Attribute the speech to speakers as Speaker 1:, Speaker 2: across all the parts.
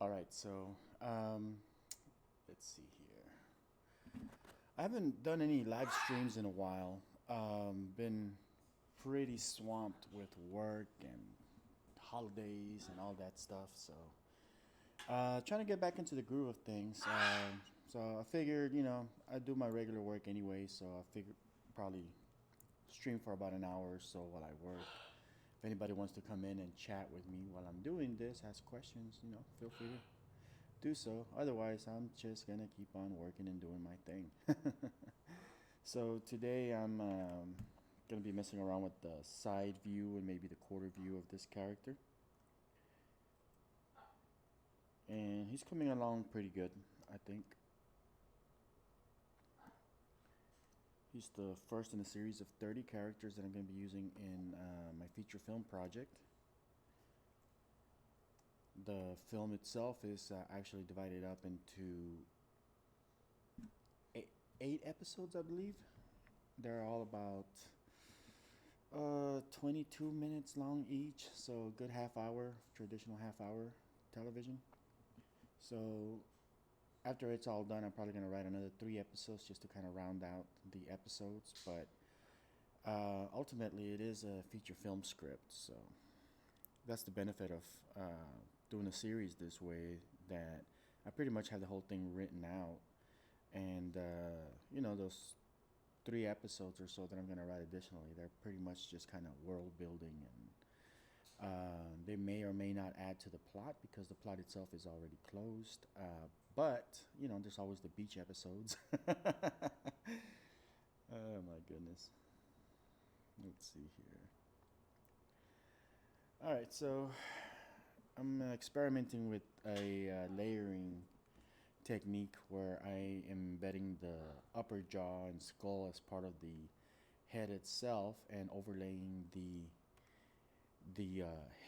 Speaker 1: All right, so let's see here. I haven't done any live streams in a while. Been pretty swamped with work and holidays and all that stuff. So, trying to get back into the groove of things. So I figured, I do my regular work anyway. So I figured probably stream for about an hour or so while I work. If anybody wants to come in and chat with me while I'm doing this, ask questions, feel free to do so. Otherwise, I'm just gonna keep on working and doing my thing. So today I'm gonna be messing around with the side view and maybe the quarter view of this character, and he's coming along pretty good, I think. He's the first in a series of 30 characters that I'm going to be using in my feature film project. The film itself is actually divided up into eight episodes, I believe. They're all about 22 minutes long each, so a good half hour, traditional half hour television. So after it's all done, I'm probably going to write another 3 episodes just to kind of round out the episodes. But ultimately, it is a feature film script, so that's the benefit of doing a series this way. That I pretty much have the whole thing written out, and those 3 episodes or so that I'm gonna write additionally, they're pretty much just kind of world building, and they may or may not add to the plot because the plot itself is already closed. But there's always the beach episodes. Oh my goodness. Let's see here. All right, so I'm experimenting with a layering technique where I am embedding the upper jaw and skull as part of the head itself and overlaying the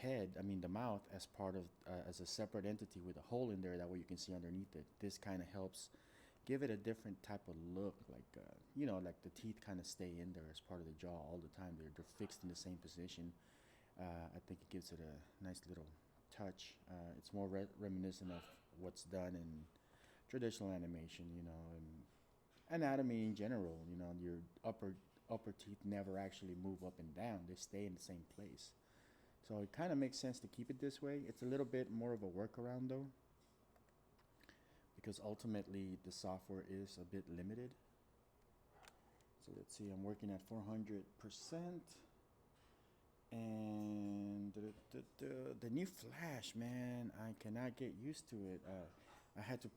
Speaker 1: head, I mean the mouth, as part of as a separate entity with a hole in there. That way you can see underneath it. This kind of helps give it a different type of look, like like the teeth kind of stay in there as part of the jaw all the time. They're fixed in the same position. I think it gives it a nice little touch. It's more reminiscent of what's done in traditional animation, and anatomy in general. Your upper teeth never actually move up and down; they stay in the same place. So it kind of makes sense to keep it this way. It's a little bit more of a workaround though, because ultimately the software is a bit limited. So let's see, I'm working at 400%. And the new Flash, man, I cannot get used to it. I had to.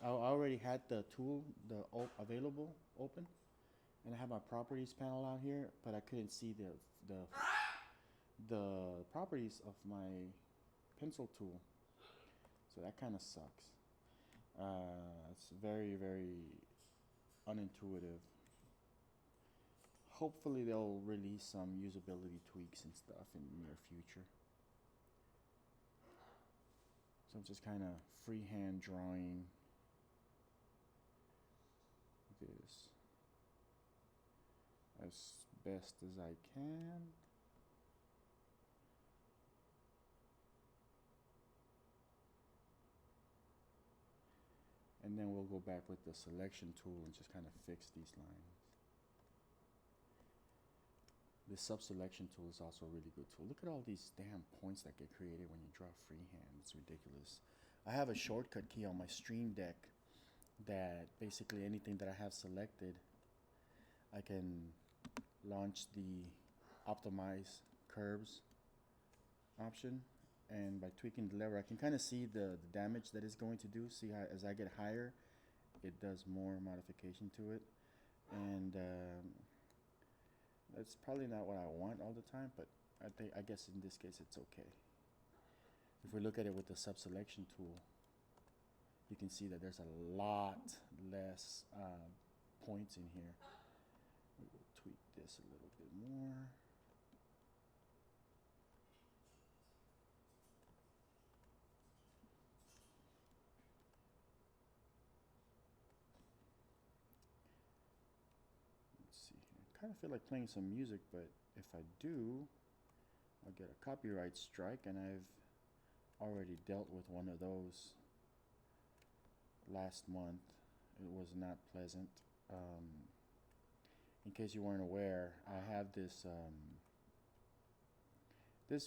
Speaker 1: I already had the tool, available open, and I have my properties panel out here, but I couldn't see the the properties of my pencil tool. So that kind of sucks. It's very very unintuitive. Hopefully they'll release some usability tweaks and stuff in the near future. So I'm just kind of freehand drawing this as best as I can. And then we'll go back with the selection tool and just kind of fix these lines. The sub-selection tool is also a really good tool. Look at all these damn points that get created when you draw freehand. It's ridiculous. I have a shortcut key on my Stream Deck that basically anything that I have selected, I can launch the optimize curves option, and by tweaking the lever I can kind of see the damage that it's going to do. See how as I get higher it does more modification to it, and that's probably not what I want all the time, but I guess in this case it's okay. If we look at it with the sub-selection tool, you can see that there's a lot less points in here. We will tweak this a little bit more. Let's see here. I kind of feel like playing some music, but if I do, I'll get a copyright strike, and I've already dealt with one of those last month. It was not pleasant. Um, in case you weren't aware, I have this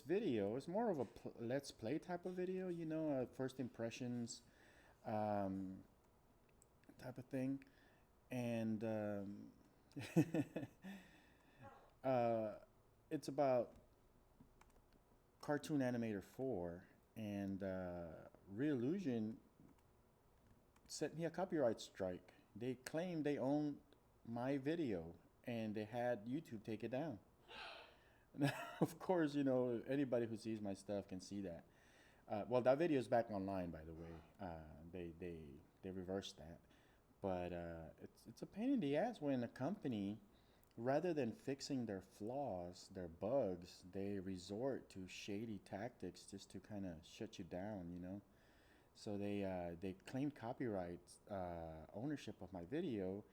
Speaker 1: video. It's more of a let's play type of video, first impressions um, type of thing, and uh, it's about Cartoon Animator 4, and Real Illusion sent me a copyright strike. They claimed they owned my video, and they had YouTube take it down. Of course, anybody who sees my stuff can see that. Well, that video is back online, by the way. They reversed that, but it's a pain in the ass when a company, rather than fixing their flaws, their bugs, they resort to shady tactics just to kind of shut you down. So they claimed copyright ownership of my video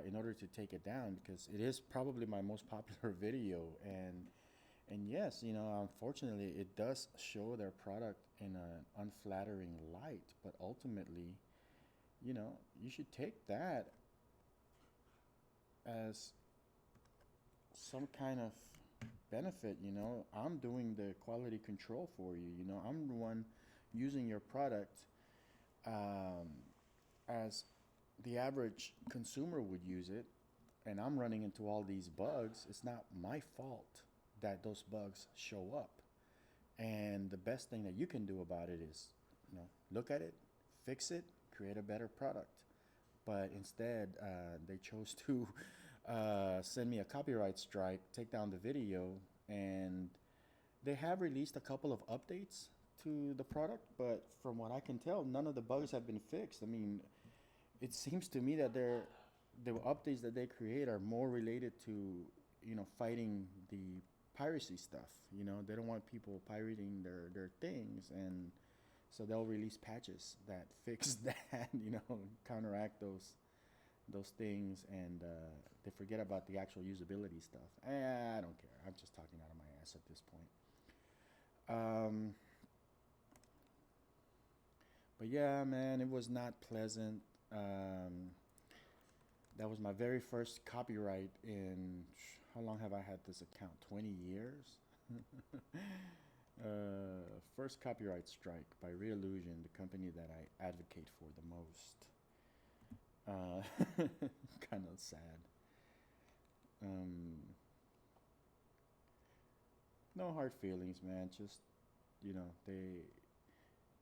Speaker 1: in order to take it down because it is probably my most popular video, and yes, unfortunately, it does show their product in an unflattering light, but ultimately, you should take that as some kind of benefit. I'm doing the quality control for you. I'm the one using your product um, as the average consumer would use it, and I'm running into all these bugs. It's not my fault that those bugs show up. And the best thing that you can do about it is, look at it, fix it, create a better product. But instead, they chose to send me a copyright strike, take down the video, and they have released a couple of updates to the product. But from what I can tell, none of the bugs have been fixed. I mean, it seems to me that the updates that they create are more related to fighting the piracy stuff. They don't want people pirating their things, and so they'll release patches that fix that, counteract those things, and they forget about the actual usability stuff. I don't care. I'm just talking out of my ass at this point. But yeah, man, it was not pleasant. That was my very first copyright in, how long have I had this account? 20 years? First copyright strike by Real Illusion, the company that I advocate for the most. Kind of sad. No hard feelings, man. Just,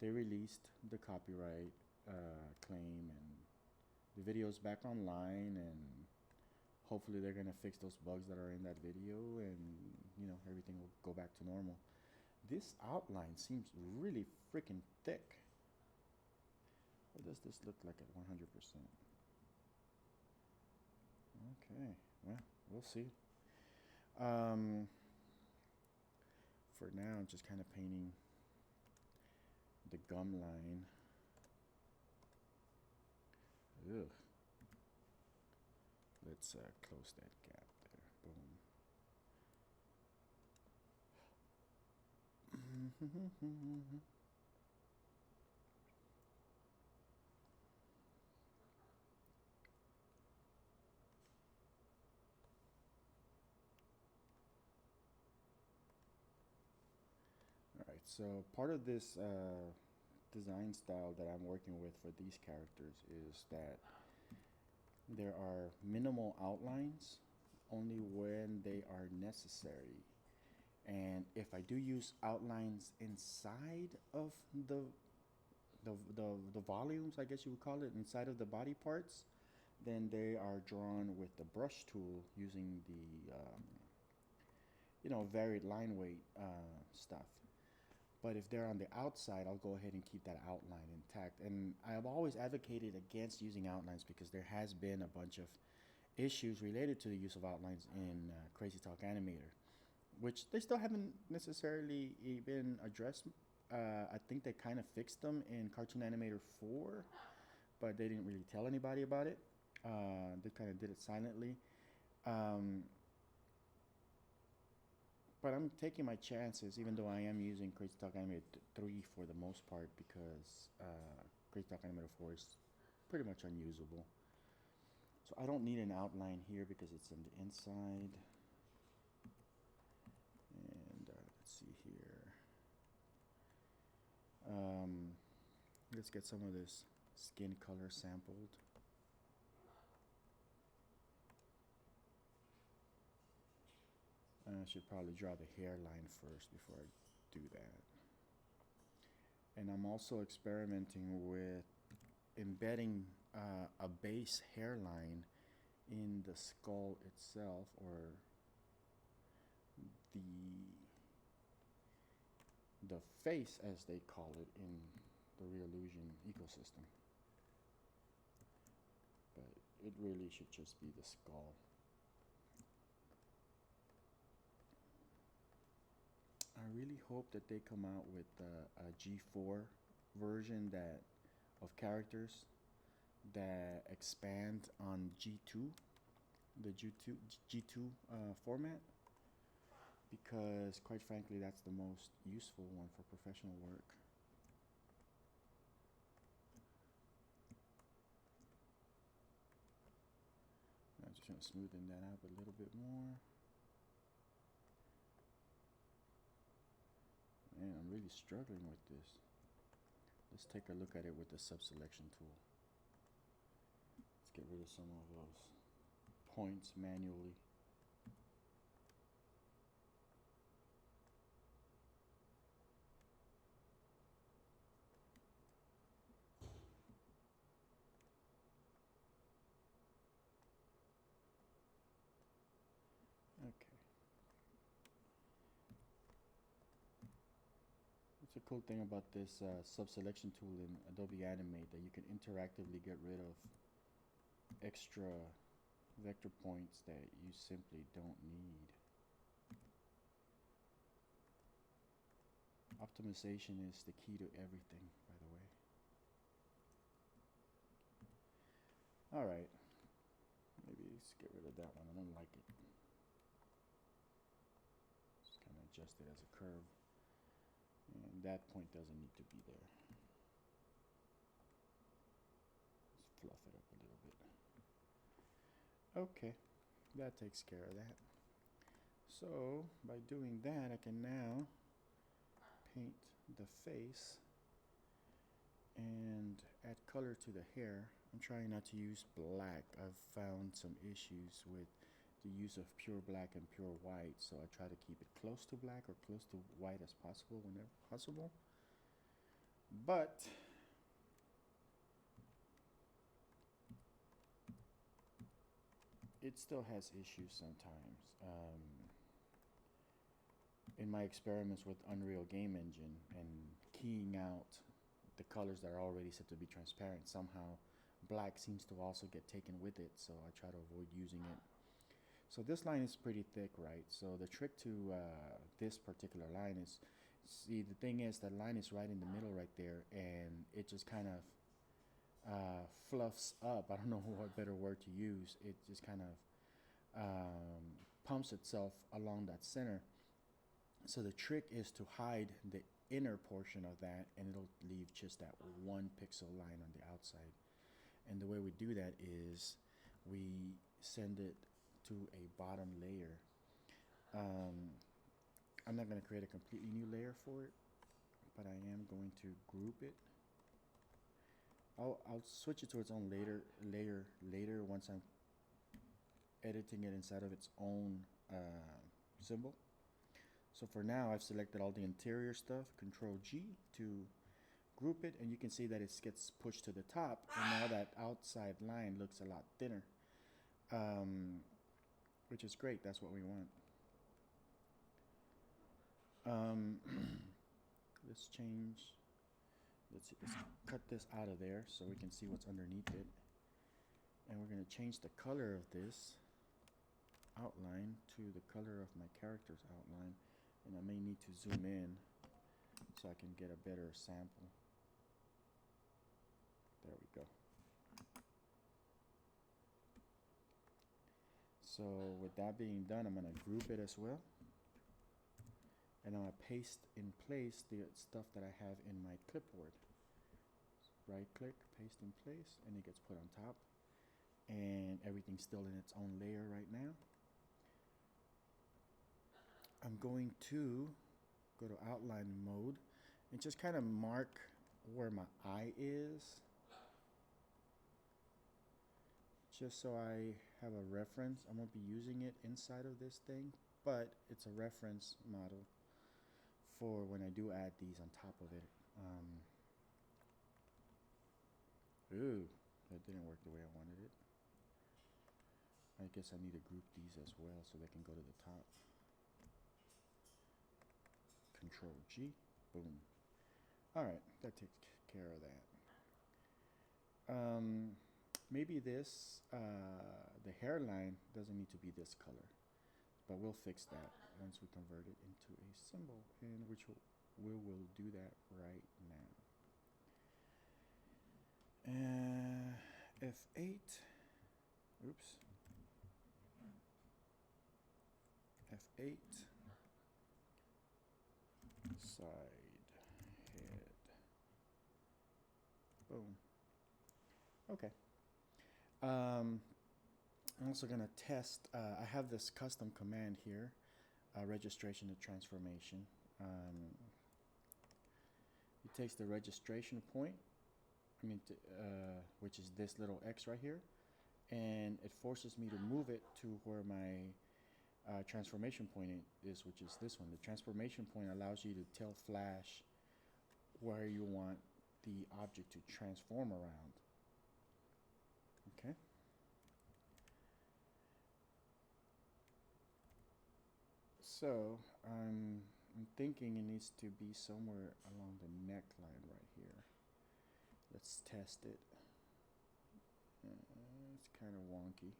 Speaker 1: they released the copyright claim, and the video's back online, and hopefully they're gonna fix those bugs that are in that video, and everything will go back to normal. This outline seems really freaking thick. What does this look like at 100%? Okay, well, we'll see. For now, I'm just kind of painting the gum line. Ugh. Let's close that gap there. Boom. Alright, so part of this design style that I'm working with for these characters is that there are minimal outlines only when they are necessary. And if I do use outlines inside of the volumes, I guess you would call it, inside of the body parts, then they are drawn with the brush tool using the varied line weight stuff. But if they're on the outside, I'll go ahead and keep that outline intact. And I've always advocated against using outlines because there has been a bunch of issues related to the use of outlines in Crazy Talk Animator, which they still haven't necessarily even addressed. I think they kind of fixed them in Cartoon Animator 4, but they didn't really tell anybody about it. They kind of did it silently. But I'm taking my chances, even though I am using Crazy Talk Animator 3 for the most part, because Crazy Talk Animator 4 is pretty much unusable. So I don't need an outline here because it's on the inside. And let's see here. Let's get some of this skin color sampled. I should probably draw the hairline first before I do that. And I'm also experimenting with embedding a base hairline in the skull itself, or the face, as they call it in the Reallusion ecosystem. But it really should just be the skull. I really hope that they come out with a G4 version that of characters that expand on G2, the G2 format, because quite frankly that's the most useful one for professional work. I'm just going to smoothen that out a little bit more. Man, I'm really struggling with this. Let's take a look at it with the sub-selection tool. Let's get rid of some of those points manually. Okay. What's a cool thing about this sub-selection tool in Adobe Animate, that you can interactively get rid of extra vector points that you simply don't need. Optimization is the key to everything, by the way. All right. Maybe let's get rid of that one. I don't like it. Just kind of adjust it as a curve. And that point doesn't need to be there. Let's fluff it up a little bit. Okay, that takes care of that. So by doing that, I can now paint the face and add color to the hair. I'm trying not to use black. I've found some issues with the use of pure black and pure white, so I try to keep it close to black or close to white as possible whenever possible. But it still has issues sometimes. In my experiments with Unreal Game Engine and keying out the colors that are already set to be transparent, somehow black seems to also get taken with it, so I try to avoid using it. So this line is pretty thick, right? So the trick to this particular line is, see, the thing is that line is right in the middle right there, and it just kind of fluffs up. I don't know what better word to use. It just kind of pumps itself along that center. So the trick is to hide the inner portion of that, and it'll leave just that one pixel line on the outside. And the way we do that is we send it to a bottom layer. I'm not going to create a completely new layer for it, but I am going to group it. I'll switch it to its own later once I'm editing it inside of its own symbol. So for now, I've selected all the interior stuff, Control G to group it, and you can see that it gets pushed to the top, and now that outside line looks a lot thinner, which is great. That's what we want. Let's cut this out of there so we can see what's underneath it, and we're going to change the color of this outline to the color of my character's outline, and I may need to zoom in so I can get a better sample. There we go. So with that being done, I'm going to group it as well, and I'm going to paste in place the stuff that I have in my clipboard. right click, paste in place, and it gets put on top. And everything's still in its own layer right now. I'm going to go to outline mode and just kind of mark where my eye is, just so I have a reference. I won't be using it inside of this thing, but it's a reference model for when I do add these on top of it. Ooh, that didn't work the way I wanted it. I guess I need to group these as well so they can go to the top. Control G, boom. All right, that takes care of that. Maybe this, the hairline doesn't need to be this color, but we'll fix that once we convert it into a symbol, and which we will do that right now. F8, oops, F8, side, head, boom. Okay. I'm also gonna test, I have this custom command here, registration to transformation. It takes the registration point, which is this little X right here, and it forces me to move it to where my transformation point is, which is this one. The transformation point allows you to tell Flash where you want the object to transform around. Okay. So I'm thinking it needs to be somewhere along the neckline right here. Let's test it. It's kind of wonky.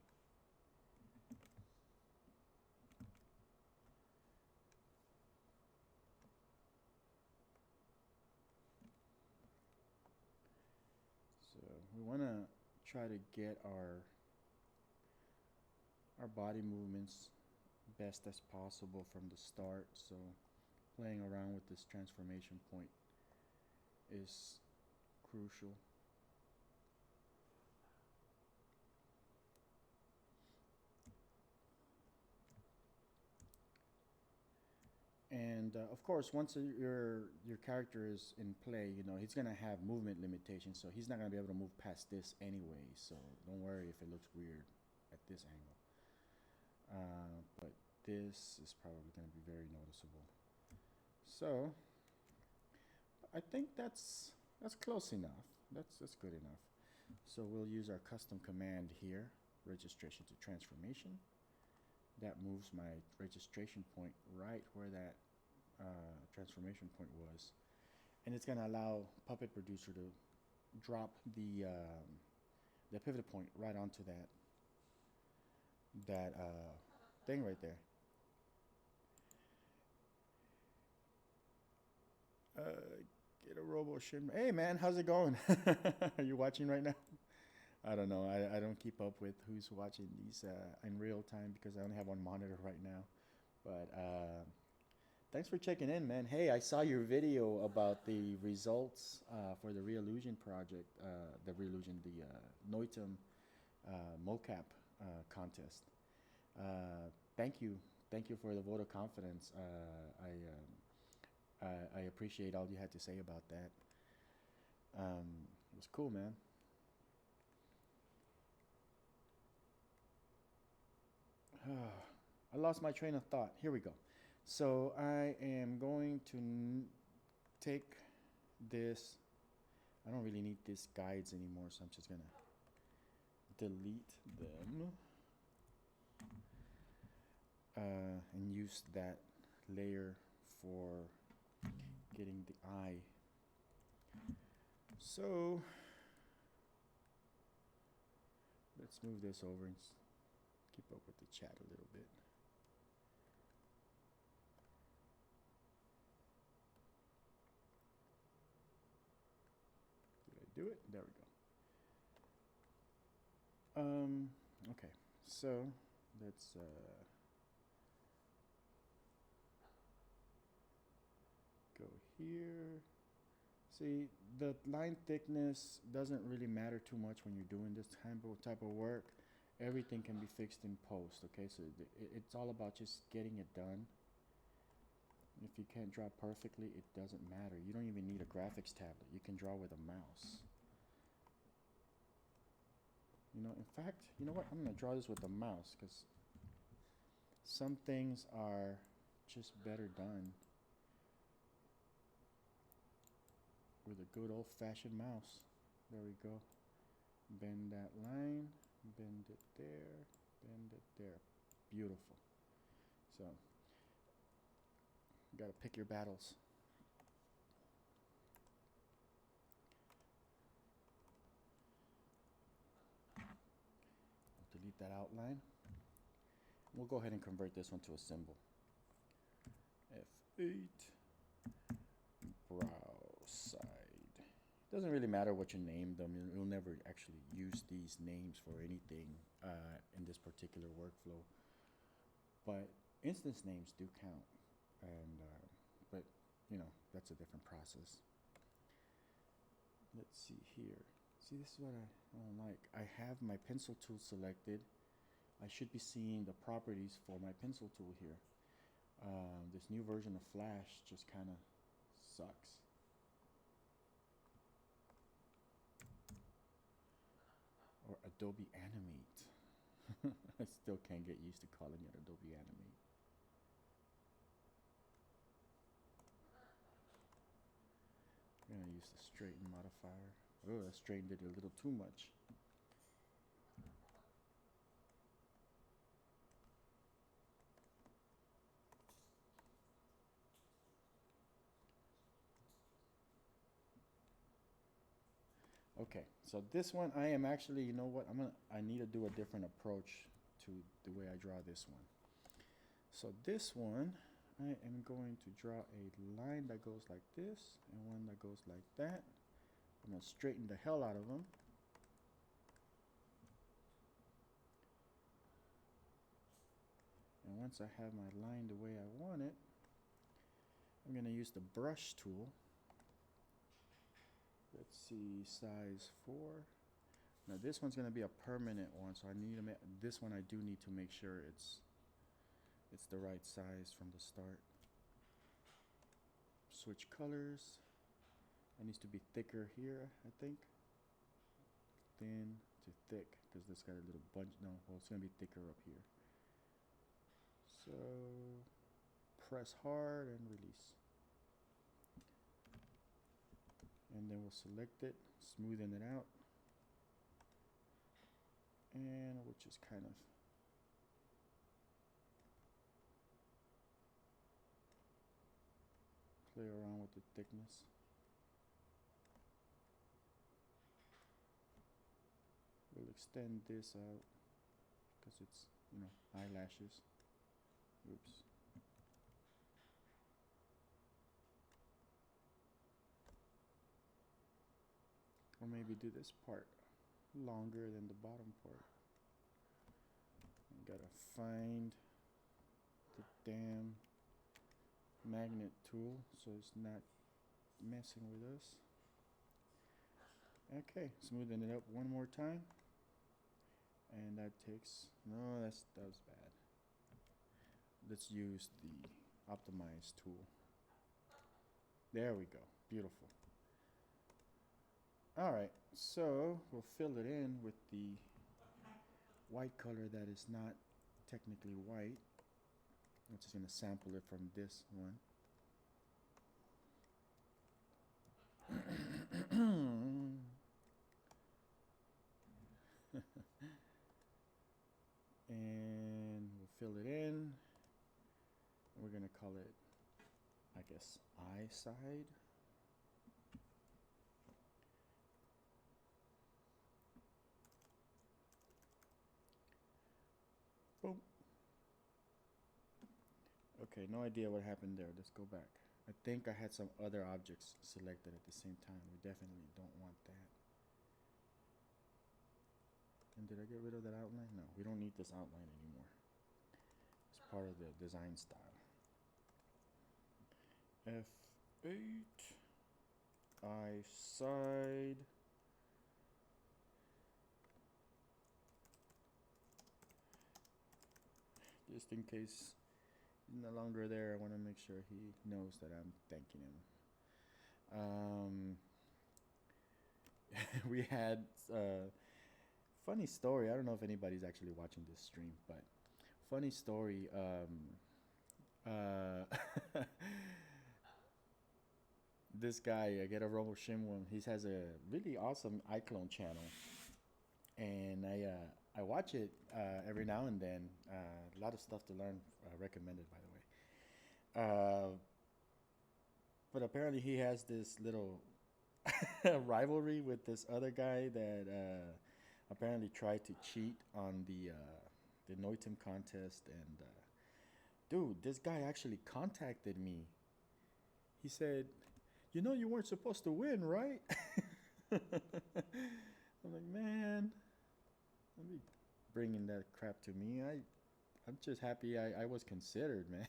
Speaker 1: So we want to try to get our body movements best as possible from the start. So playing around with this transformation point is crucial. And of course, once your character is in play, you know, he's gonna have movement limitations, so he's not gonna be able to move past this anyway. So don't worry if it looks weird at this angle. But this is probably gonna be very noticeable. So I think that's close enough. That's good enough. So we'll use our custom command here, registration to transformation. That moves my registration point right where that transformation point was, and it's going to allow Puppet Producer to drop the pivot point right onto that thing right there. Get a robo shin. Hey man, how's it going? Are you watching right now? I don't know. I don't keep up with who's watching these in real time because I only have one monitor right now. But thanks for checking in, man. Hey, I saw your video about the results for the Reallusion project, the Noitum mocap contest. Thank you for the vote of confidence. I appreciate all you had to say about that. It was cool, man. I lost my train of thought. Here we go. So I am going to take this. I don't really need these guides anymore, so I'm just gonna delete them and use that layer for getting the eye. So let's move this over and keep up with the chat a little bit. Did I do it? There we go. Okay, so let's go here. See, the line thickness doesn't really matter too much when you're doing this type of work. Everything can be fixed in post, okay? So it's all about just getting it done. If you can't draw perfectly, it doesn't matter. You don't even need a graphics tablet. You can draw with a mouse. You know, in fact, you know what? I'm gonna draw this with a mouse because some things are just better done with a good old-fashioned mouse. There we go. Bend that line, bend it there, bend it there. Beautiful. So, you gotta pick your battles. I'll delete that outline. We'll go ahead and convert this one to a symbol. F8, brow side. Doesn't really matter what you name them. You'll never actually use these names for anything in this particular workflow. But instance names do count, and but you know, that's a different process. Let's see here. See, this is what I don't like. I have my pencil tool selected. I should be seeing the properties for my pencil tool here. This new version of Flash just kind of sucks. Or Adobe Animate. I still can't get used to calling it Adobe Animate. I'm gonna use the straighten modifier. Oh, I straightened it a little too much. Okay, so this one I am actually, you know what, I need to do a different approach to the way I draw this one. So this one, I am going to draw a line that goes like this and one that goes like that. I'm going to straighten the hell out of them. And once I have my line the way I want it, I'm going to use the brush tool. Let's see, size 4. Now this one's going to be a permanent one, so I need to this one I do need to make sure it's the right size from the start. Switch colors. It needs to be thicker here, I think. Thin to thick, because this got a little bunch. No, well, it's going to be thicker up here. So press hard and release. And then we'll select it, smoothen it out. And we'll just kind of play around with the thickness. We'll extend this out because it's, you know, eyelashes. Oops. Or maybe do this part longer than the bottom part. Gotta find the damn magnet tool so it's not messing with us. Okay, smoothing it up one more time. And that takes, no, that was bad. Let's use the optimize tool. There we go, beautiful. All right, so we'll fill it in with the white color that is not technically white. I'm just going to sample it from this one. And we'll fill it in. We're going to call it, I guess, eye side. Boom. Okay, no idea what happened there. Let's go back. I think I had some other objects selected at the same time. We definitely don't want that. And did I get rid of that outline? No, we don't need this outline anymore. It's part of the design style. F8. I side. Just in case he's no longer there, I want to make sure he knows that I'm thanking him. We had funny story. I don't know if anybody's actually watching this stream, but funny story. This guy, I get a Robo Shimwon. He has a really awesome iClone channel, and I watch it every now and then. A lot of stuff to learn. Recommended, by the way. But apparently, he has this little rivalry with this other guy that apparently tried to cheat on the Noitem contest. And dude, this guy actually contacted me. He said, "You know, you weren't supposed to win, right?" I'm like, man, don't be bringing that crap to me. I'm just happy I was considered, man.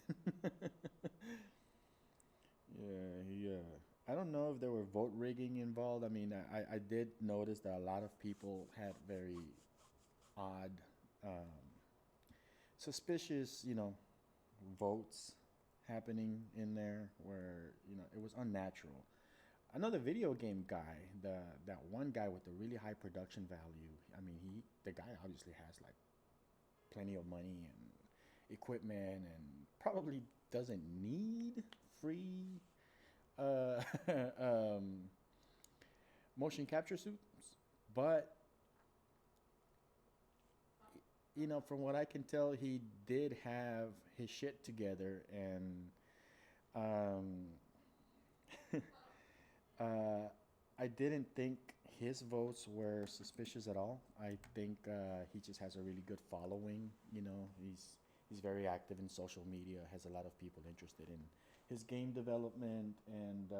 Speaker 1: Yeah, I don't know if there were vote rigging involved. I mean, I did notice that a lot of people had very odd, um, suspicious, votes happening in there where it was unnatural. Another video game guy, that one guy with the really high production value. I mean, the guy obviously has like plenty of money and equipment and probably doesn't need free uh, um, motion capture suits. But from what I can tell, he did have his shit together, and um, I didn't think his votes were suspicious at all. I think he just has a really good following. He's very active in social media, has a lot of people interested in his game development, and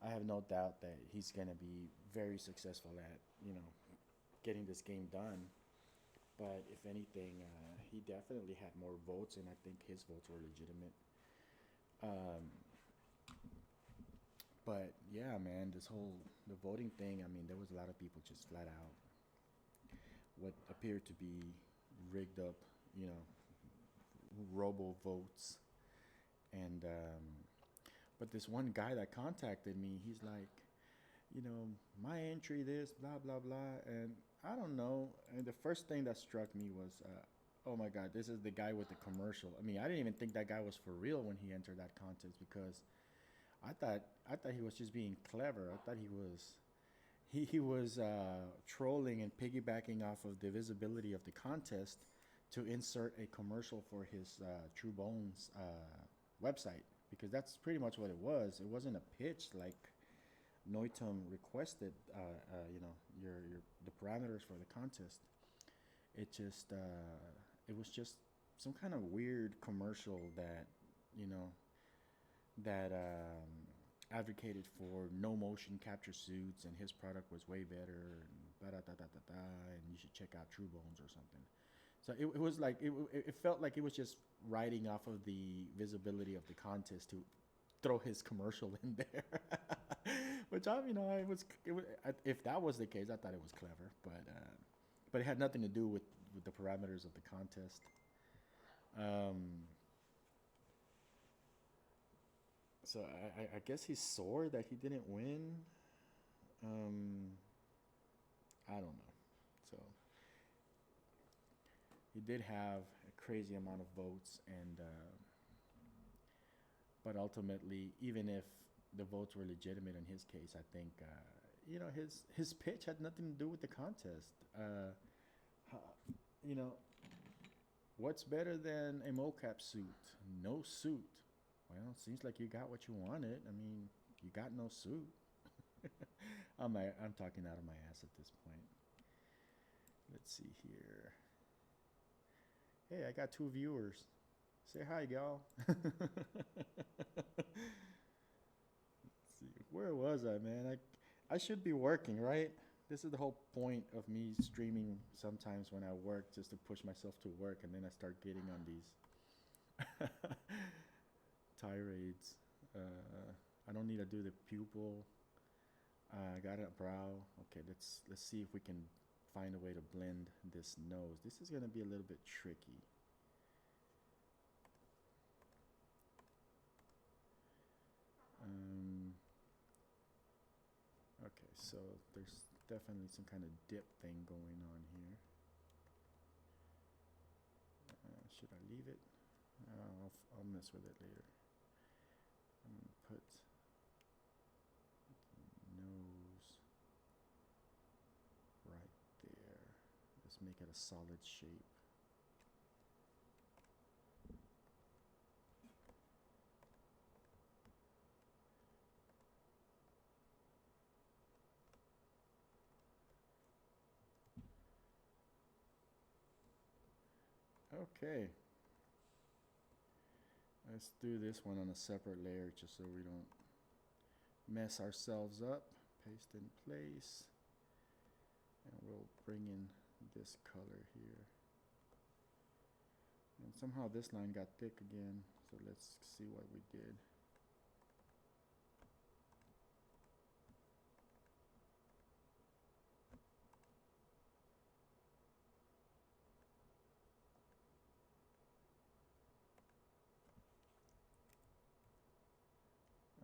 Speaker 1: I have no doubt that he's going to be very successful at getting this game done. But if anything, he definitely had more votes, and I think his votes were legitimate. Um, but yeah, man, this whole the voting thing. I mean, there was a lot of people just flat out what appeared to be rigged up, you know, robo votes, and but this one guy that contacted me, he's like, my entry, this, blah blah blah, and I don't know. And the first thing that struck me was, oh my God, this is the guy with the commercial. I mean, I didn't even think that guy was for real when he entered that contest, because I thought he was just being clever. I thought he was trolling and piggybacking off of the visibility of the contest to insert a commercial for his True Bones website, because that's pretty much what it was. It wasn't a pitch like Noitum requested. Your the parameters for the contest. It just it was just some kind of weird commercial that you know that advocated for no motion capture suits, and his product was way better, and da da da da da da, and you should check out True Bones or something. So it was like it felt like it was just riding off of the visibility of the contest to throw his commercial in there. Which if that was the case, I thought it was clever, but it had nothing to do with the parameters of the contest. Um, so I guess he's sore that he didn't win. Um, I don't know. So he did have a crazy amount of votes, and but ultimately, even if the votes were legitimate in his case, I think his pitch had nothing to do with the contest. You know, what's better than a mocap suit? No suit. Well, it seems like you got what you wanted. I mean, you got no suit. I'm talking out of my ass at this point. Let's see here. Hey, I got 2 viewers. Say hi, y'all. Let's see. Where was I, man? I should be working, right? This is the whole point of me streaming sometimes when I work, just to push myself to work, and then I start getting on these tirades. I don't need to do the pupil. I got a brow. Okay, let's see if we can find a way to blend this nose. This is gonna be a little bit tricky. Um, okay, so there's definitely some kind of dip thing going on here. Should I leave it? I'll mess with it later. I'm gonna put nose right there. Let's make it a solid shape. Okay. Let's do this one on a separate layer just so we don't mess ourselves up. Paste in place. And we'll bring in this color here. And somehow this line got thick again. So let's see what we did.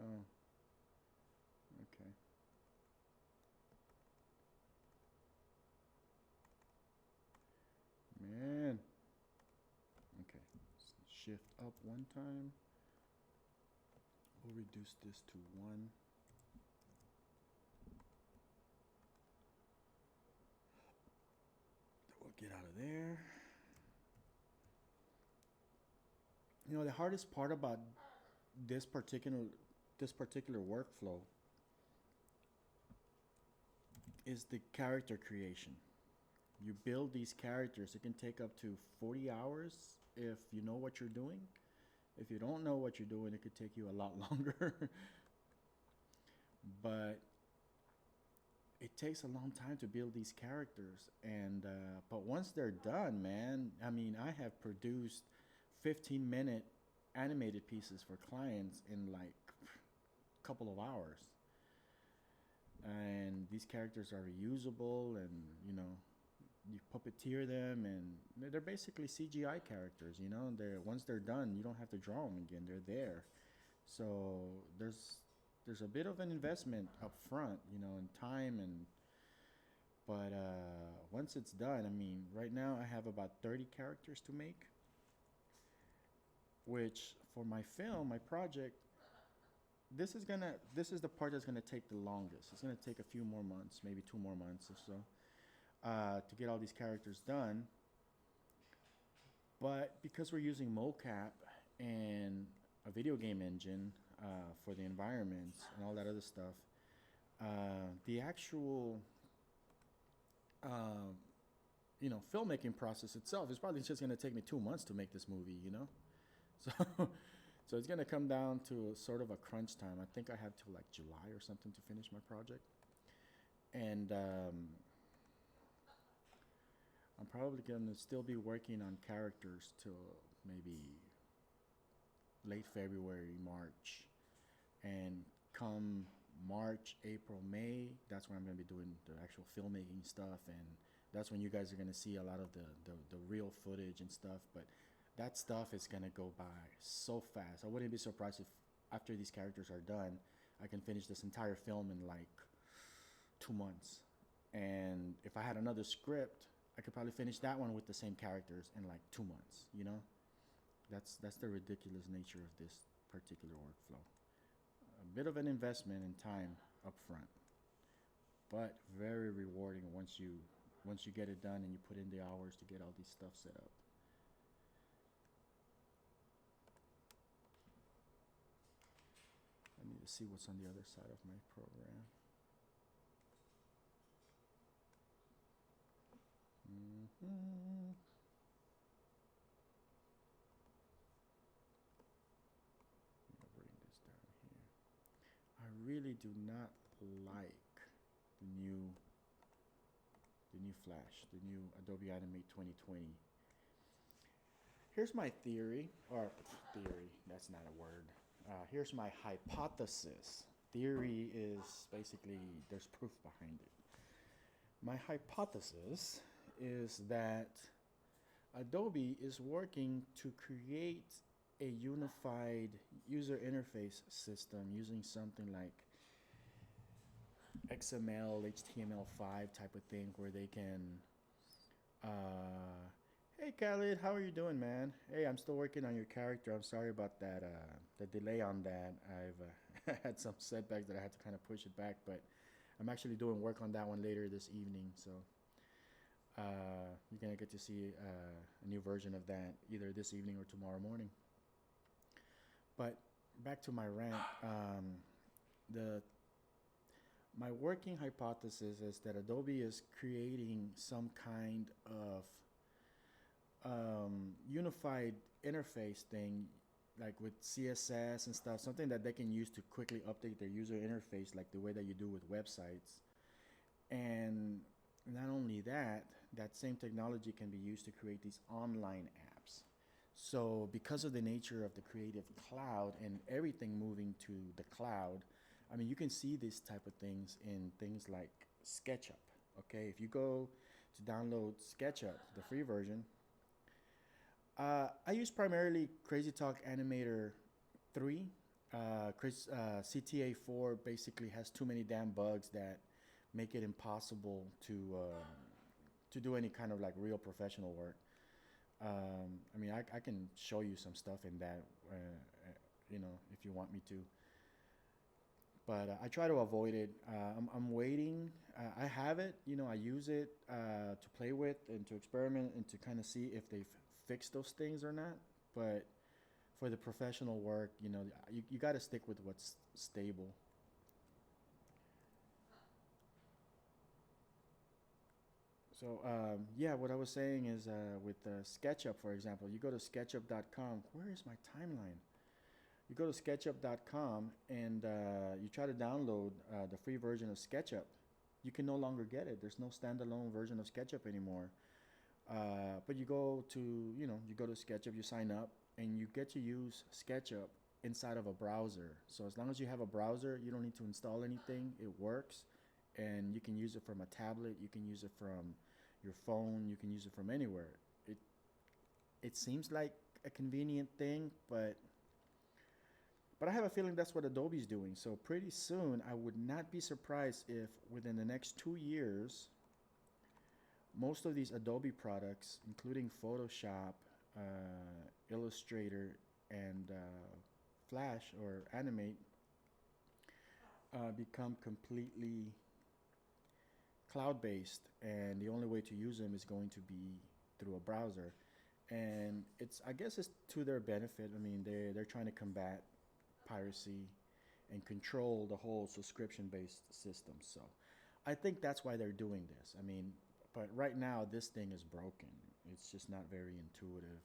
Speaker 1: Oh, okay. Man. Okay. Shift up one time. We'll reduce this to 1. We'll get out of there. You know, the hardest part about this particular this particular workflow is the character creation. You build these characters. It can take up to 40 hours if you know what you're doing. If you don't know what you're doing, it could take you a lot longer. But it takes a long time to build these characters. And but once they're done, man, I mean, I have produced 15-minute animated pieces for clients in like a couple of hours. And these characters are reusable, and you know, you puppeteer them, and they're basically CGI characters. You know, they're once they're done, you don't have to draw them again. They're there. So there's a bit of an investment up front, you know, in time, and but once it's done, I mean, right now I have about 30 characters to make, which for my film, my project, this is the part that's gonna take the longest. It's gonna take a few more months, maybe 2 more months or so, to get all these characters done. But because we're using mocap and a video game engine for the environments and all that other stuff, the actual uh, you know, filmmaking process itself is probably just going to take me 2 months to make this movie, you know? So, so it's going to come down to sort of a crunch time. I think I have till like July or something to finish my project. And I'm probably going to still be working on characters till maybe late February, March. And come March, April, May, that's when I'm going to be doing the actual filmmaking stuff. And that's when you guys are going to see a lot of the real footage and stuff. But that stuff is going to go by so fast. I wouldn't be surprised if after these characters are done, I can finish this entire film in like 2 months. And if I had another script, I could probably finish that one with the same characters in like 2 months, you know? That's the ridiculous nature of this particular workflow. A bit of an investment in time up front, but very rewarding once you get it done and you put in the hours to get all these stuff set up. I need to see what's on the other side of my program. Mm-hmm. I'll bring this down here. I really do not like the new Flash, the new Adobe Animate 2020. Here's my theory, or theory, that's not a word. Here's my hypothesis. theory is basically there's proof behind it. My hypothesis is that Adobe is working to create a unified user interface system using something like XML, HTML5 type of thing where they can, hey Khaled, how are you doing, man? Hey, I'm still working on your character. I'm sorry about that, the delay on that. I've had some setbacks that I had to kind of push it back, but I'm actually doing work on that one later this evening, so you're gonna get to see a new version of that either this evening or tomorrow morning. But back to my rant. The My working hypothesis is that Adobe is creating some kind of unified interface thing, like with CSS and stuff, something that they can use to quickly update their user interface, like the way that you do with websites. And not only that, that same technology can be used to create these online apps. So, because of the nature of the creative cloud and everything moving to the cloud, I mean, you can see these type of things in things like SketchUp. Okay, if you go to download SketchUp, the free version, I use primarily Crazy Talk Animator 3. CTA 4 basically has too many damn bugs that make it impossible to do any kind of like real professional work. I mean, I can show you some stuff in that, if you want me to. But I try to avoid it. I'm waiting. I have it, I use it to play with and to experiment and to kind of see if they've fixed those things or not. But for the professional work, you got to stick with what's stable. So yeah, what I was saying is with SketchUp, for example, you go to SketchUp.com. Where is my timeline? You go to SketchUp.com and you try to download the free version of SketchUp. You can no longer get it. There's no standalone version of SketchUp anymore. But you go to SketchUp, you sign up, and you get to use SketchUp inside of a browser. So as long as you have a browser, you don't need to install anything. It works, and you can use it from a tablet. You can use it from your phone. You can use it from anywhere. It seems like a convenient thing, but I have a feeling that's what Adobe's doing. So pretty soon, I would not be surprised if within the next 2 years, most of these Adobe products, including Photoshop, Illustrator, and Flash or Animate, become completely cloud-based, and the only way to use them is going to be through a browser. And I guess it's to their benefit. I mean, they're trying to combat piracy and control the whole subscription-based system. So I think that's why they're doing this. I mean, but right now this thing is broken. It's just not very intuitive.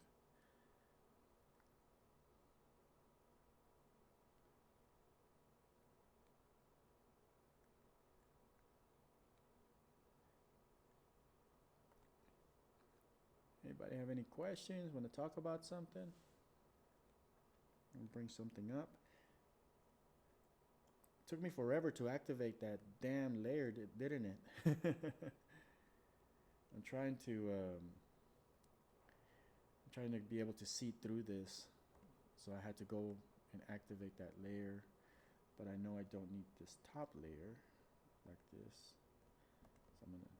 Speaker 1: Anybody have any questions? Want to talk about something? I'll bring something up. Took me forever to activate that damn layer, didn't it? I'm trying to be able to see through this, so I had to go and activate that layer. But I know I don't need this top layer like this, so I'm gonna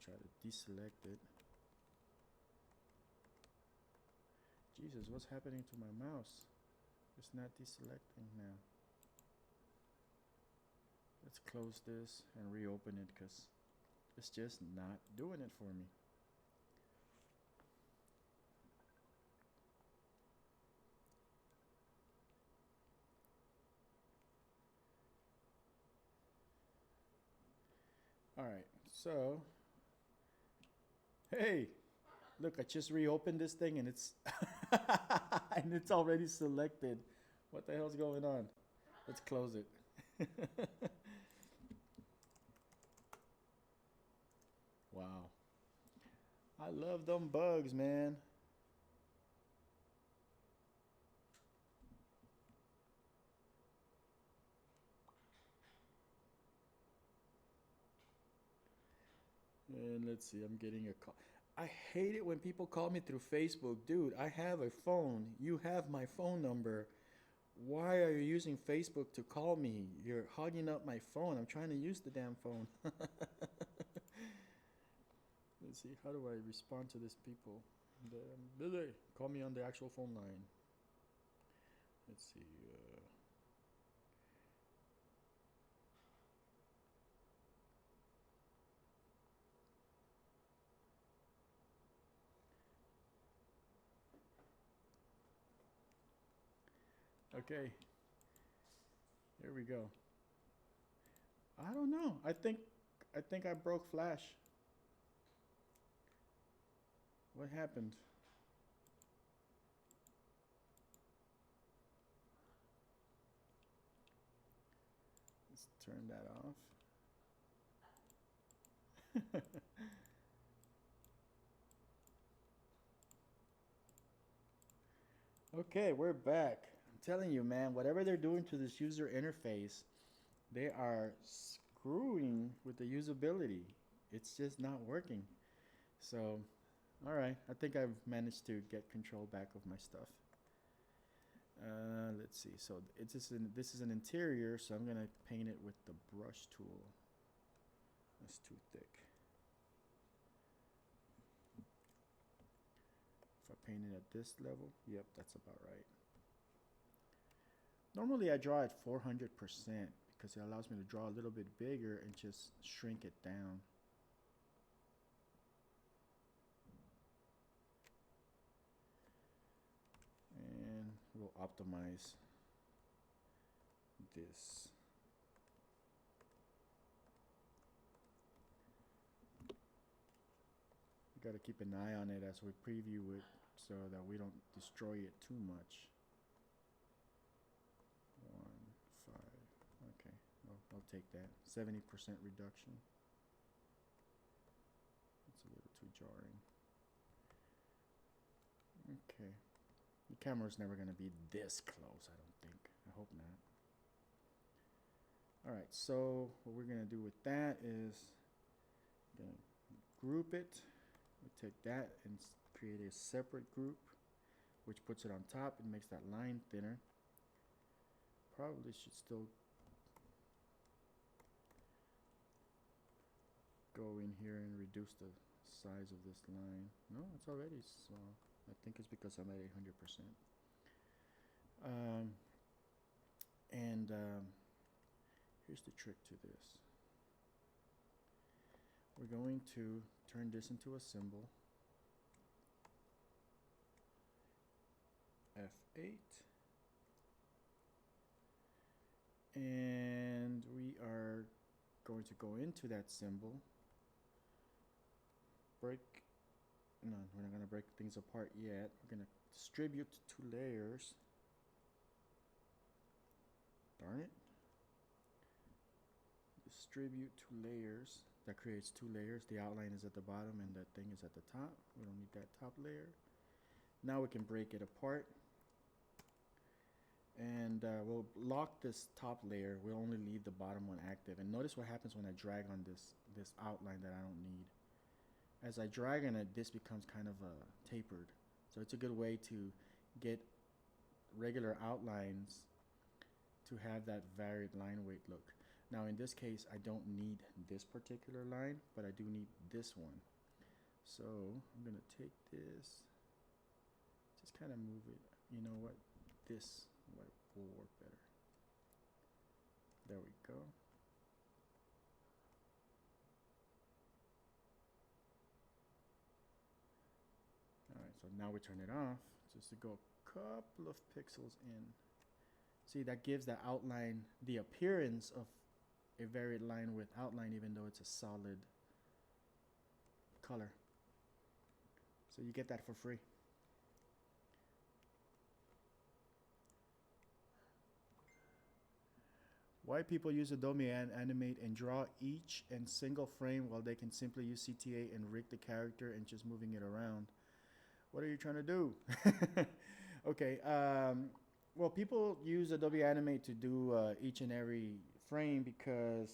Speaker 1: try to deselect it. Jesus, what's happening to my mouse? It's not deselecting now. Let's close this and reopen it because it's just not doing it for me. All right, so hey, look, I just reopened this thing and it's and it's already selected. What the hell's going on? Let's close it. Wow. I love them bugs, man. And let's see, I'm getting a call. I hate it when people call me through Facebook. Dude, I have a phone. You have my phone number. Why are you using Facebook to call me? You're hogging up my phone. I'm trying to use the damn phone. Let's see, how do I respond to these people? Billy, call me on the actual phone line. Let's see. Okay, here we go. I don't know. I think I broke Flash. What happened? Let's turn that off. Okay, we're back. I'm telling you, man, whatever they're doing to this user interface, they are screwing with the usability. It's just not working. So, all right, I think I've managed to get control back of my stuff. Let's see. So this is an interior, so I'm gonna paint it with the brush tool. That's too thick. If I paint it at this level, yep, that's about right. Normally I draw at 400% because it allows me to draw a little bit bigger and just shrink it down. And we'll optimize this. We got to keep an eye on it as we preview it so that we don't destroy it too much. 1, 5. Okay, I'll take that. 70% reduction. It's a little too jarring. Okay. The camera's never going to be this close, I don't think. I hope not. All right, so what we're going to do with that is going to group it. We take that and create a separate group, which puts it on top and makes that line thinner. Probably should still go in here and reduce the size of this line. No, it's already small. I think it's because I'm at 800%. Here's the trick to this. We're going to turn this into a symbol. F8. And we are going to go into that symbol. We're not going to break things apart yet. We're going to distribute to layers. Darn it. Distribute to layers. That creates 2 layers. The outline is at the bottom and that thing is at the top. We don't need that top layer. Now we can break it apart. And we'll lock this top layer. We'll only leave the bottom one active. And notice what happens when I drag on this outline that I don't need. As I drag on it, this becomes kind of tapered. So it's a good way to get regular outlines to have that varied line weight look. Now in this case, I don't need this particular line, but I do need this one. So I'm gonna take this, just kind of move it. You know what? This will work better. There we go. Alright, so now we turn it off just to go a couple of pixels in. See, that gives the outline the appearance of a varied line with outline even though it's a solid color. So you get that for free. Why people use Adobe Animate and draw each and single frame while they can simply use CTA and rig the character and just moving it around? What are you trying to do? Okay, well, people use Adobe Animate to do each and every frame because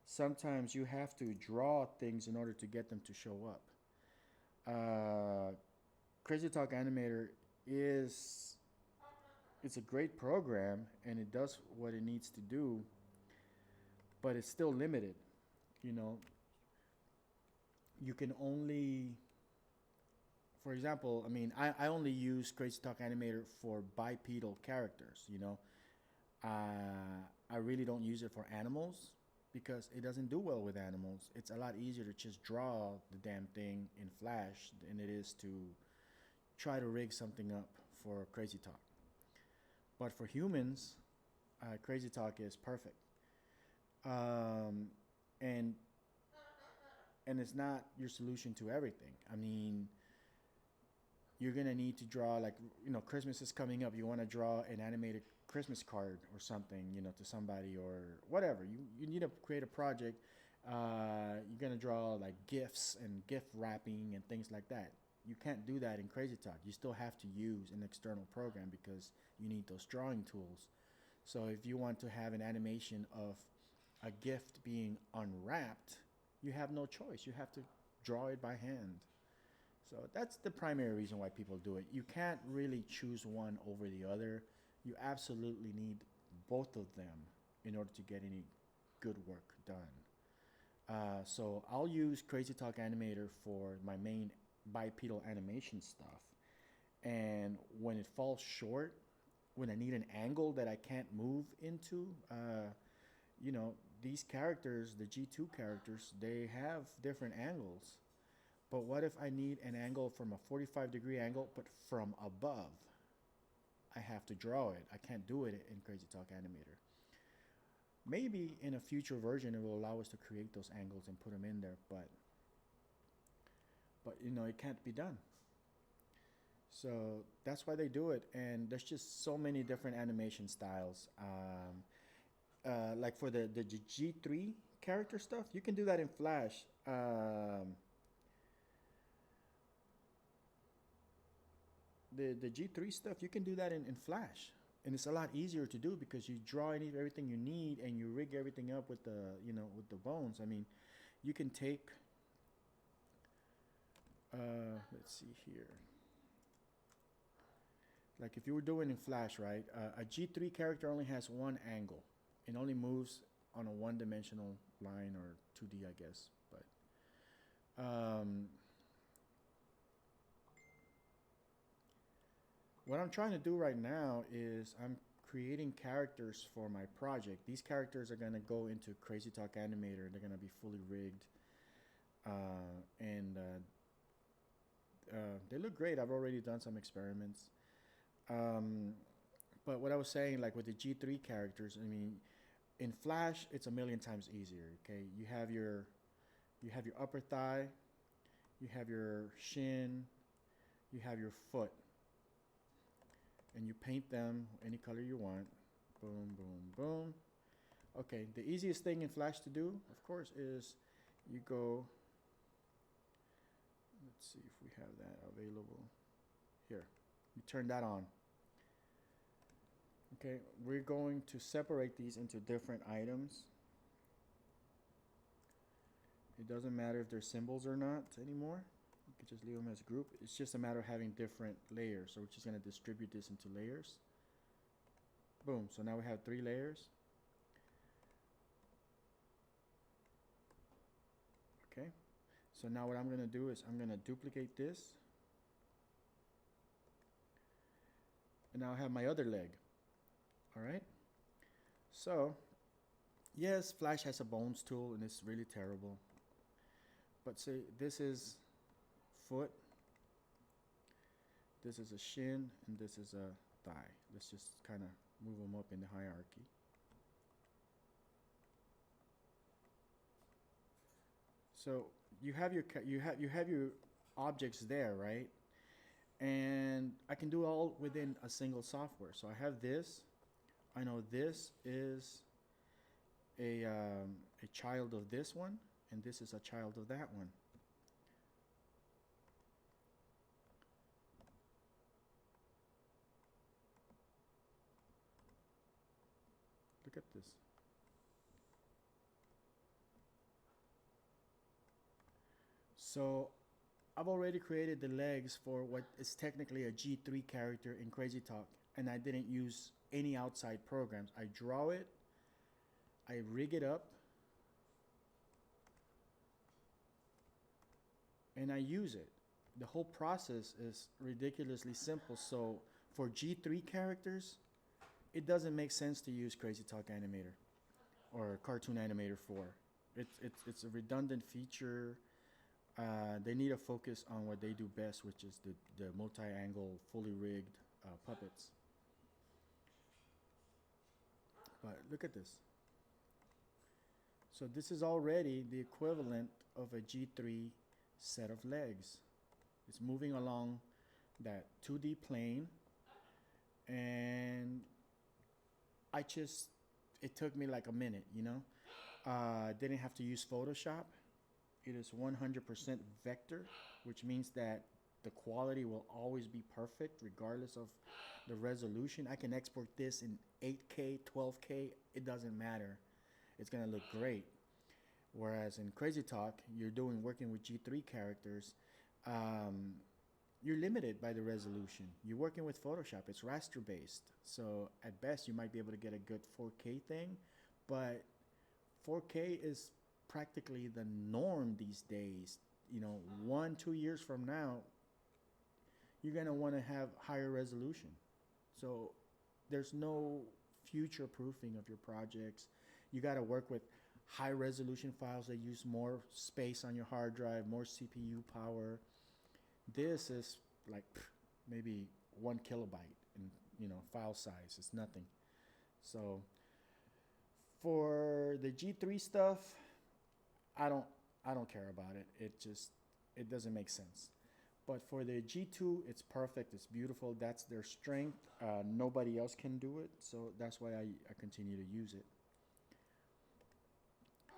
Speaker 1: sometimes you have to draw things in order to get them to show up. Uh, Crazy Talk Animator is it's a great program and it does what it needs to do, but it's still limited. You know, you can only, for example, I mean, I only use Crazy Talk Animator for bipedal characters. I really don't use it for animals because it doesn't do well with animals. It's a lot easier to just draw the damn thing in Flash than it is to try to rig something up for Crazy Talk. But for humans, Crazy Talk is perfect. Um, and and it's not your solution to everything. I mean, you're gonna need to draw, like, Christmas is coming up. You want to draw an animated Christmas card or something, to somebody or whatever. You need to create a project. You're gonna draw like gifts and gift wrapping and things like that. You can't do that in Crazy Talk. You still have to use an external program because you need those drawing tools. So if you want to have an animation of a gift being unwrapped, you have no choice. You have to draw it by hand. So that's the primary reason why people do it. You can't really choose one over the other. You absolutely need both of them in order to get any good work done. So I'll use Crazy Talk Animator for my main bipedal animation stuff. And when it falls short, when I need an angle that I can't move into, you know, these characters, the G2 characters, they have different angles. But what if I need an angle from a 45-degree angle, but from above? I have to draw it. I can't do it in Crazy Talk Animator. Maybe in a future version it will allow us to create those angles and put them in there, but it can't be done. So that's why they do it, and there's just so many different animation styles. Like for the G3 character stuff, you can do that in Flash. The G3 stuff, you can do that in Flash, and it's a lot easier to do because you draw everything you need and you rig everything up with the bones. I mean, you can take. Let's see here. Like if you were doing in Flash, right? A G3 character only has one angle. It only moves on a one-dimensional line or 2D, I guess. But what I'm trying to do right now is I'm creating characters for my project. These characters are gonna go into Crazy Talk Animator. They're gonna be fully rigged, and they look great. I've already done some experiments. But what I was saying, like with the G3 characters, I mean, in Flash, it's a million times easier. Okay, you have your upper thigh, you have your shin, you have your foot, and you paint them any color you want. Boom, boom, boom. Okay, the easiest thing in Flash to do, of course, is you go. Let's see if we have that available. Here, you turn that on. Okay, we're going to separate these into different items. It doesn't matter if they're symbols or not anymore. You can just leave them as a group. It's just a matter of having different layers. So we're just going to distribute this into layers. Boom. So now we have 3 layers. Okay. So now what I'm going to do is I'm going to duplicate this. And now I have my other leg. All right. So, yes, Flash has a bones tool and it's really terrible. But say this is foot, this is a shin, and this is a thigh. Let's just kind of move them up in the hierarchy. So you have your objects there, right? And I can do it all within a single software. So I have this. I know this is a child of this one, and this is a child of that one. Look at this. So I've already created the legs for what is technically a G3 character in Crazy Talk, and I didn't use any outside programs. I draw it, I rig it up, and I use it. The whole process is ridiculously simple. So for G3 characters, it doesn't make sense to use Crazy Talk Animator or Cartoon Animator 4. It's a redundant feature. They need to focus on what they do best, which is the multi-angle, fully rigged puppets. But look at this. So this is already the equivalent of a G3 set of legs. It's moving along that 2D plane, and it took me like a minute, you know? Didn't have to use Photoshop. It is 100% vector, which means that the quality will always be perfect regardless of the resolution. I can export this in 8K, 12K, it doesn't matter. It's gonna look great. Whereas in Crazy Talk, working with G3 characters, you're limited by the resolution. You're working with Photoshop, it's raster based. So at best, you might be able to get a good 4K thing, but 4K is practically the norm these days. You know, 1-2 years from now, you're gonna want to have higher resolution. So there's no future proofing of your projects. You got to work with high resolution files that use more space on your hard drive, more CPU power. This is like maybe 1 kilobyte in file size. It's nothing. So for the G3 stuff, I don't care about it. It doesn't make sense. But for the G2, it's perfect. It's beautiful. That's their strength. Nobody else can do it. So that's why I continue to use it.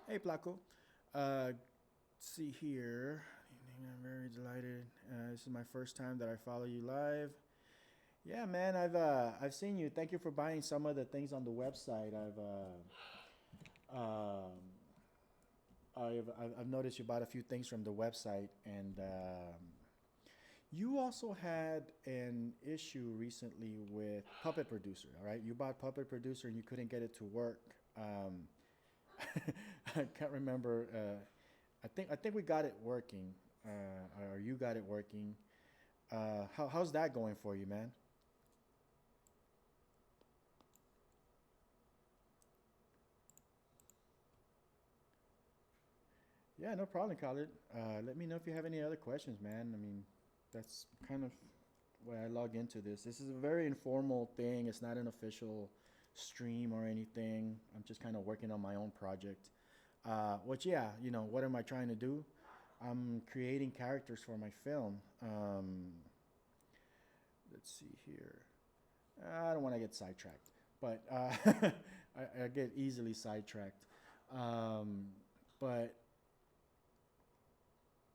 Speaker 1: Hey, Placo. See here. I'm very delighted. This is my first time that I follow you live. Yeah, man. I've seen you. Thank you for buying some of the things on the website. I've noticed you bought a few things from the website, and you also had an issue recently with Puppet Producer. All right, you bought Puppet Producer and you couldn't get it to work. I can't remember. I think we got it working, or you got it working. How's that going for you, man? Yeah, no problem, Khalid. Let me know if you have any other questions, man. I mean, that's kind of why I log into this. This is a very informal thing. It's not an official stream or anything. I'm just kind of working on my own project. Which, yeah, what am I trying to do? I'm creating characters for my film. Let's see here. I don't want to get sidetracked, but I get easily sidetracked. But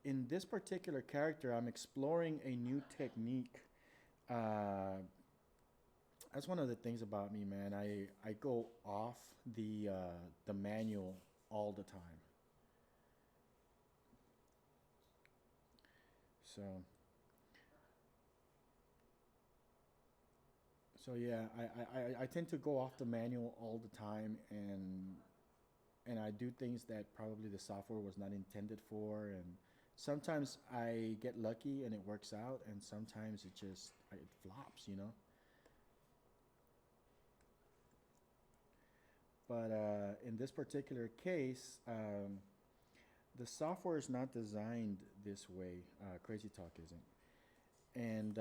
Speaker 1: in this particular character, I'm exploring a new technique. That's one of the things about me, man. I go off the manual all the time. So yeah, I tend to go off the manual all the time, and I do things that probably the software was not intended for, and sometimes I get lucky and it works out, and sometimes it flops. But in this particular case, the software is not designed this way. Crazy Talk isn't. And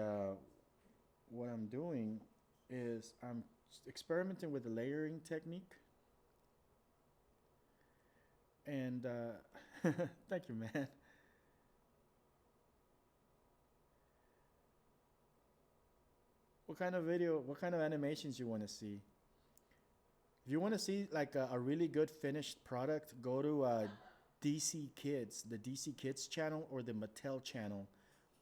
Speaker 1: what I'm doing is I'm experimenting with the layering technique. And thank you, man. What kind of animations you want to see? If you want to see like a really good finished product, go to DC Kids, the DC Kids channel or the Mattel channel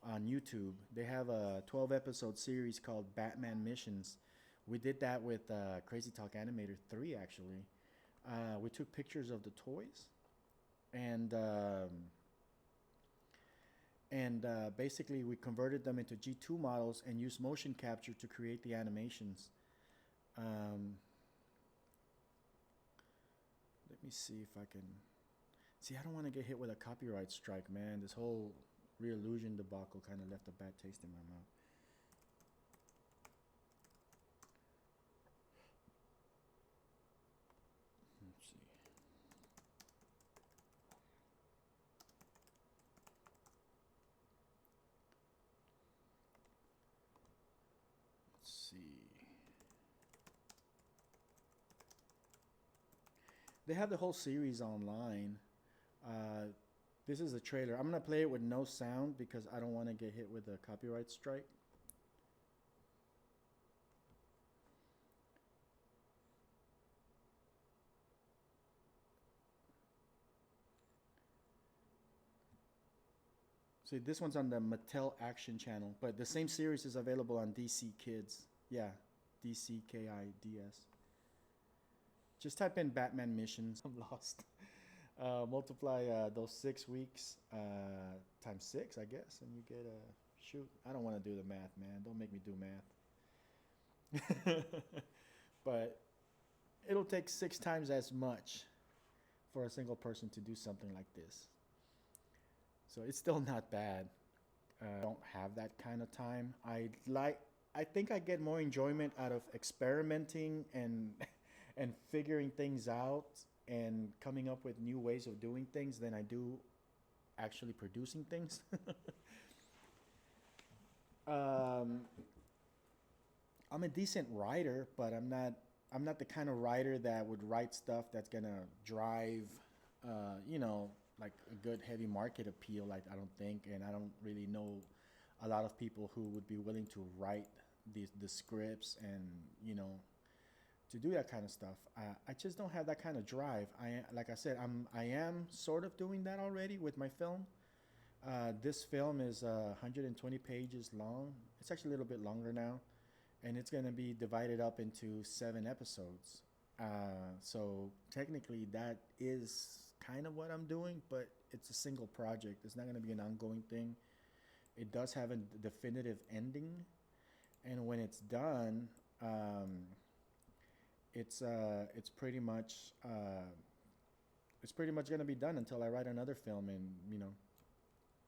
Speaker 1: on YouTube. They have a 12 episode series called Batman Missions. We did that with Crazy Talk Animator 3 actually. We took pictures of the toys, and And basically we converted them into G2 models and used motion capture to create the animations. Let me see if I can see. I don't want to get hit with a copyright strike, man. This whole Reallusion debacle kind of left a bad taste in my mouth. Let's see. Let's see. They have the whole series online. This is a trailer. I'm gonna play it with no sound because I don't want to get hit with a copyright strike. See, this one's on the Mattel Action Channel, but the same series is available on DC Kids. Yeah, DCKIDS. Just type in Batman missions. I'm lost. Multiply those 6 weeks times 6, I guess, and you get a shoot. I don't want to do the math, man. Don't make me do math. But it'll take 6 times as much for a single person to do something like this. So it's still not bad. Don't have that kind of time. I think I get more enjoyment out of experimenting and and figuring things out and coming up with new ways of doing things than I do actually producing things. I'm a decent writer, but I'm not the kind of writer that would write stuff that's gonna drive, like a good heavy market appeal. Like, I don't think, and I don't really know a lot of people who would be willing to write the scripts and to do that kind of stuff. I just don't have that kind of drive. Like I said, I am sort of doing that already with my film. This film is 120 pages long. It's actually a little bit longer now, and it's going to be divided up into 7 episodes. So technically that is kind of what I'm doing, but it's a single project. It's not going to be an ongoing thing. It does have a definitive ending, and when it's done, it's pretty much going to be done until I write another film, and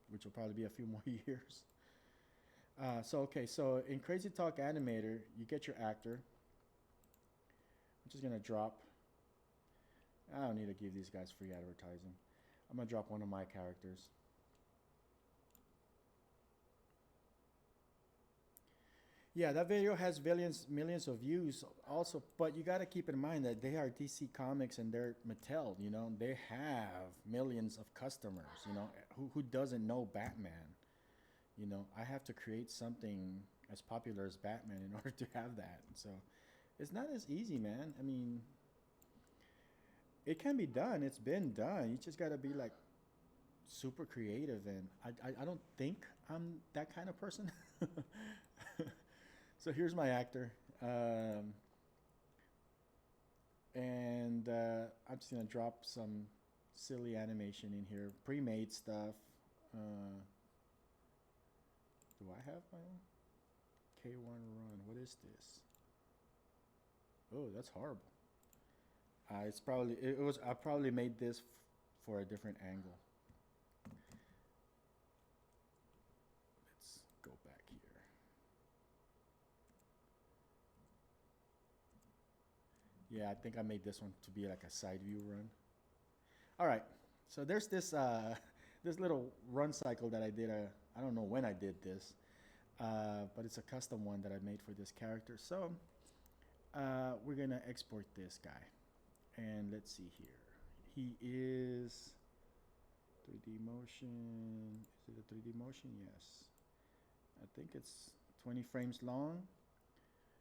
Speaker 1: which will probably be a few more years. So in Crazy Talk Animator, you get your actor. I'm just gonna drop. I don't need to give these guys free advertising. I'm gonna drop one of my characters. Yeah, that video has millions of views also, but you got to keep in mind that they are DC Comics and they're Mattel, they have millions of customers, who doesn't know Batman? I have to create something as popular as Batman in order to have that. So it's not as easy, man. I mean, it can be done. It's been done. You just got to be like super creative, and I don't think I'm that kind of person. So here's my actor, and I'm just gonna drop some silly animation in here, pre-made stuff. Do I have my own? K1 run? What is this? Oh, that's horrible. I probably made this for a different angle. Let's go back here. Yeah, I think I made this one to be like a side view run. All right, so there's this this little run cycle that I did. I don't know when I did this, but it's a custom one that I made for this character. So we're gonna export this guy, and let's see here. He is 3D motion. Is it a 3D motion? Yes. I think it's 20 frames long.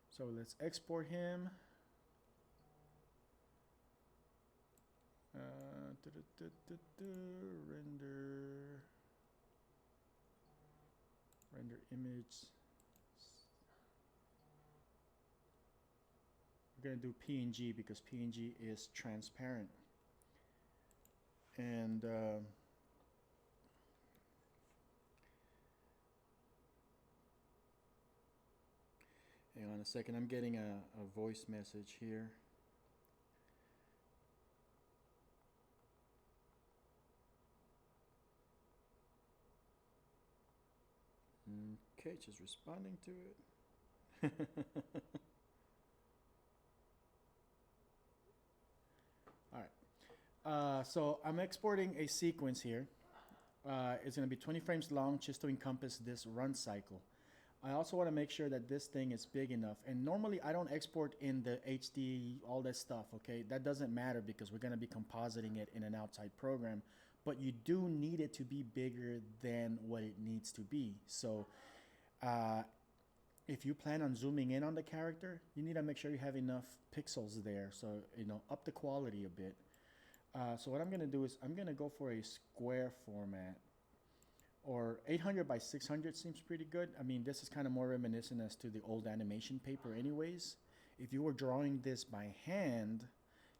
Speaker 1: So let's export him. Render image. We're gonna do PNG because PNG is transparent. And Hang on a second. I'm getting a voice message here. Okay, just responding to it. All right. So I'm exporting a sequence here. It's going to be 20 frames long just to encompass this run cycle. I also want to make sure that this thing is big enough. And normally I don't export in the HD, all that stuff, okay? That doesn't matter because we're going to be compositing it in an outside program. But you do need it to be bigger than what it needs to be. So if you plan on zooming in on the character, you need to make sure you have enough pixels there. So, up the quality a bit. So what I'm going to do is I'm going to go for a square format. Or 800 by 600 seems pretty good. I mean, this is kind of more reminiscent as to the old animation paper anyways. If you were drawing this by hand,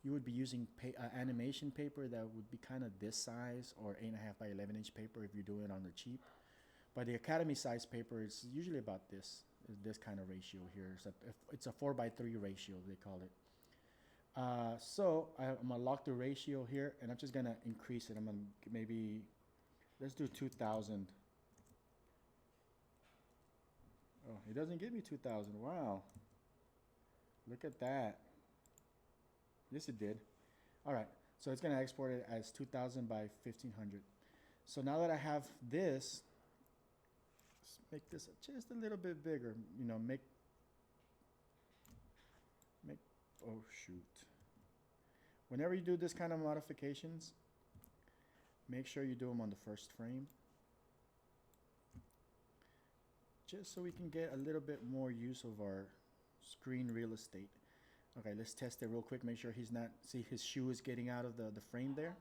Speaker 1: you would be using animation paper that would be kind of this size, or 8.5 by 11-inch paper if you're doing it on the cheap. But the Academy size paper is usually about this kind of ratio here. It's a 4:3 ratio, they call it. So I'm gonna lock the ratio here, and I'm just gonna increase it. I'm gonna maybe, let's do 2,000. Oh, it doesn't give me 2,000. Wow. Look at that. Yes, it did. All right. So it's going to export it as 2,000 by 1,500. So now that I have this, let's make this just a little bit bigger. Oh, shoot. Whenever you do this kind of modifications, make sure you do them on the first frame. Just so we can get a little bit more use of our screen real estate. Okay, let's test it real quick. Make sure he's not, see his shoe is getting out of the frame there.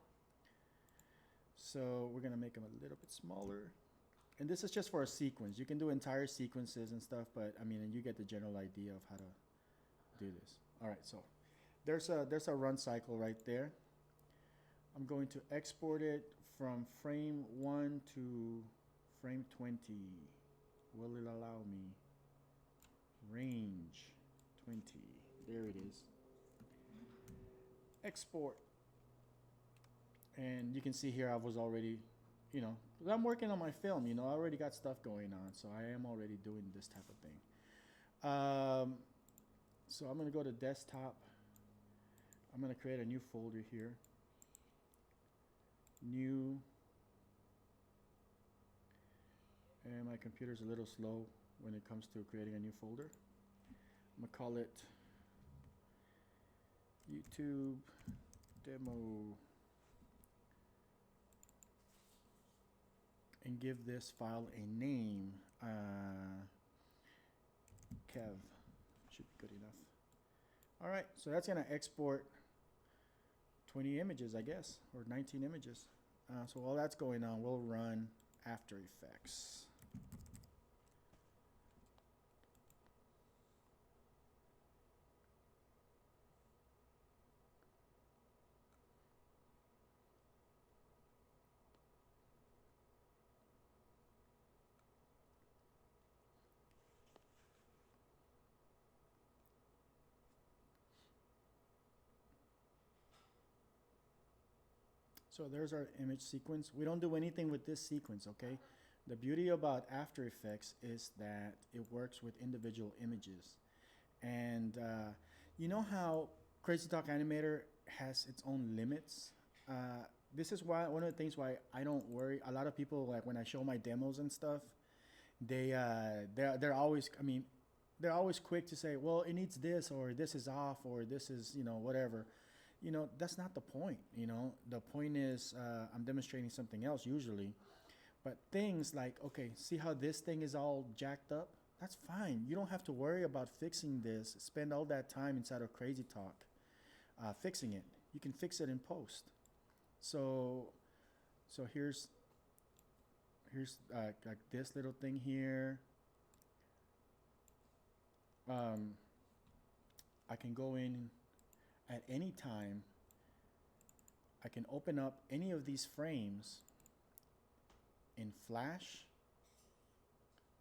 Speaker 1: So we're gonna make him a little bit smaller. And this is just for a sequence. You can do entire sequences and stuff, but I mean, you get the general idea of how to do this. All right, so there's a run cycle right there. I'm going to export it from frame 1 to frame 20. Will it allow me? Range 20. There it is. Export. And you can see here I was already, I'm working on my film, I already got stuff going on, so I am already doing this type of thing. So I'm going to go to desktop. I'm going to create a new folder here. New. And my computer's a little slow when it comes to creating a new folder. I'm going to call it YouTube demo. And give this file a name. Kev. Should be good enough. All right, so that's going to export 20 images, I guess, or 19 images. So while that's going on, we'll run After Effects. So there's our image sequence. We don't do anything with this sequence, okay? The beauty about After Effects is that it works with individual images. And you know how Crazy Talk Animator has its own limits? This is why one of the things why I don't worry. A lot of people, like when I show my demos and stuff, they're always, they're always quick to say, well, it needs this, or this is off, or this is, whatever. That's not the point. The point is I'm demonstrating something else usually. But things like, okay, see how this thing is all jacked up? That's fine. You don't have to worry about fixing this. Spend all that time inside of Crazy Talk fixing it. You can fix it in post. So here's like this little thing here. I can go in at any time. I can open up any of these frames in Flash.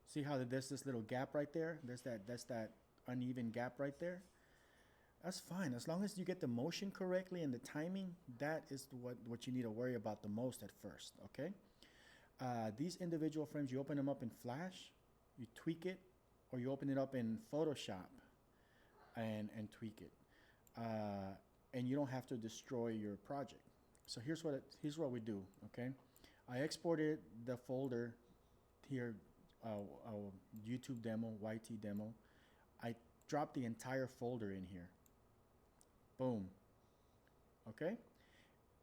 Speaker 1: See how there's this little gap right there? That's that uneven gap right there, that's fine. As long as you get the motion correctly and the timing, that is what you need to worry about the most at first, okay? These individual frames, you open them up in Flash, you tweak it, or you open it up in Photoshop and tweak it. And you don't have to destroy your project. So here's what we do, okay? I exported the folder here, YouTube demo, YT demo. I dropped the entire folder in here. Boom. Okay?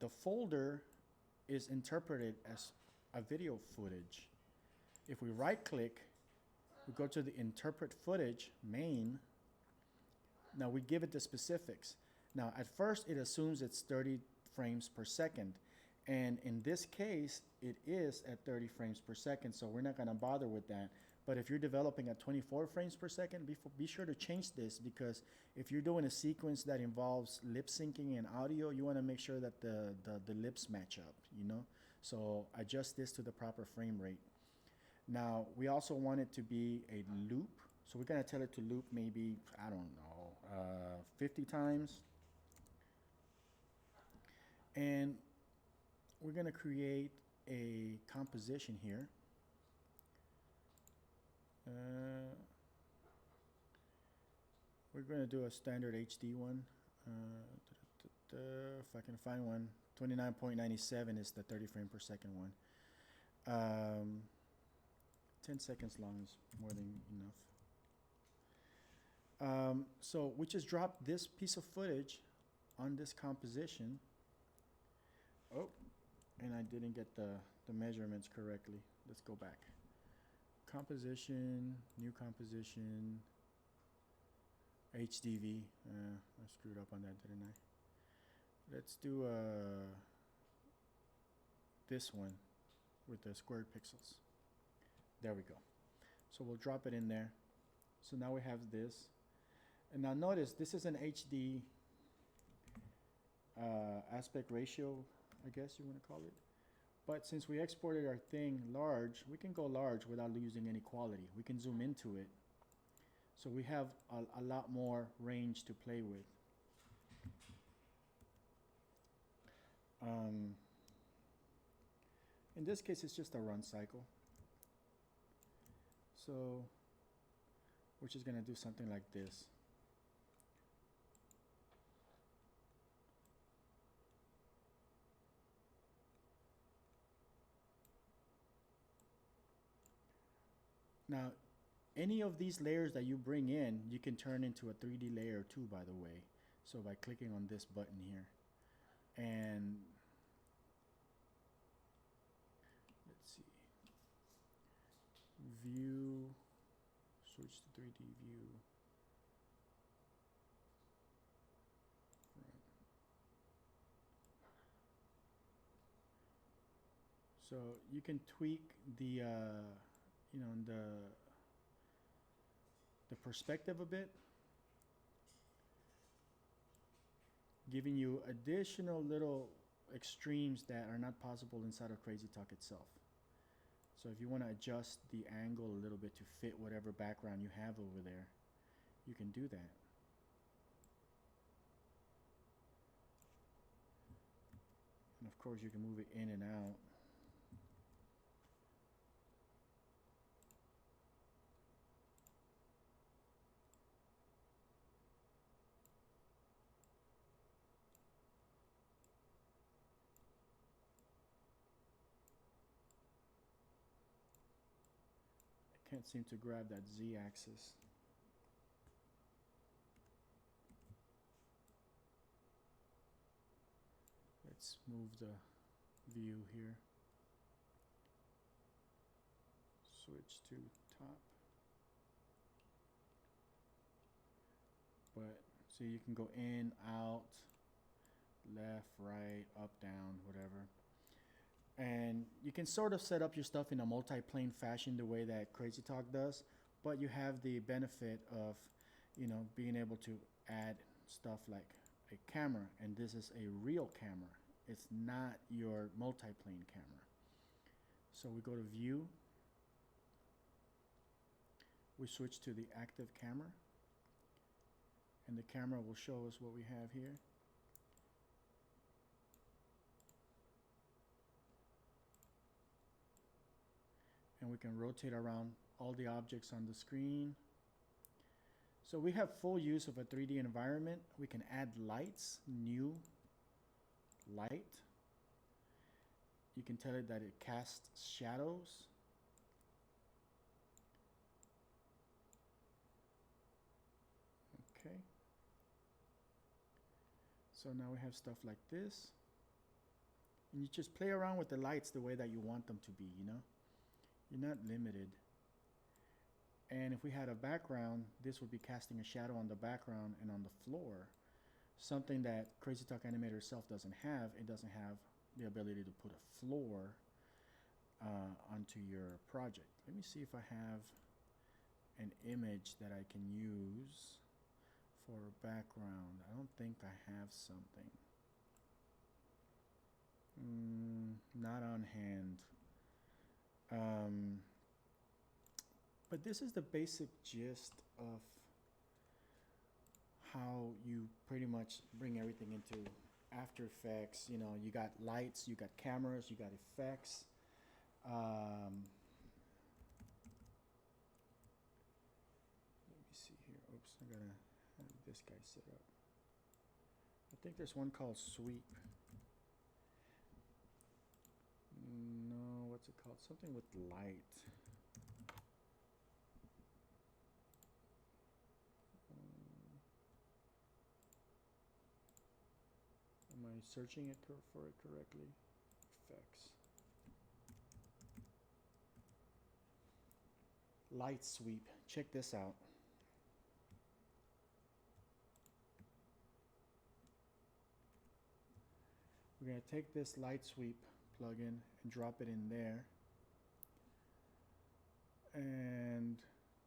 Speaker 1: The folder is interpreted as a video footage. If we right click, we go to the interpret footage main. Now we give it the specifics. Now at first it assumes it's 30 frames per second. And in this case, it is at 30 frames per second, so we're not gonna bother with that. But if you're developing at 24 frames per second, be sure to change this, because if you're doing a sequence that involves lip syncing and audio, you wanna make sure that the lips match up, you know? So adjust this to the proper frame rate. Now, we also want it to be a loop. So we're gonna tell it to loop maybe, I don't know, 50 times. And we're gonna create a composition here. We're gonna do a standard HD one. If I can find one, 29.97 is the 30 frame per second one. 10 seconds long is more than enough. So we just dropped this piece of footage on this composition. Oh, and I didn't get the measurements correctly. Let's go back. Composition, new composition, HDV. I screwed up on that, didn't I? Let's do this one with the squared pixels. There we go. So we'll drop it in there. So now we have this. And now notice this is an HD aspect ratio, I guess you want to call it. But since we exported our thing large, we can go large without losing any quality. We can zoom into it. So we have a lot more range to play with. In this case, it's just a run cycle. So we're just going to do something like this. Now, any of these layers that you bring in, you can turn into a 3D layer too, by the way. So by clicking on this button here. And let's see. View, switch to 3D view. Front. So you can tweak the the perspective a bit, giving you additional little extremes that are not possible inside of Crazy Talk itself. So if you want to adjust the angle a little bit to fit whatever background you have over there, you can do that. And of course you can move it in and out. Can't seem to grab that Z axis. Let's move the view here. Switch to top. But so you can go in, out, left, right, up, down, whatever. And you can sort of set up your stuff in a multi-plane fashion the way that Crazy Talk does, but you have the benefit of, being able to add stuff like a camera, and this is a real camera. It's not your multi-plane camera. So we go to View. We switch to the active camera. and the camera will show us what we have here. And we can rotate around all the objects on the screen. So we have full use of a 3D environment. We can add lights, new light. You can tell it that it casts shadows. Okay. So now we have stuff like this. And you just play around with the lights the way that you want them to be, you know? You're not limited. And if we had a background, this would be casting a shadow on the background and on the floor. Something that Crazy Talk Animator itself doesn't have. It doesn't have the ability to put a floor onto your project. Let me see if I have an image that I can use for a background. I don't think I have something. Not on hand. But this is the basic gist of how you pretty much bring everything into After Effects. You know, you got lights, you got cameras, you got effects. Let me see here. Oops, I gotta have this guy set up. I think there's one called Sweep. No, what's it called? Something with light. Am I searching it for it correctly? Effects. Light sweep. Check this out. We're going to take this light sweep plugin and drop it in there. And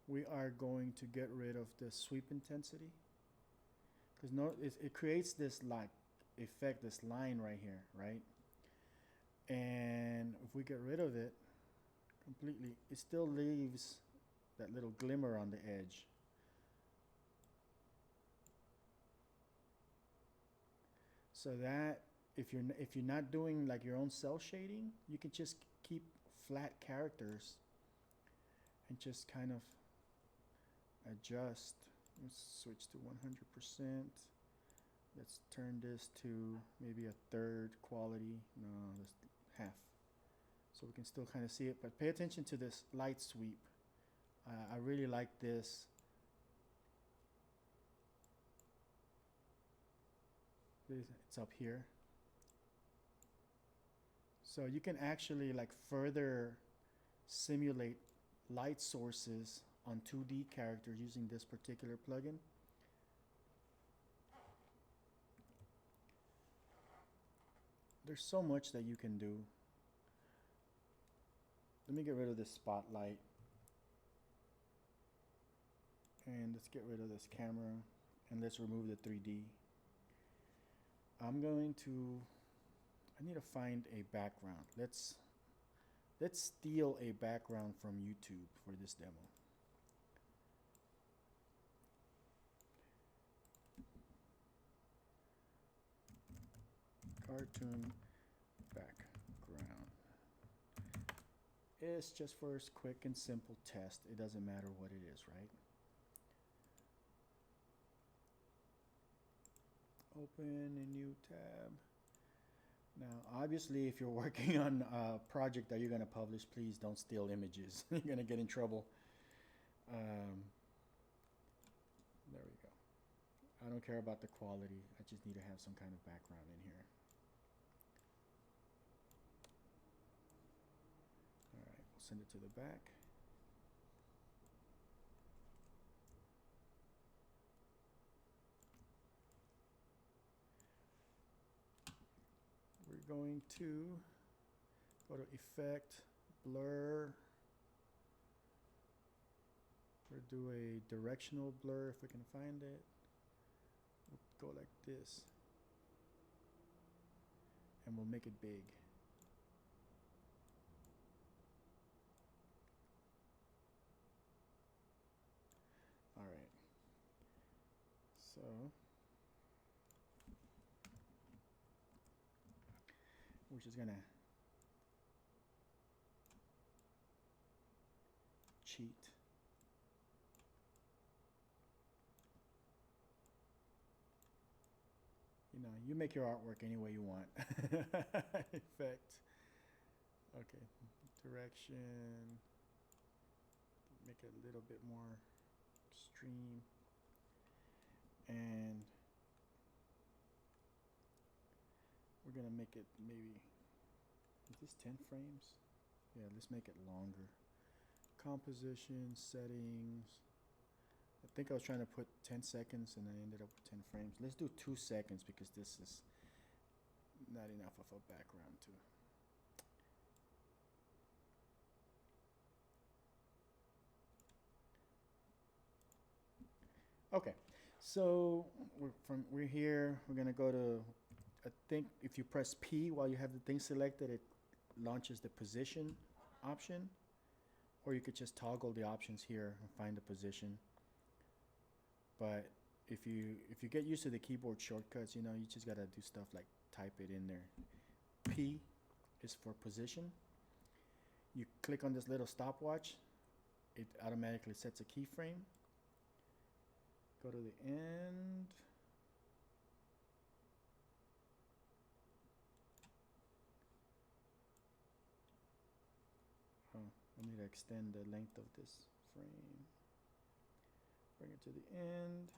Speaker 1: we are going to get rid of the sweep intensity. Because it creates this like effect, this line right here, right? And if we get rid of it completely, it still leaves that little glimmer on the edge. So that if you're not doing like your own cell shading, you can just keep flat characters and just kind of adjust. Let's switch to 100%. Let's turn this to maybe a third quality. No, that's half. So we can still kind of see it, but pay attention to this light sweep. I really like this. It's up here. So you can actually like further simulate light sources on 2D characters using this particular plugin. There's so much that you can do. Let me get rid of this spotlight. And let's get rid of this camera. And let's remove the 3D. I need to find a background. Let's steal a background from YouTube for this demo. Cartoon background. It's just for a quick and simple test. It doesn't matter what it is, right? Open a new tab. Now, obviously, if you're working on a project that you're going to publish, please don't steal images. You're going to get in trouble. There we go. I don't care about the quality. I just need to have some kind of background in here. All right, we'll send it to the back. We're going to go to Effect, Blur. We'll do a directional blur if we can find it. We'll go like this. And we'll make it big. All right. So we're just gonna cheat. You know, you make your artwork any way you want. Effect. Okay, direction. Make it a little bit more extreme. And we're gonna make it maybe, is this 10 frames? Yeah, let's make it longer. Composition, settings. I think I was trying to put 10 seconds and I ended up with 10 frames. Let's do 2 seconds because this is not enough of a background too. Okay, so we're here. We're gonna go to, I think if you press P while you have the thing selected, it launches the position option, or you could just toggle the options here and find the position. But if you get used to the keyboard shortcuts, you know, you just gotta do stuff like type it in there. P is for position. You click on this little stopwatch, it automatically sets a keyframe. Go to the end. Oh, I need to extend the length of this frame. Bring it to the end.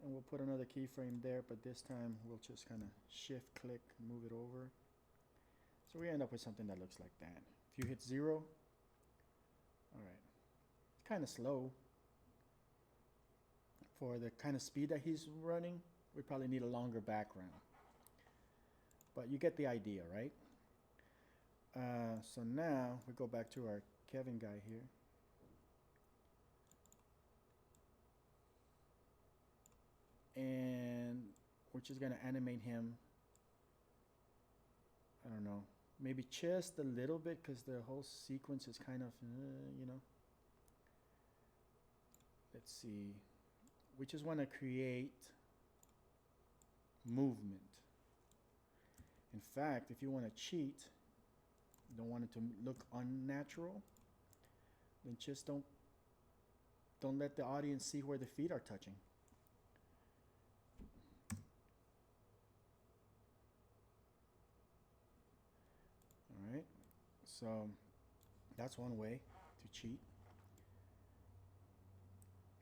Speaker 1: And we'll put another keyframe there, but this time we'll just kind of shift click, move it over. So we end up with something that looks like that. If you hit 0, all right, it's kind of slow. For the kind of speed that he's running, we probably need a longer background. But you get the idea, right? So now we go back to our Kevin guy here. And we're just gonna animate him, I don't know, maybe just a little bit because the whole sequence is kind of, you know. Let's see. We just want to create movement. In fact, if you want to cheat, you don't want it to look unnatural, then just don't let the audience see where the feet are touching. All right, so that's one way to cheat.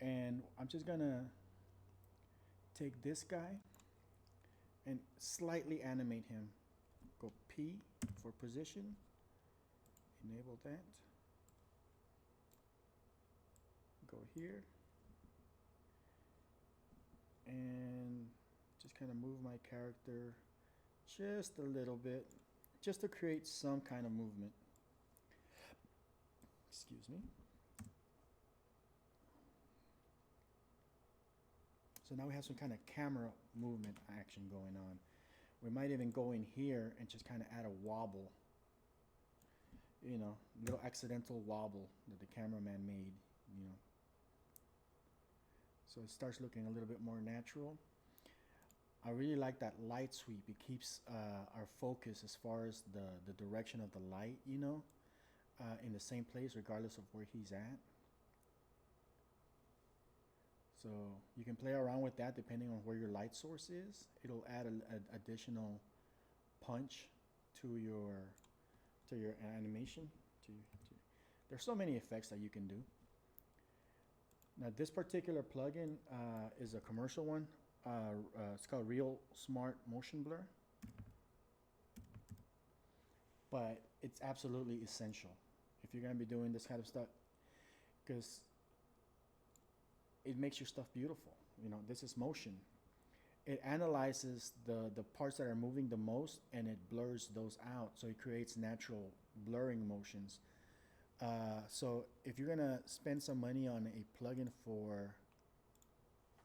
Speaker 1: And I'm just gonna take this guy and slightly animate him. Go P for position, enable that. Go here and just kind of move my character just a little bit, just to create some kind of movement. Excuse me. So now we have some kind of camera movement action going on. We might even go in here and just kind of add a wobble. You know, little accidental wobble that the cameraman made, you know. So it starts looking a little bit more natural. I really like that light sweep. It keeps our focus as far as the direction of the light, you know, in the same place regardless of where he's at. So you can play around with that depending on where your light source is. It'll add an additional punch to your animation. There's so many effects that you can do. Now this particular plugin is a commercial one. It's called Real Smart Motion Blur. But it's absolutely essential if you're going to be doing this kind of stuff, because it makes your stuff beautiful. You know, this is motion. It analyzes the parts that are moving the most and it blurs those out, so it creates natural blurring motions. So if you're gonna spend some money on a plugin for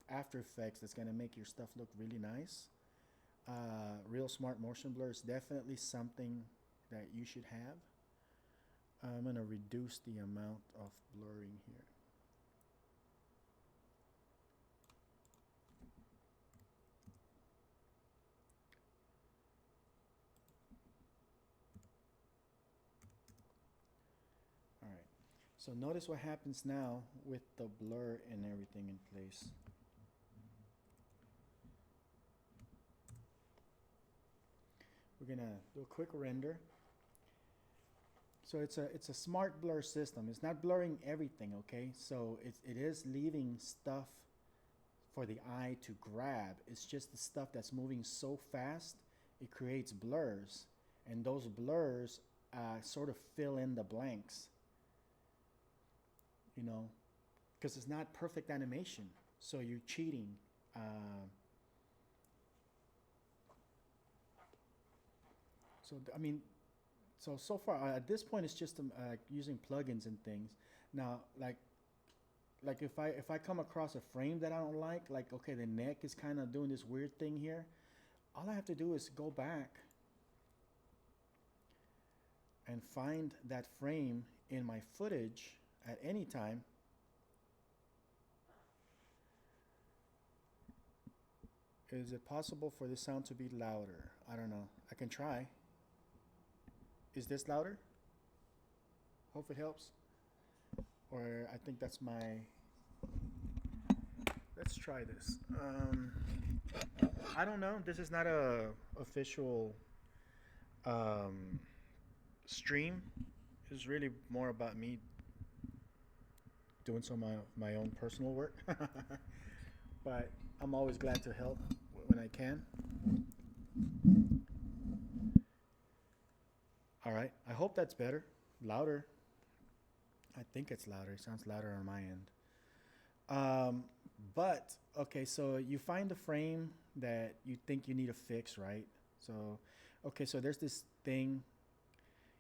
Speaker 1: After Effects that's gonna make your stuff look really nice, Real Smart Motion Blur is definitely something that you should have. I'm gonna reduce the amount of blurring here. So notice what happens now with the blur and everything in place. We're gonna do a quick render. So it's a smart blur system. It's not blurring everything, okay? So it is leaving stuff for the eye to grab. It's just the stuff that's moving so fast, it creates blurs. And those blurs sort of fill in the blanks, you know, because it's not perfect animation. So you're cheating. I mean, so far at this point it's just using plugins and things. Now, like if I come across a frame that I don't like okay, the neck is kind of doing this weird thing here. All I have to do is go back and find that frame in my footage at any time. Is it possible for the sound to be louder? I don't know. I can try. Is this louder? Hope it helps. Or I think that's my... Let's try this. I don't know. This is not a official stream. It's really more about me doing some of my own personal work. But I'm always glad to help when I can. All right. I hope that's better. Louder. I think it's louder. It sounds louder on my end. But, okay, so you find the frame that you think you need to fix, right? So, okay, so there's this thing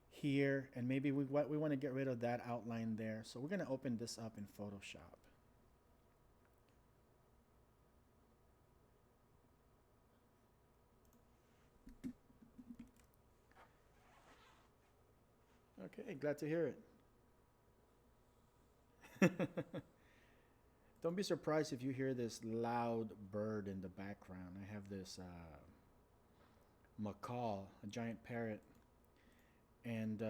Speaker 1: here, and maybe we want to get rid of that outline there. So we're going to open this up in Photoshop. Okay, glad to hear it. Don't be surprised if you hear this loud bird in the background. I have this macaw, a giant parrot, and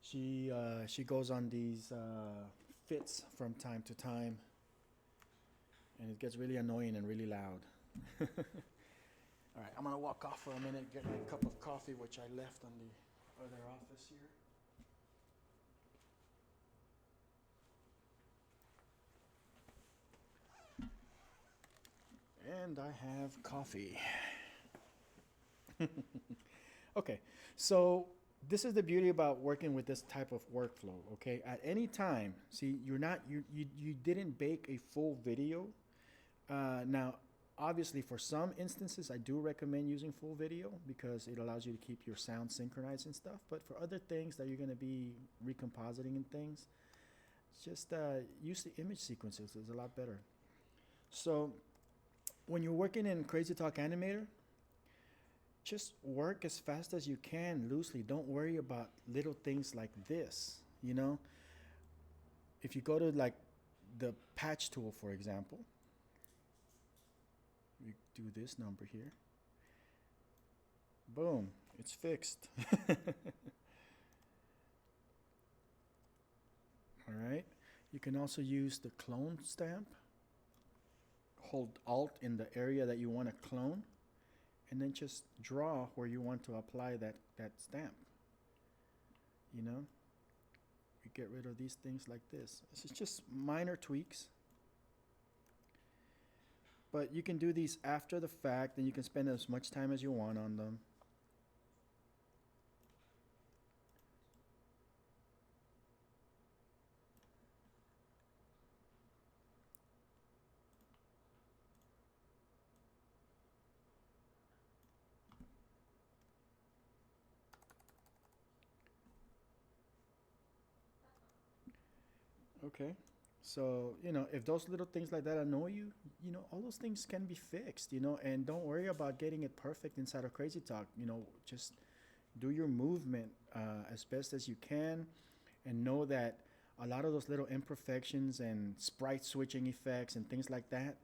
Speaker 1: she goes on these fits from time to time, and it gets really annoying and really loud. All right, I'm gonna walk off for a minute, get my cup of coffee, which I left on the other office here. And I have coffee. Okay, so this is the beauty about working with this type of workflow, okay? At any time, see, you didn't bake a full video. Now, obviously, for some instances, I do recommend using full video because it allows you to keep your sound synchronized and stuff. But for other things that you're going to be recompositing and things, just use the image sequences. It's a lot better. So when you're working in Crazy Talk Animator, just work as fast as you can loosely. Don't worry about little things like this, you know? If you go to like the patch tool, for example, we do this number here. Boom, it's fixed. All right. You can also use the clone stamp. Hold Alt in the area that you want to clone, and then just draw where you want to apply that stamp. You know, you get rid of these things like this. This is just minor tweaks. But you can do these after the fact, and you can spend as much time as you want on them. Okay. So, you know, if those little things like that annoy you, you know, all those things can be fixed, you know, and don't worry about getting it perfect inside of Crazy Talk. You know, just do your movement as best as you can, and know that a lot of those little imperfections and sprite switching effects and things like that,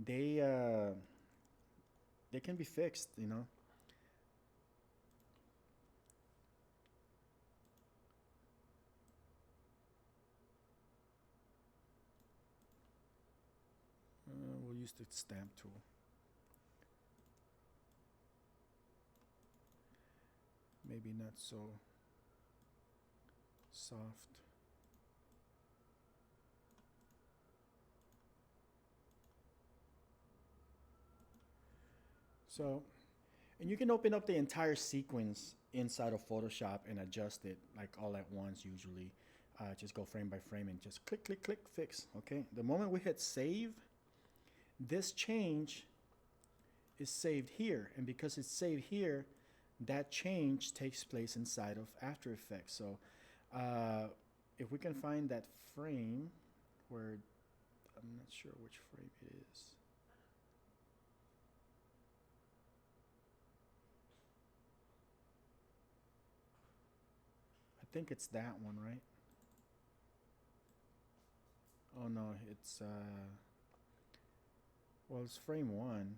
Speaker 1: they can be fixed, you know. use the stamp tool. Maybe not so soft. So, and you can open up the entire sequence inside of Photoshop and adjust it like all at once usually. Just go frame by frame and just click, click, click, fix. Okay. The moment we hit save, this change is saved here. And because it's saved here, that change takes place inside of After Effects. So if we can find that frame where, I'm not sure which frame it is. I think it's that one, right? Oh no, it's well, it's frame 1.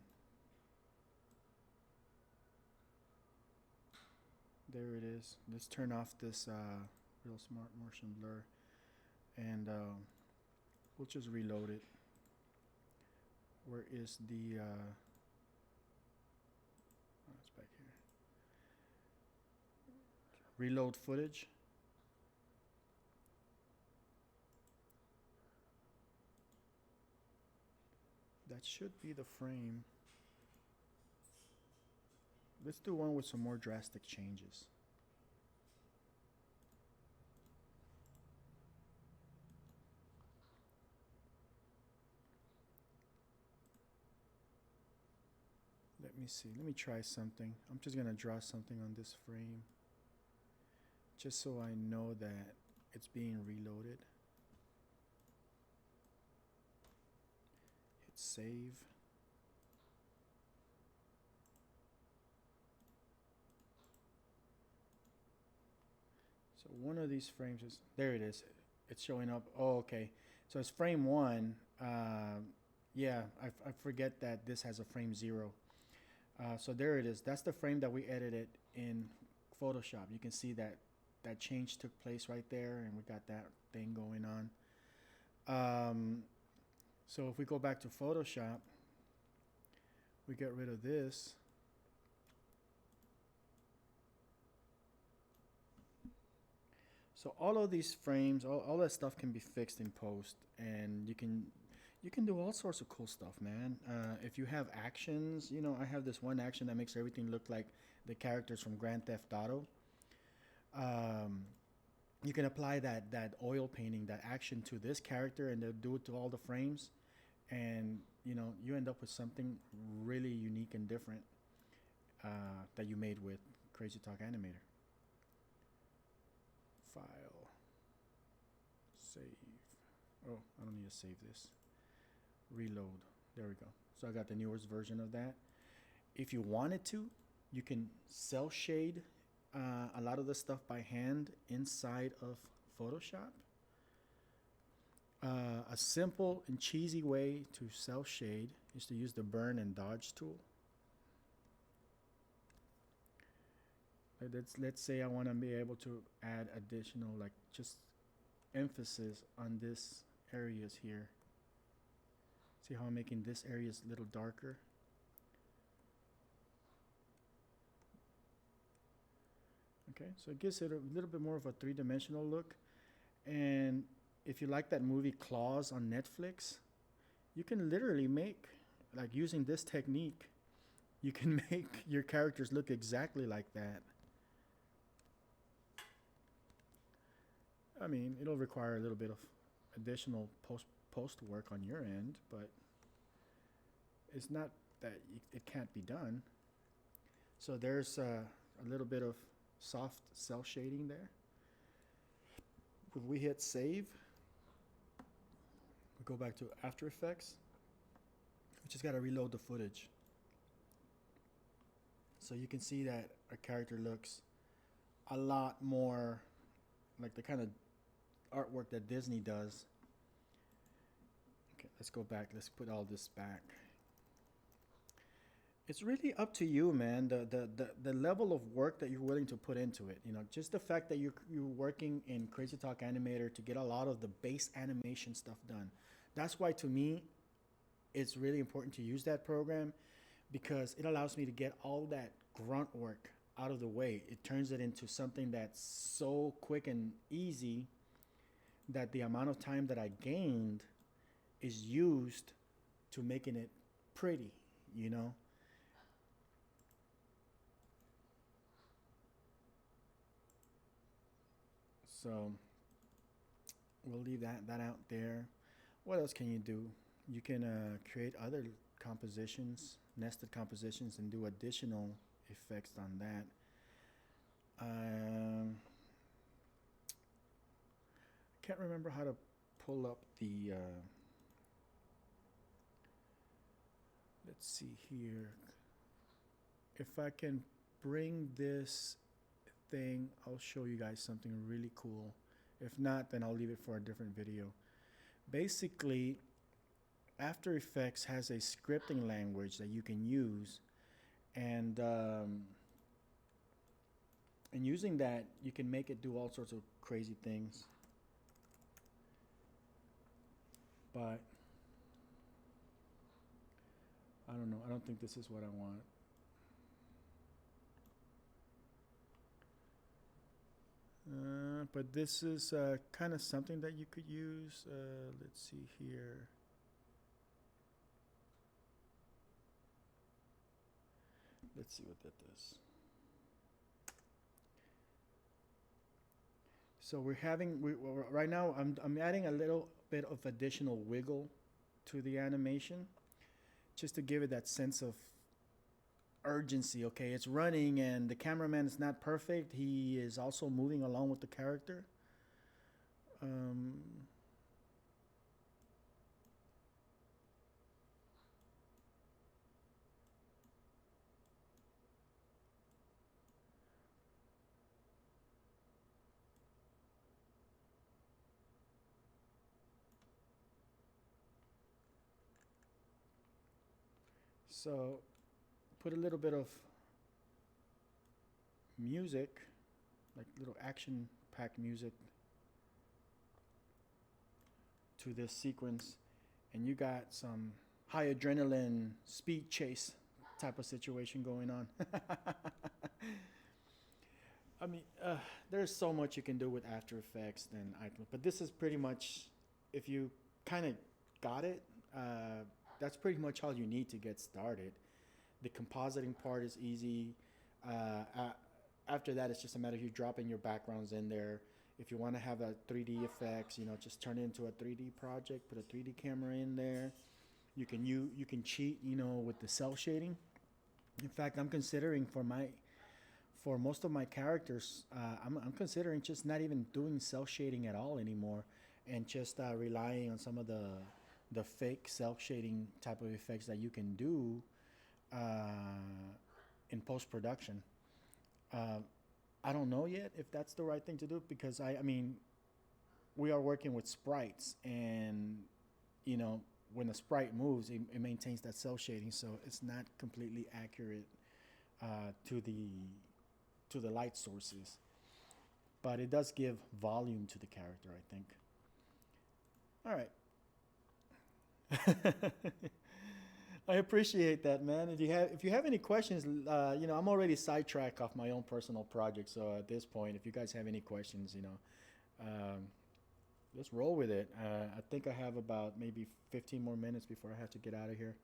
Speaker 1: There it is. Let's turn off this real smart motion blur, and we'll just reload it. Where is the oh, it's back here. Reload footage. That should be the frame. Let's do one with some more drastic changes. Let me see. Let me try something. I'm just going to draw something on this frame, just so I know that it's being reloaded. Hit save. So one of these frames is, there it is. It's showing up. Oh, okay. So it's frame 1. Yeah, I forget that this has a frame 0. So there it is. That's the frame that we edited in Photoshop. You can see that that change took place right there, and we got that thing going on. So if we go back to Photoshop, we get rid of this. So all of these frames, all that stuff can be fixed in post, and you can do all sorts of cool stuff, man. If you have actions, you know, I have this one action that makes everything look like the characters from Grand Theft Auto. You can apply that oil painting, that action to this character, and they'll do it to all the frames, and you know, you end up with something really unique and different that you made with Crazy Talk Animator. File, save. Oh, I don't need to save this. Reload. There we go. So I got the newest version of that. If you wanted to, you can cell shade a lot of the stuff by hand inside of Photoshop. A simple and cheesy way to cell shade is to use the burn and dodge tool. Let's say I want to be able to add additional, like, just emphasis on this areas here. See how I'm making this area a little darker? Okay, so it gives it a little bit more of a three-dimensional look. And if you like that movie Claws on Netflix, you can literally make, like, using this technique, you can make your characters look exactly like that. I mean, it'll require a little bit of additional post work on your end, but it's not that it can't be done. So there's a little bit of soft cell shading there. If we hit save, we go back to After Effects. We just got to reload the footage. So you can see that our character looks a lot more like the kind of artwork that Disney does. Okay, let's go back. Let's put all this back. It's really up to you, man. The level of work that you're willing to put into it. You know, just the fact that you're working in Crazy Talk Animator to get a lot of the base animation stuff done. That's why, to me, it's really important to use that program because it allows me to get all that grunt work out of the way. It turns it into something that's so quick and easy that the amount of time that I gained is used to making it pretty, you know? So we'll leave that out there. What else can you do? You can create other compositions, nested compositions, and do additional effects on that. Can't remember how to pull up the. Let's see here. If I can bring this thing, I'll show you guys something really cool. If not, then I'll leave it for a different video. Basically, After Effects has a scripting language that you can use, and using that, you can make it do all sorts of crazy things. But I don't know. I don't think this is what I want. But this is kind of something that you could use. Let's see here. Let's see what that does. So right now I'm adding a little bit of additional wiggle to the animation, just to give it that sense of urgency. Okay, it's running and the cameraman is not perfect. He is also moving along with the character. So put a little bit of music, like little action packed music to this sequence, and you got some high adrenaline speed chase type of situation going on. I mean, there's so much you can do with After Effects, but this is pretty much, if you kind of got it, that's pretty much all you need to get started. The compositing part is easy. After that, it's just a matter of you dropping your backgrounds in there. If you want to have a 3D effects, just turn it into a 3D project. Put a 3D camera in there. You can cheat, with the cell shading. In fact, I'm considering for most of my characters, I'm considering just not even doing cell shading at all anymore, and just relying on some of the fake cell shading type of effects that you can do in post-production. I don't know yet if that's the right thing to do, because I mean, we are working with sprites, and when the sprite moves, it maintains that cell shading, so it's not completely accurate to the light sources, but it does give volume to the character, I think. All right. I appreciate that, man. If you have any questions, I'm already sidetracked off my own personal project. So at this point, if you guys have any questions, let's roll with it. I think I have about maybe 15 more minutes before I have to get out of here.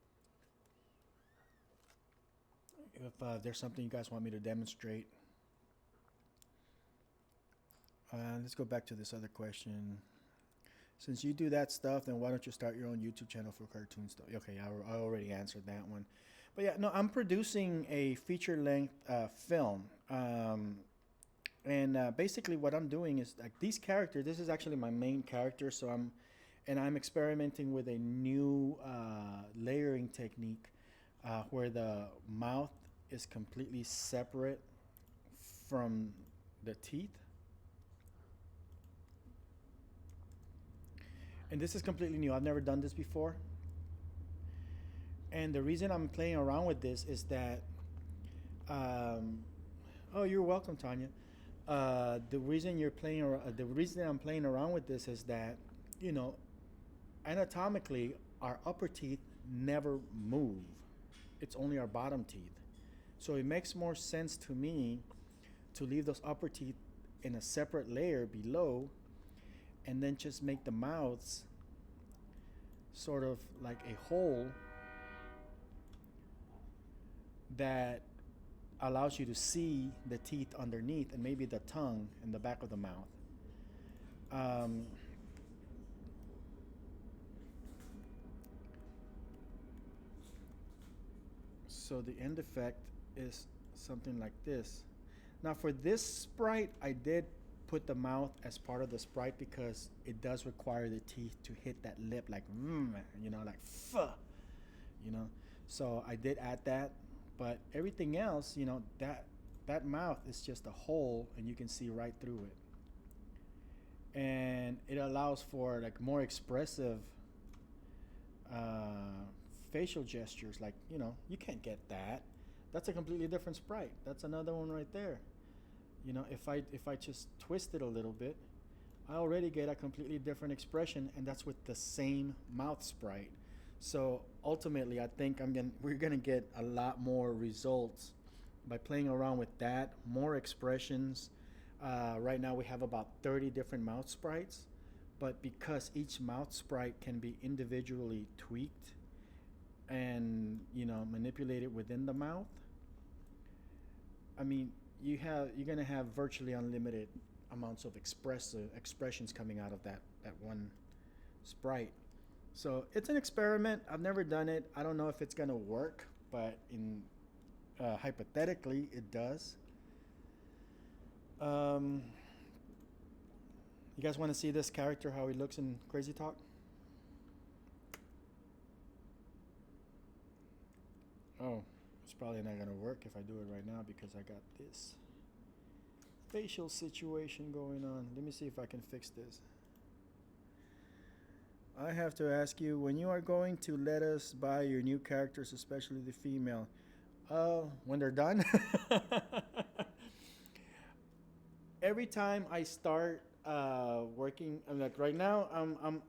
Speaker 1: If there's something you guys want me to demonstrate, let's go back to this other question. Since you do that stuff, then why don't you start your own YouTube channel for cartoon stuff? Okay, I already answered that one. But yeah, no, I'm producing a feature-length film. And basically what I'm doing is, like, these characters, this is actually my main character, so I'm experimenting with a new layering technique where the mouth is completely separate from the teeth. And this is completely new. I've never done this before. And the reason I'm playing around with this is that, oh, you're welcome, Tanya. The reason I'm playing around with this is that, anatomically, our upper teeth never move. It's only our bottom teeth. So it makes more sense to me to leave those upper teeth in a separate layer below, and then just make the mouths sort of like a hole that allows you to see the teeth underneath and maybe the tongue in the back of the mouth. Um, so the end effect is something like this. Now for this sprite, I did put the mouth as part of the sprite because it does require the teeth to hit that lip like, like, fuh, you know. So I did add that, but everything else, that mouth is just a hole and you can see right through it. And it allows for like more expressive facial gestures. Like, you can't get that. That's a completely different sprite. That's another one right there. If I just twist it a little bit, I already get a completely different expression, and that's with the same mouth sprite. So ultimately, I think we're gonna get a lot more results by playing around with that, more expressions. Right now we have about 30 different mouth sprites, but because each mouth sprite can be individually tweaked and manipulated within the mouth, I mean, you're gonna have virtually unlimited amounts of expressions coming out of that one sprite. So it's an experiment. I've never done it. I don't know if it's gonna work, but hypothetically it does. You guys want to see this character, how he looks in Crazy Talk? Oh, it's probably not gonna work if I do it right now because I got this facial situation going on. Let me see if I can fix this. I have to ask you, when you are going to let us buy your new characters, especially the female, when they're done. Every time I start working, like right now,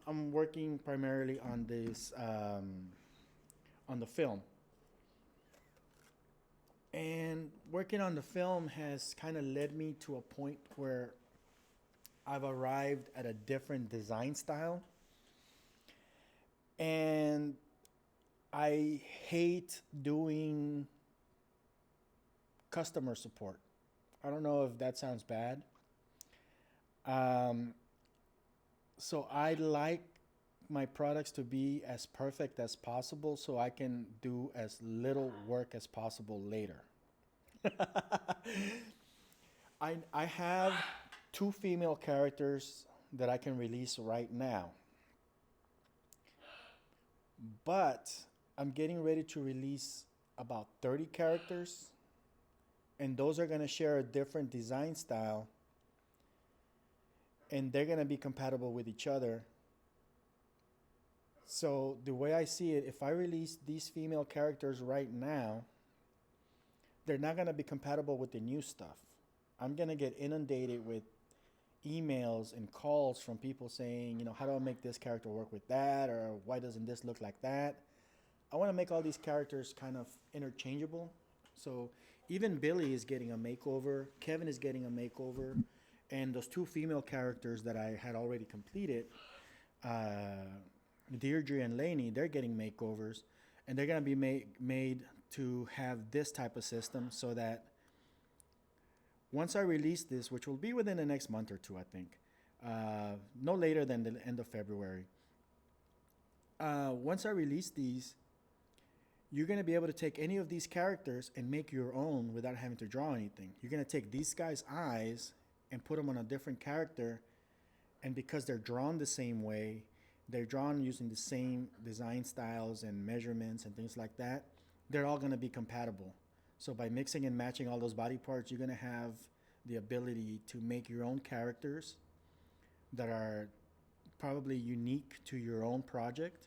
Speaker 1: I'm working primarily on this on the film. And working on the film has kind of led me to a point where I've arrived at a different design style. And I hate doing customer support. I don't know if that sounds bad. Um, so I like my products to be as perfect as possible so I can do as little work as possible later. I have 2 female characters that I can release right now. But I'm getting ready to release about 30 characters, and those are going to share a different design style, and they're going to be compatible with each other. So the way I see it, if I release these female characters right now, they're not going to be compatible with the new stuff. I'm going to get inundated with emails and calls from people saying, how do I make this character work with that? Or why doesn't this look like that? I want to make all these characters kind of interchangeable. So even Billy is getting a makeover. Kevin is getting a makeover. And those 2 female characters that I had already completed, Deirdre and Lainey, they're getting makeovers. And they're going to be made to have this type of system so that once I release this, which will be within the next month or 2, I think, no later than the end of February, once I release these, you're going to be able to take any of these characters and make your own without having to draw anything. You're going to take these guys' eyes and put them on a different character, and because they're drawn the same way, they're drawn using the same design styles and measurements and things like that, they're all going to be compatible. So by mixing and matching all those body parts, you're going to have the ability to make your own characters that are probably unique to your own project.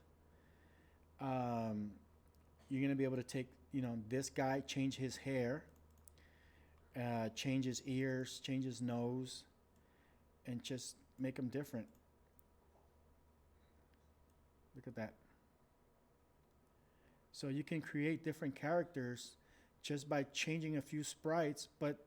Speaker 1: You're going to be able to take, this guy, change his hair, change his ears, change his nose, and just make him different. Look at that. So you can create different characters just by changing a few sprites, but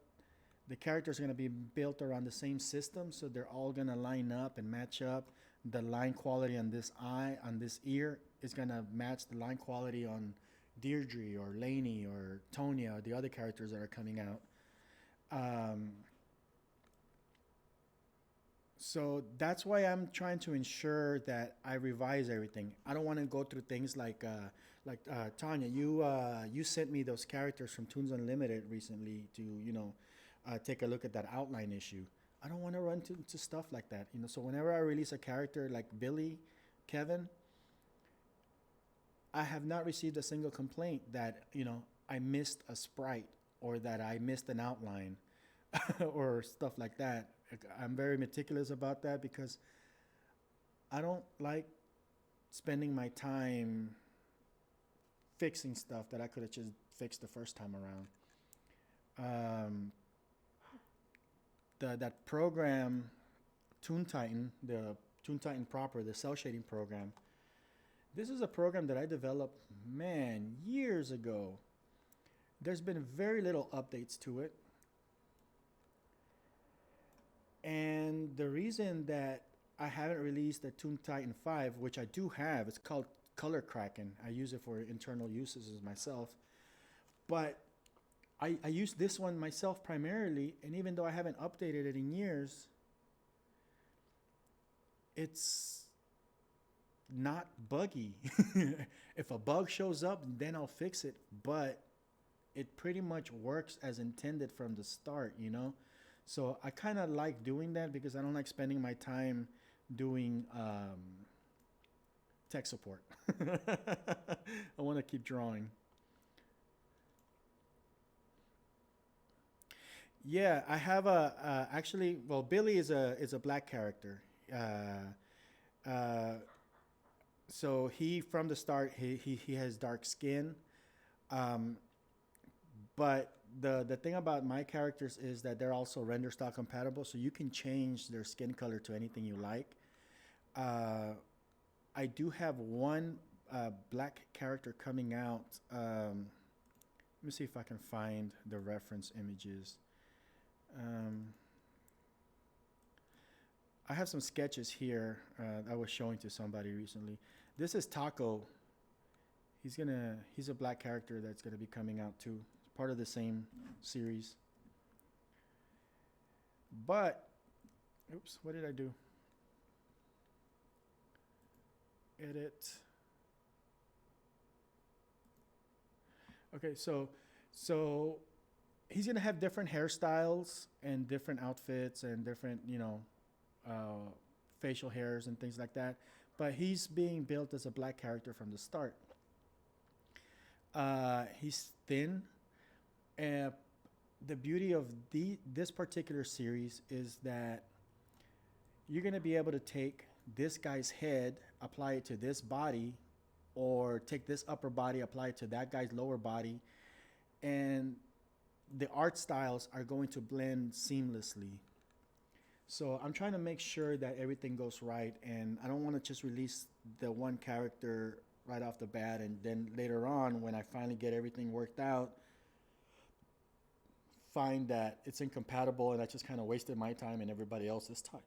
Speaker 1: the characters are going to be built around the same system, so they're all going to line up and match up. The line quality on this eye, on this ear, is going to match the line quality on Deirdre or Lainey or Tonya, the other characters that are coming out. Um, so that's why I'm trying to ensure that I revise everything. I don't want to go through things like Tanya. You sent me those characters from Toons Unlimited recently to take a look at that outline issue. I don't want to run into stuff like that. So whenever I release a character like Billy, Kevin, I have not received a single complaint that I missed a sprite or that I missed an outline or stuff like that. I'm very meticulous about that because I don't like spending my time fixing stuff that I could have just fixed the first time around. That program, Toon Titan, the Toon Titan proper, the cell shading program. This is a program that I developed, man, years ago. There's been very little updates to it. And the reason that I haven't released the Toon Titan 5, which I do have, it's called Color Kraken. I use it for internal uses myself. But I use this one myself primarily, and even though I haven't updated it in years, it's not buggy. If a bug shows up, then I'll fix it, but it pretty much works as intended from the start, So I kind of like doing that because I don't like spending my time doing tech support. I want to keep drawing. Yeah, I have actually. Well, Billy is a black character. Uh, so he from the start he has dark skin, um, but the thing about my characters is that they're also render style compatible, so you can change their skin color to anything you like. I do have one black character coming out. Let me see if I can find the reference images. Um, I have some sketches here I was showing to somebody recently. This is Taco. He's a black character that's gonna be coming out too. It's part of the same series. But, oops, what did I do? Edit. Okay, so he's gonna have different hairstyles and different outfits and different facial hairs and things like that. But he's being built as a black character from the start. He's thin. And the beauty of this particular series is that you're going to be able to take this guy's head, apply it to this body, or take this upper body, apply it to that guy's lower body, and the art styles are going to blend seamlessly. So I'm trying to make sure that everything goes right, and I don't want to just release the one character right off the bat, and then later on, when I finally get everything worked out, find that it's incompatible and I just kind of wasted my time and everybody else's time.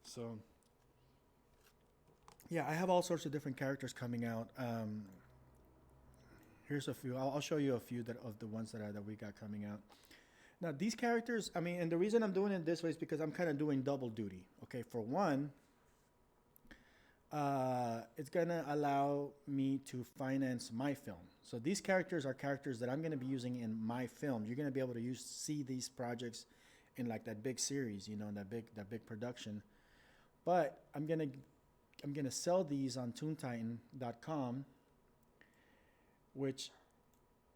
Speaker 1: So, yeah, I have all sorts of different characters coming out. Here's a few. I'll show you a few of the ones that we got coming out. Now, these characters, I mean, and the reason I'm doing it this way is because I'm kind of doing double duty. Okay, for one, it's going to allow me to finance my film. So these characters are characters that I'm going to be using in my film. You're going to be able to see these projects in like that big series, that big production. But I'm going to sell these on toontitan.com, which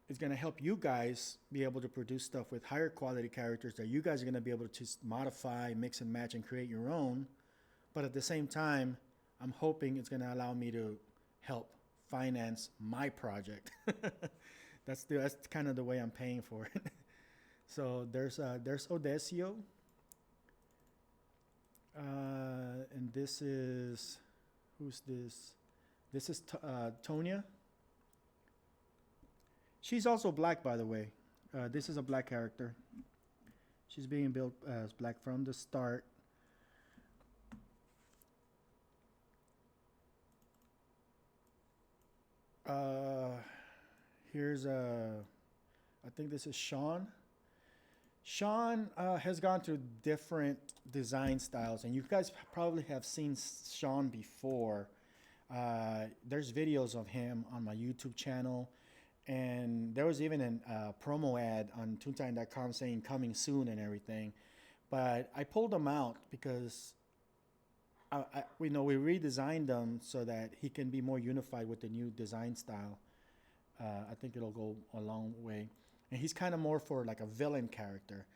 Speaker 1: is going to help you guys be able to produce stuff with higher quality characters that you guys are going to be able to modify, mix and match, and create your own. But at the same time, I'm hoping it's going to allow me to help finance my project. That's kind of the way I'm paying for it. So there's Odessio, and this is Who's this? This is Tonya. She's also black, by the way. This is a black character. She's being built as black from the start. Uh, here's I think this is Sean. Sean has gone through different design styles, and you guys probably have seen Sean before. There's videos of him on my YouTube channel, and there was even a promo ad on Toontime.com saying coming soon and everything. But I pulled them out because we know we redesigned them so that he can be more unified with the new design style. I think it'll go a long way. And he's kind of more for like a villain character.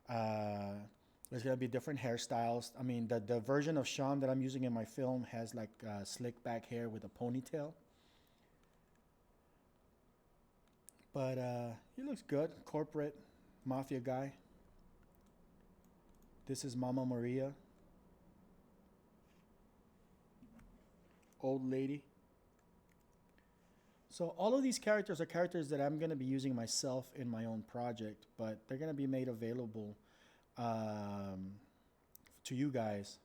Speaker 1: There's gonna be different hairstyles. I mean, the version of Sean that I'm using in my film has like slick back hair with a ponytail. But he looks good. Corporate mafia guy. This is Mama Maria. Old lady. So all of these characters are characters that I'm going to be using myself in my own project, but they're going to be made available to you guys.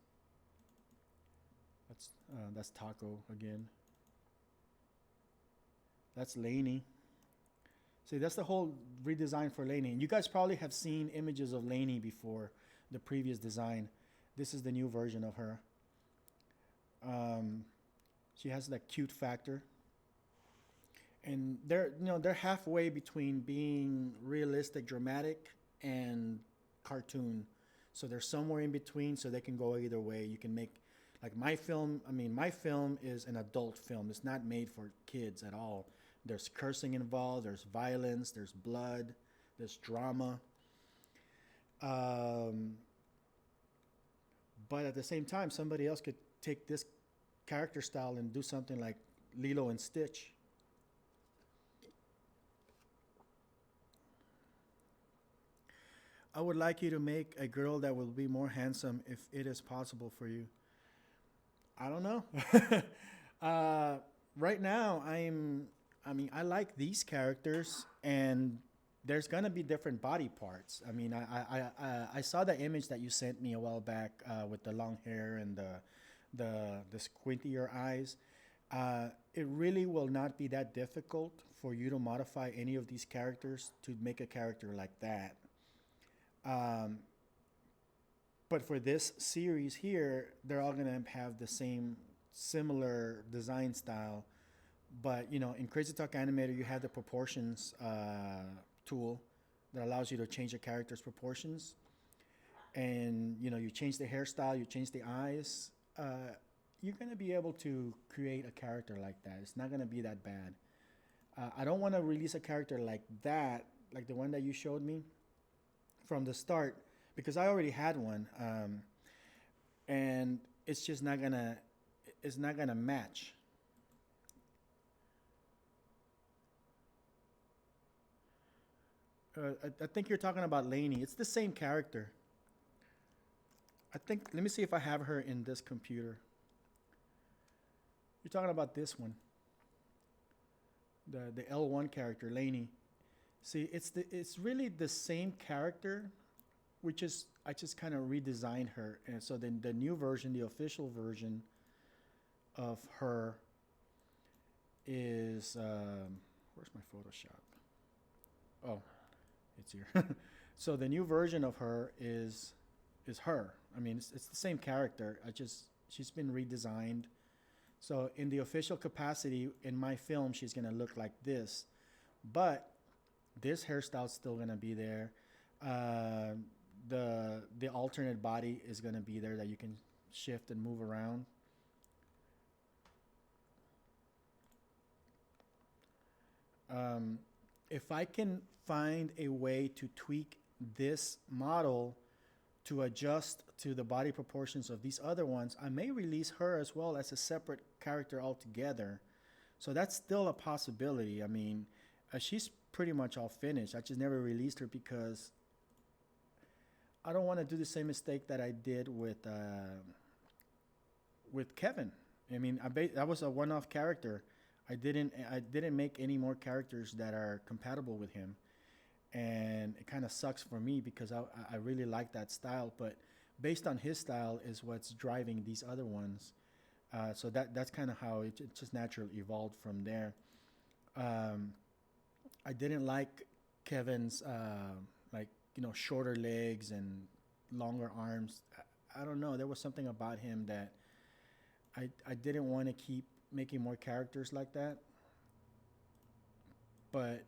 Speaker 1: That's Taco again. That's Lainey. See, that's the whole redesign for Lainey. And you guys probably have seen images of Lainey before, the previous design. This is the new version of her. She has that cute factor. And they're halfway between being realistic, dramatic, and cartoon. So they're somewhere in between, so they can go either way. You can make, like my film. I mean, my film is an adult film. It's not made for kids at all. There's cursing involved. There's violence. There's blood. There's drama. But at the same time, somebody else could take this character style and do something like Lilo and Stitch. I would like you to make a girl that will be more handsome if it is possible for you. I don't know. Right now, I like these characters, and there's gonna be different body parts. I mean, I saw the image that you sent me a while back with the long hair and the squintier eyes. It really will not be that difficult for you to modify any of these characters to make a character like that. But for this series here, they're all gonna have the same similar design style. But in Crazy Talk Animator, you have the proportions tool that allows you to change a character's proportions, and you change the hairstyle, you change the eyes. You're gonna be able to create a character like that. It's not gonna be that bad. I don't want to release a character like that, like the one that you showed me from the start, because I already had one, and it's just not gonna match. I think you're talking about Lainey. It's the same character. I think. Let me see if I have her in this computer. You're talking about this one. The L1 character, Lainey. See, it's really the same character, which is I just kind of redesigned her, and so then the new version, the official version of her is where's my Photoshop? Oh, it's here. So the new version of her is her. I mean, it's the same character. She's been redesigned. So in the official capacity in my film, she's gonna look like this, but this hairstyle's still gonna be there. The alternate body is gonna be there that you can shift and move around. If I can find a way to tweak this model to adjust to the body proportions of these other ones, I may release her as well as a separate character altogether. So that's still a possibility. I mean, she's pretty much all finished. I just never released her because I don't want to do the same mistake that I did with Kevin. I mean, that was a one-off character. I didn't make any more characters that are compatible with him, and it kind of sucks for me because I really like that style, but based on his style is what's driving these other ones. So that's kind of how it just naturally evolved from there. Um, I didn't like Kevin's like shorter legs and longer arms. I don't know. There was something about him that I didn't want to keep making more characters like that. But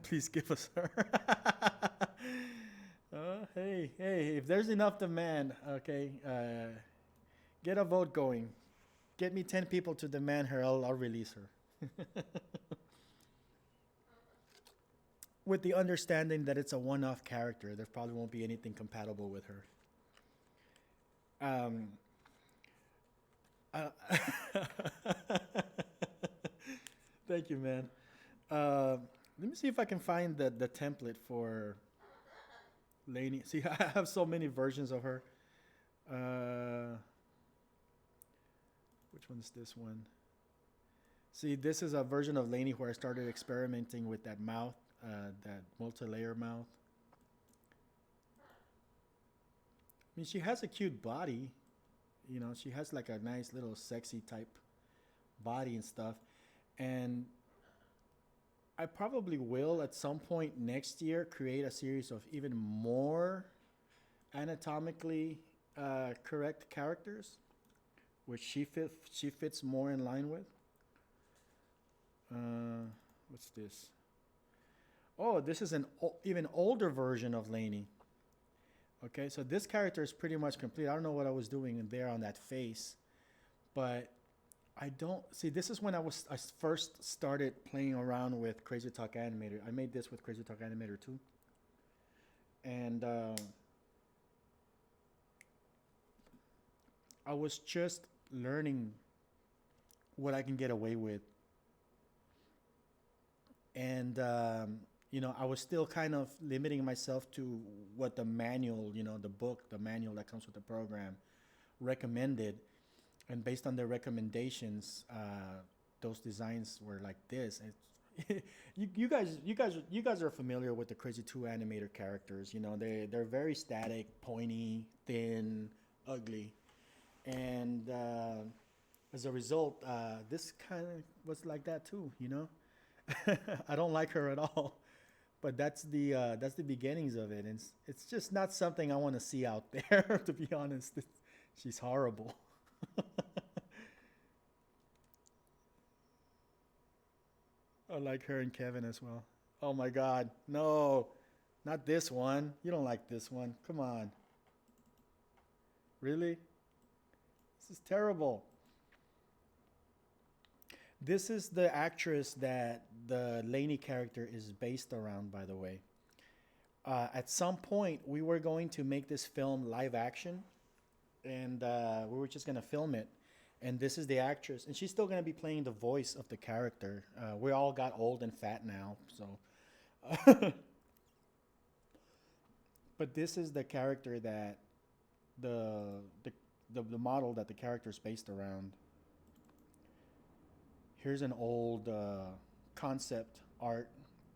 Speaker 1: please give us her. Hey, hey! If there's enough demand, okay, get a vote going. Get me 10 people to demand her. I'll release her. With the understanding that it's a one-off character, there probably won't be anything compatible with her. Um, uh, Thank you, man. Uh, Let me see if I can find the template for Lainey. See, I have so many versions of her. Uh, which one's this one? See, this is a version of Lainey where I started experimenting with that mouth, that multi-layer mouth. I mean, she has a cute body. She has like a nice little sexy type body and stuff. And I probably will at some point next year create a series of even more anatomically correct characters, which she fits more in line with. What's this? Oh, this is an even older version of Lainey. Okay, so this character is pretty much complete. I don't know what I was doing in there on that face, but I don't see. This is when I first started playing around with Crazy Talk Animator. I made this with Crazy Talk Animator too, and I was just learning what I can get away with, and I was still kind of limiting myself to what the manual, the book, the manual that comes with the program, recommended, and based on their recommendations, those designs were like this. You guys are familiar with the Crazy Two animator characters. They're very static, pointy, thin, ugly, and as a result, this kind of was like that too. I don't like her at all, but that's the beginnings of it, and it's just not something I want to see out there. To be honest, she's horrible. I like her and Kevin as well. Oh my God, no, not this one. You don't like this one. Come on, really? This is terrible. This is the actress that the Lainey character is based around, by the way. At some point, we were going to make this film live action, and we were just going to film it. And this is the actress, and she's still going to be playing the voice of the character. We all got old and fat now, so. But this is the character that the the the model that the character is based around. Here's an old concept art,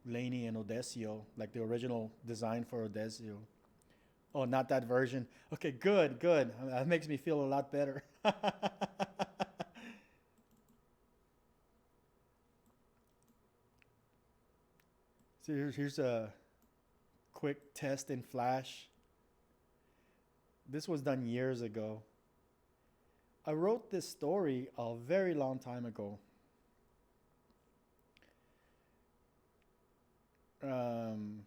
Speaker 1: Laney and Odesio, like the original design for Odesio. Oh, not that version. Okay, good, good. That makes me feel a lot better. So here's a quick test in Flash. This was done years ago. I wrote this story a very long time ago. Um,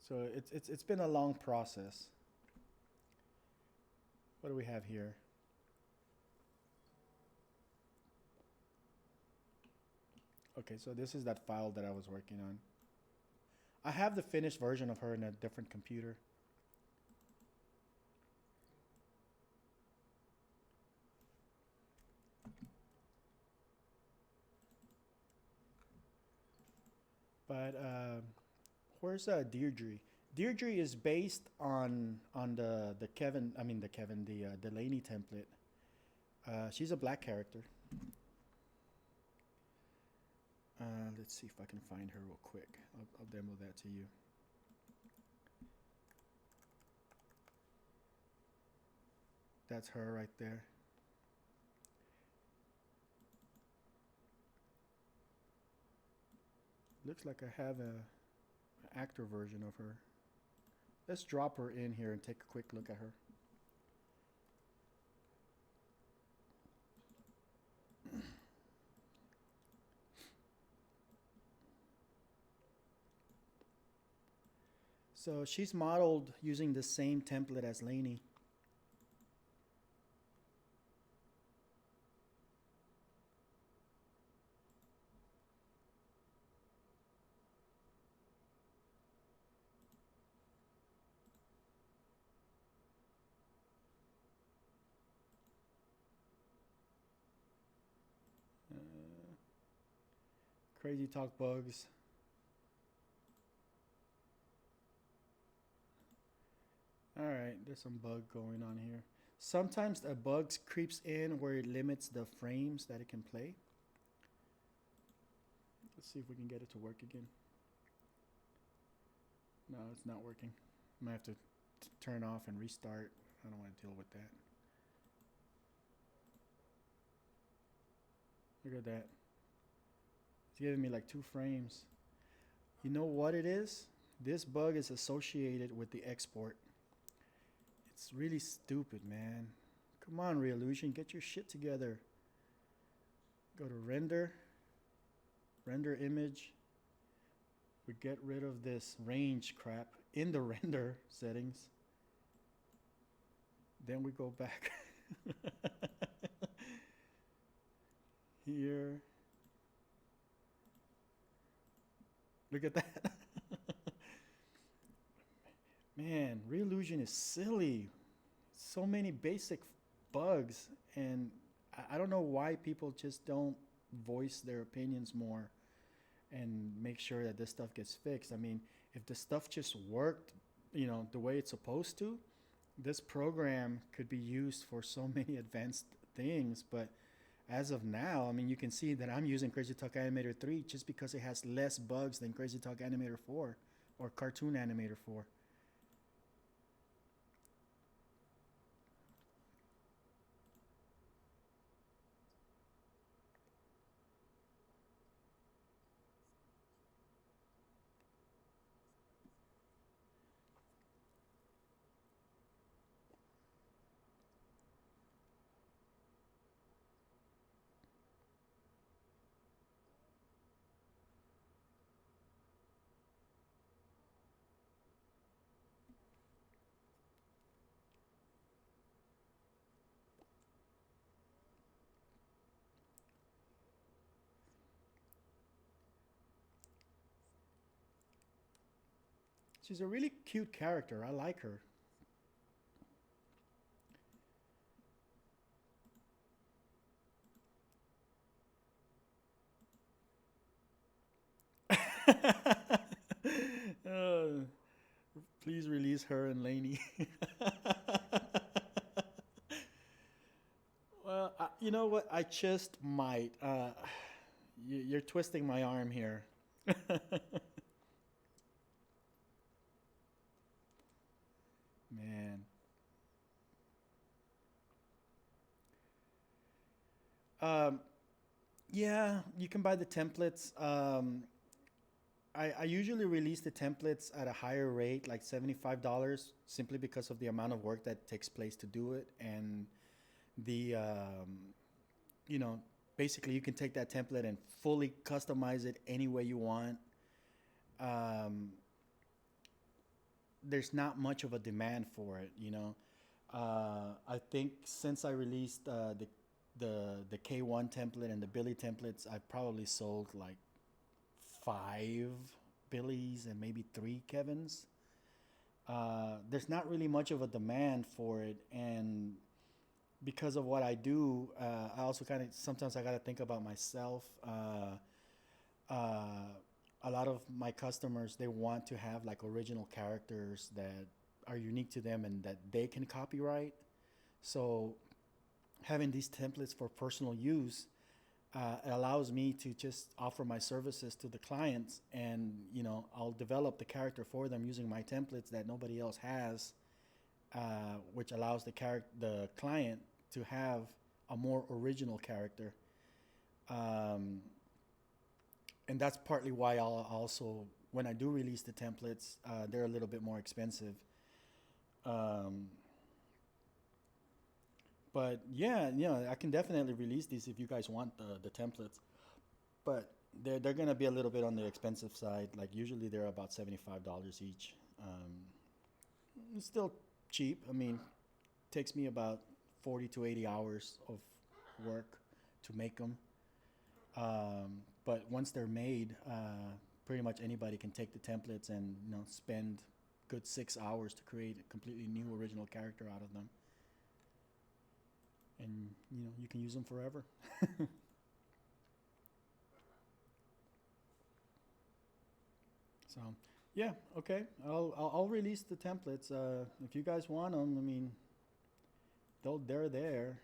Speaker 1: so it's been a long process. What do we have here? Okay, so this is that file that I was working on. I have the finished version of her in a different computer. But where's Deirdre? Deirdre is based on the Kevin. I mean the Kevin the Delaney template. She's a black character. Let's see if I can find her real quick. I'll demo that to you. That's her right there. Looks like I have an actor version of her. Let's drop her in here and take a quick look at her. So she's modeled using the same template as Lainey. Crazy Talk Bugs. All right, there's some bug going on here. Sometimes a bug creeps in where it limits the frames that it can play. Let's see if we can get it to work again. No, it's not working. I'm gonna have to turn off and restart. I don't want to deal with that. Look at that. It's giving me like 2 frames. You know what it is? This bug is associated with the export. It's really stupid, man. Come on, Reallusion, get your shit together. Go to render, render image. We get rid of this range crap in the render settings. Then we go back here. Look at that. Man, Reallusion is silly. So many basic bugs, and I don't know why people just don't voice their opinions more and make sure that this stuff gets fixed. I mean, if the stuff just worked, the way it's supposed to, this program could be used for so many advanced things. But as of now, I mean, you can see that I'm using Crazy Talk Animator 3 just because it has less bugs than Crazy Talk Animator 4 or Cartoon Animator 4. She's a really cute character. I like her. uh, please release her and Lainey. Well, you know what? I just might. You're twisting my arm here. Man. Um, yeah, you can buy the templates. I usually release the templates at a higher rate, like $75, simply because of the amount of work that takes place to do it. And the, you know, basically you can take that template and fully customize it any way you want. Um, there's not much of a demand for it. I think since I released the K1 template and the Billy templates, I've probably sold like 5 Billies and maybe 3 Kevins. There's not really much of a demand for it, and because of what I do, I also kind of sometimes I gotta think about myself. A lot of my customers, they want to have like original characters that are unique to them and that they can copyright. So having these templates for personal use, it allows me to just offer my services to the clients, and I'll develop the character for them using my templates that nobody else has, which allows the client to have a more original character. Um, and that's partly why I'll also, when I do release the templates, they're a little bit more expensive. Um, but yeah, I can definitely release these if you guys want the templates. But they're gonna be a little bit on the expensive side. Like usually they're about $75 each. It's still cheap. I mean, takes me about 40 to 80 hours of work to make them. But once they're made, pretty much anybody can take the templates and spend good 6 hours to create a completely new original character out of them, and you can use them forever. So yeah, okay, I'll release the templates if you guys want them. I mean, they're there.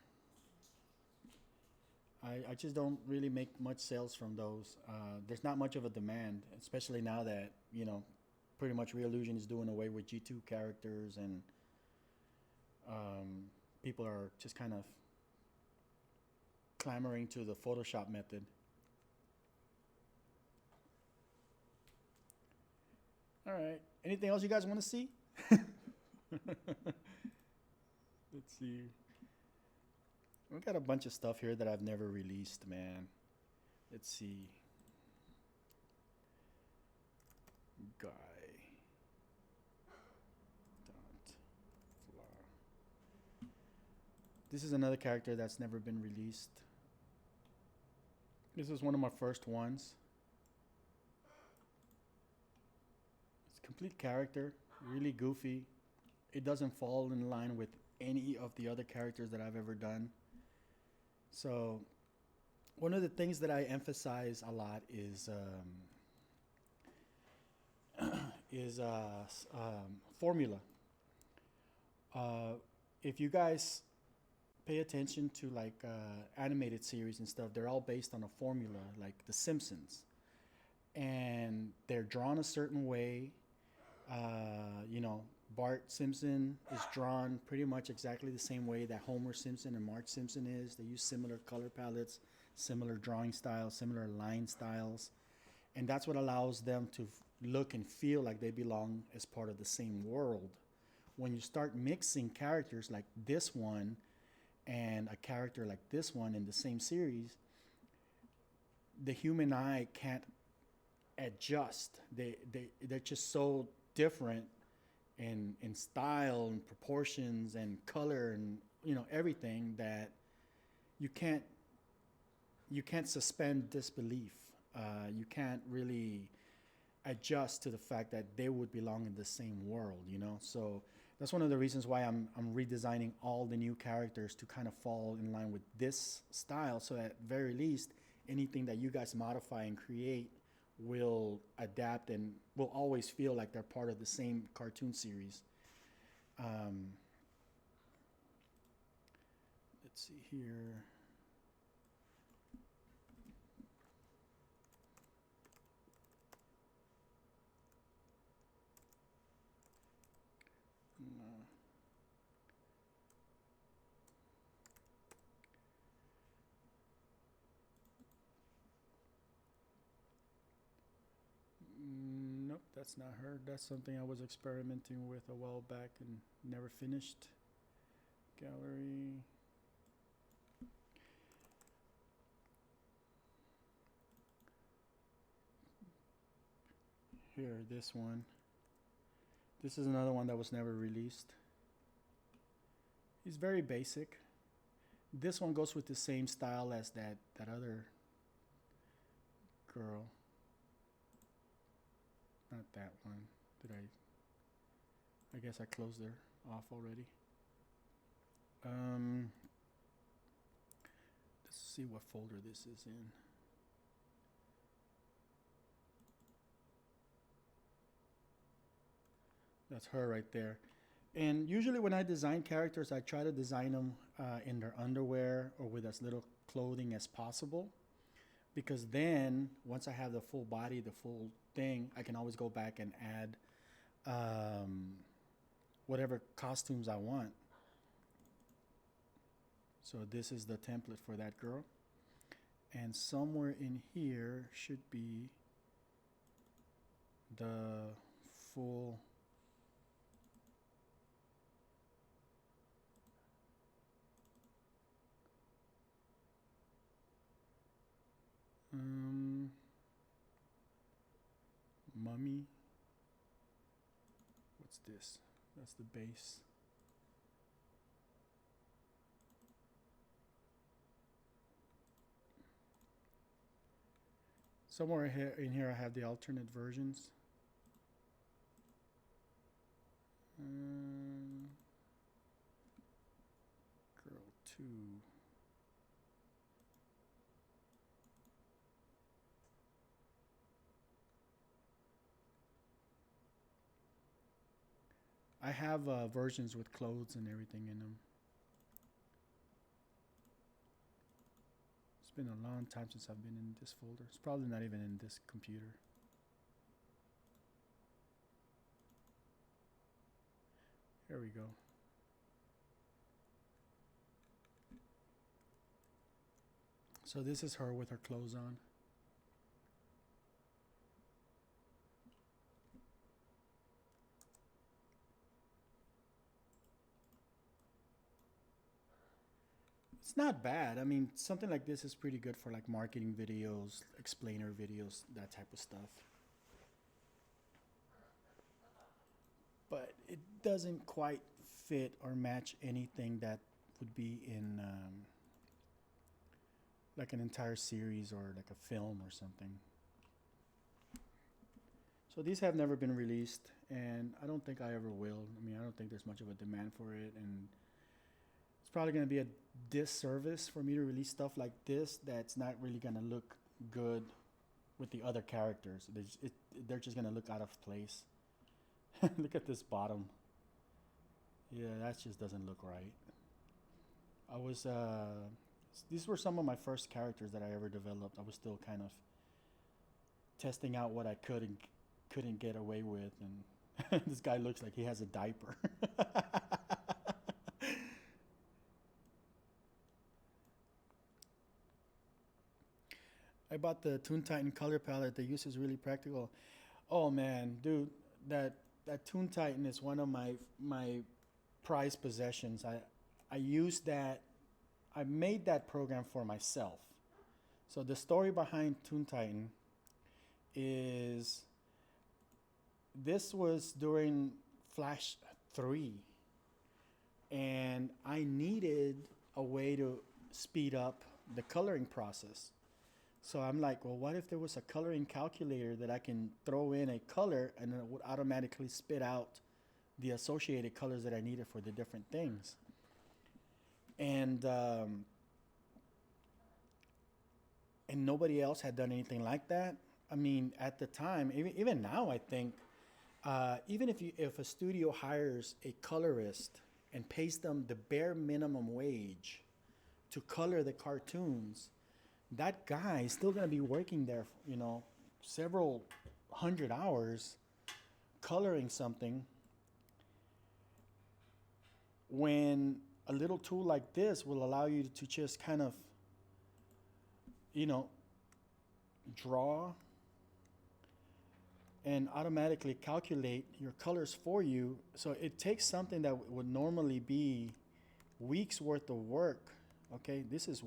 Speaker 1: I just don't really make much sales from those. There's not much of a demand, especially now that pretty much Real Illusion is doing away with G2 characters, and people are just kind of clamoring to the Photoshop method. All right. Anything else you guys want to see? Let's see. We've got a bunch of stuff here that I've never released, man. Let's see. Guy. Dot. Fla. This is another character that's never been released. This is one of my first ones. It's a complete character, really goofy. It doesn't fall in line with any of the other characters that I've ever done. So one of the things that I emphasize a lot is formula. If you guys pay attention to like animated series and stuff, they're all based on a formula, like The Simpsons, and they're drawn a certain way. Bart Simpson is drawn pretty much exactly the same way that Homer Simpson and Marge Simpson is. They use similar color palettes, similar drawing styles, similar line styles, and that's what allows them to look and feel like they belong as part of the same world. When you start mixing characters like this one and a character like this one in the same series, the human eye can't adjust. They're just so different in style and proportions and color and everything, that you can't suspend disbelief. You can't really adjust to the fact that they would belong in the same world. So that's one of the reasons why I'm redesigning all the new characters to kind of fall in line with this style, so at very least anything that you guys modify and create will adapt and will always feel like they're part of the same cartoon series. Let's see here. Nope, that's not her. That's something I was experimenting with a while back and never finished. Gallery. Here, this one. This is another one that was never released. He's very basic. This one goes with the same style as that other girl. Not that one. Did I guess I closed her off already. Let's see what folder this is in. That's her right there. And usually when I design characters, I try to design them in their underwear or with as little clothing as possible. Because then, once I have the full body, the full thing, I can always go back and add um, whatever costumes I want. So this is the template for that girl. And somewhere in here should be the full um, mummy. What's this? That's the base. Somewhere here in here I have the alternate versions. Um, girl 2. I have versions with clothes and everything in them. It's been a long time since I've been in this folder. It's probably not even in this computer. Here we go. So this is her with her clothes on. It's not bad. I mean, something like this is pretty good for like marketing videos, explainer videos, that type of stuff. But it doesn't quite fit or match anything that would be in like an entire series or like a film or something. So these have never been released, and I don't think I ever will. I mean, I don't think there's much of a demand for it, and it's probably going to be a disservice for me to release stuff like this that's not really going to look good with the other characters. They're just going to look out of place. Look at this bottom. Yeah, that just doesn't look right. I was these were some of my first characters that I ever developed. I was still kind of testing out what I could and couldn't get away with, and this guy looks like he has a diaper. I bought the Toon Titan color palette. The use is really practical. Oh man, dude, that Toon Titan is one of my prized possessions. I used that. I made that program for myself. So the story behind Toon Titan is this was during Flash 3, and I needed a way to speed up the coloring process. So I'm like, well, what if there was a coloring calculator that I can throw in a color and it would automatically spit out the associated colors that I needed for the different things? And and nobody else had done anything like that. I mean, at the time, even now, I think even if a studio hires a colorist and pays them the bare minimum wage to color the cartoons, that guy is still going to be working there, several hundred hours coloring something, when a little tool like this will allow you to just kind of, draw and automatically calculate your colors for you. So it takes something that would normally be weeks worth of work. Okay, this is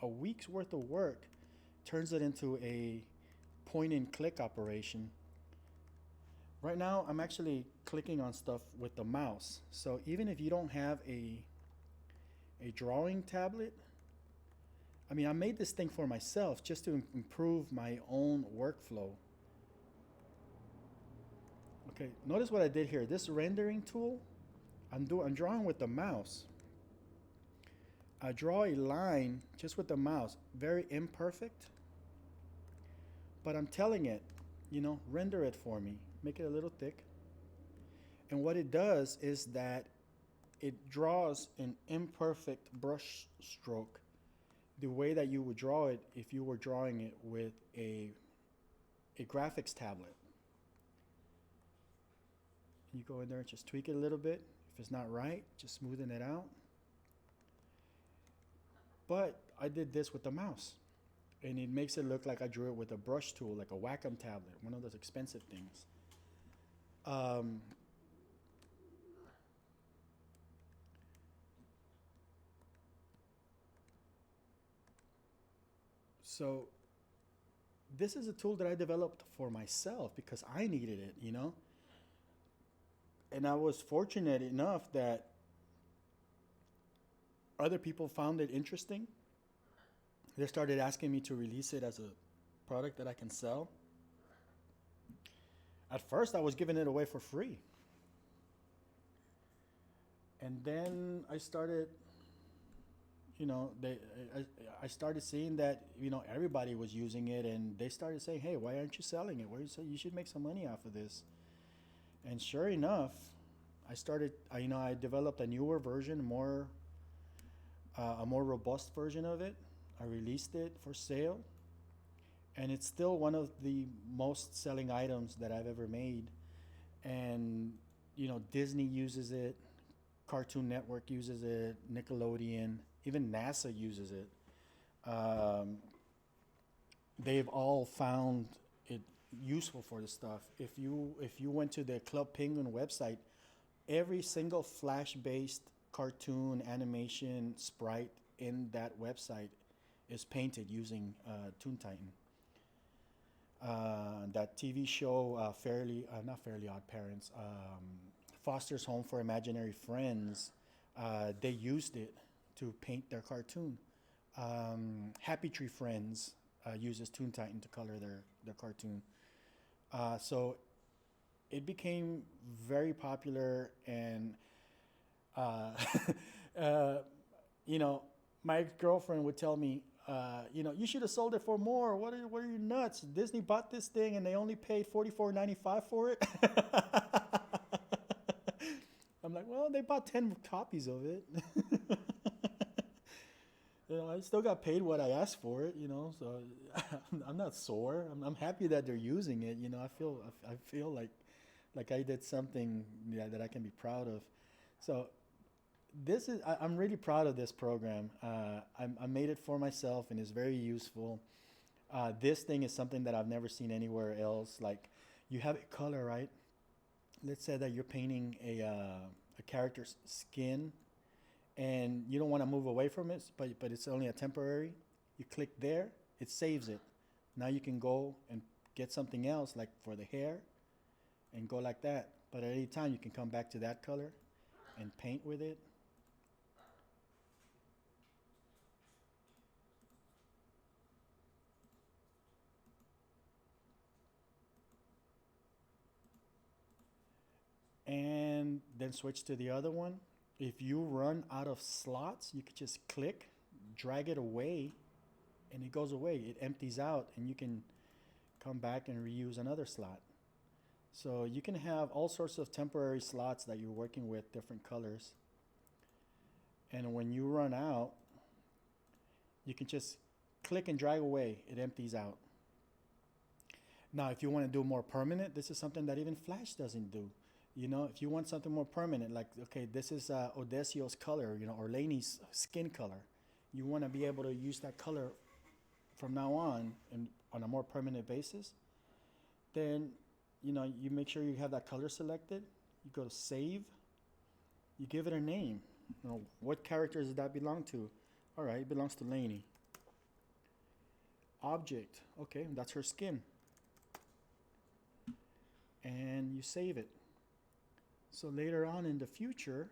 Speaker 1: a week's worth of work, turns it into a point and click operation. Right now, I'm actually clicking on stuff with the mouse. So even if you don't have a drawing tablet, I mean, I made this thing for myself just to improve my own workflow. Okay, notice what I did here. This rendering tool, I'm drawing with the mouse. I draw a line just with the mouse, very imperfect, but I'm telling it, render it for me, make it a little thick. And what it does is that it draws an imperfect brush stroke the way that you would draw it if you were drawing it with a graphics tablet. You go in there and just tweak it a little bit. If it's not right, just smoothen it out. But I did this with the mouse, and it makes it look like I drew it with a brush tool, like a Wacom tablet, one of those expensive things. Um, so this is a tool that I developed for myself because I needed it, you know? And I was fortunate enough that other people found it interesting. They started asking me to release it as a product that I can sell. At first, I was giving it away for free. And then I started, you know, I started seeing that, you know, everybody was using it, and they started saying, hey, why aren't you selling it? Why you should make some money off of this. And sure enough, I developed a newer version, a more robust version of it. I released it for sale, and it's still one of the most selling items that I've ever made. And, you know, Disney uses it, Cartoon Network uses it, Nickelodeon, even NASA uses it. Um, they've all found it useful for the stuff. If you went to the Club Penguin website, every single Flash-based cartoon animation sprite in that website is painted using Toon Titan. That TV show, not Fairly Odd Parents, Foster's Home for Imaginary Friends, they used it to paint their cartoon. Happy Tree Friends uses Toon Titan to color their cartoon. So it became very popular, and you know, my girlfriend would tell me, you know, you should have sold it for more. What are you nuts? Disney bought this thing and they only paid $44.95 for it. I'm like, well, they bought 10 copies of it. You know, I still got paid what I asked for it, you know, so I'm not sore. I'm happy that they're using it. You know, I feel like I did something, yeah, that I can be proud of. So I'm really proud of this program. I made it for myself, and it's very useful. This thing is something that I've never seen anywhere else. Like, you have a color, right? Let's say that you're painting a character's skin, and you don't want to move away from it, but it's only a temporary. You click there, it saves it. Now you can go and get something else, like for the hair, and go like that. But at any time, you can come back to that color and paint with it. And then switch to the other one. If you run out of slots, you could just click, drag it away, and it goes away. It empties out, and you can come back and reuse another slot. So you can have all sorts of temporary slots that you're working with, different colors. And when you run out, you can just click and drag away. It empties out. Now, if you want to do more permanent, this is something that even Flash doesn't do. You know, if you want something more permanent, like, okay, this is Odessio's color, you know, or Lainey's skin color. You want to be able to use that color from now on and on a more permanent basis. Then, you know, you make sure you have that color selected. You go to save. You give it a name. You know, what character does that belong to? All right, it belongs to Lainey. Object. Okay, that's her skin. And you save it. So later on in the future,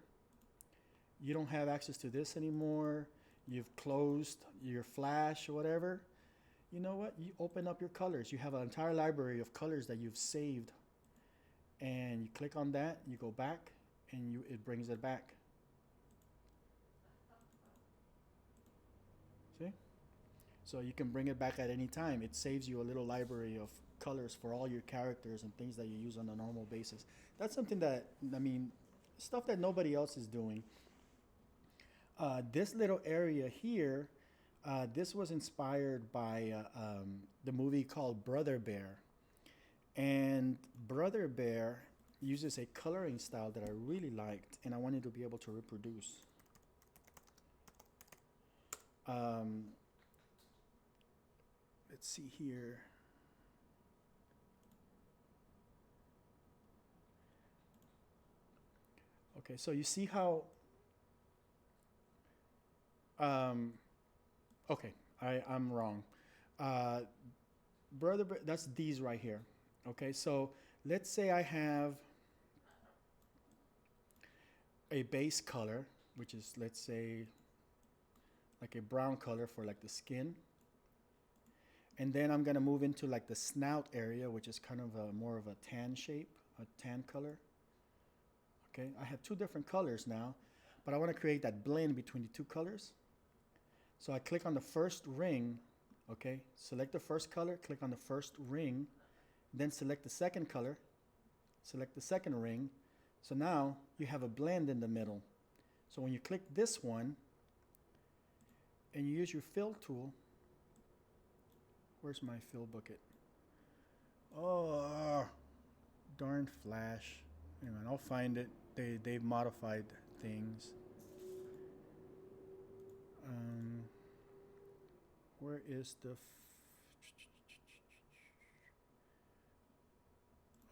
Speaker 1: you don't have access to this anymore. You've closed your Flash or whatever. You know what? You open up your colors. You have an entire library of colors that you've saved. And you click on that, you go back, and it brings it back. See? So you can bring it back at any time. It saves you a little library of colors for all your characters and things that you use on a normal basis. That's something that, I mean, stuff that nobody else is doing. This little area here, this was inspired by the movie called Brother Bear. And Brother Bear uses a coloring style that I really liked, and I wanted to be able to reproduce. Let's see here. Okay, so you see how, um, okay, I'm wrong. Uh, that's these right here. Okay, so let's say I have a base color, which is, let's say, like a brown color for like the skin. And then I'm gonna move into like the snout area, which is kind of a more of a tan shape, a tan color. Okay, I have two different colors now, but I wanna create that blend between the two colors. So I click on the first ring, okay? Select the first color, click on the first ring, then select the second color, select the second ring. So now you have a blend in the middle. So when you click this one and you use your fill tool, where's my fill bucket? Oh, darn Flash. Hang on, I'll find it. They've modified things. Where is the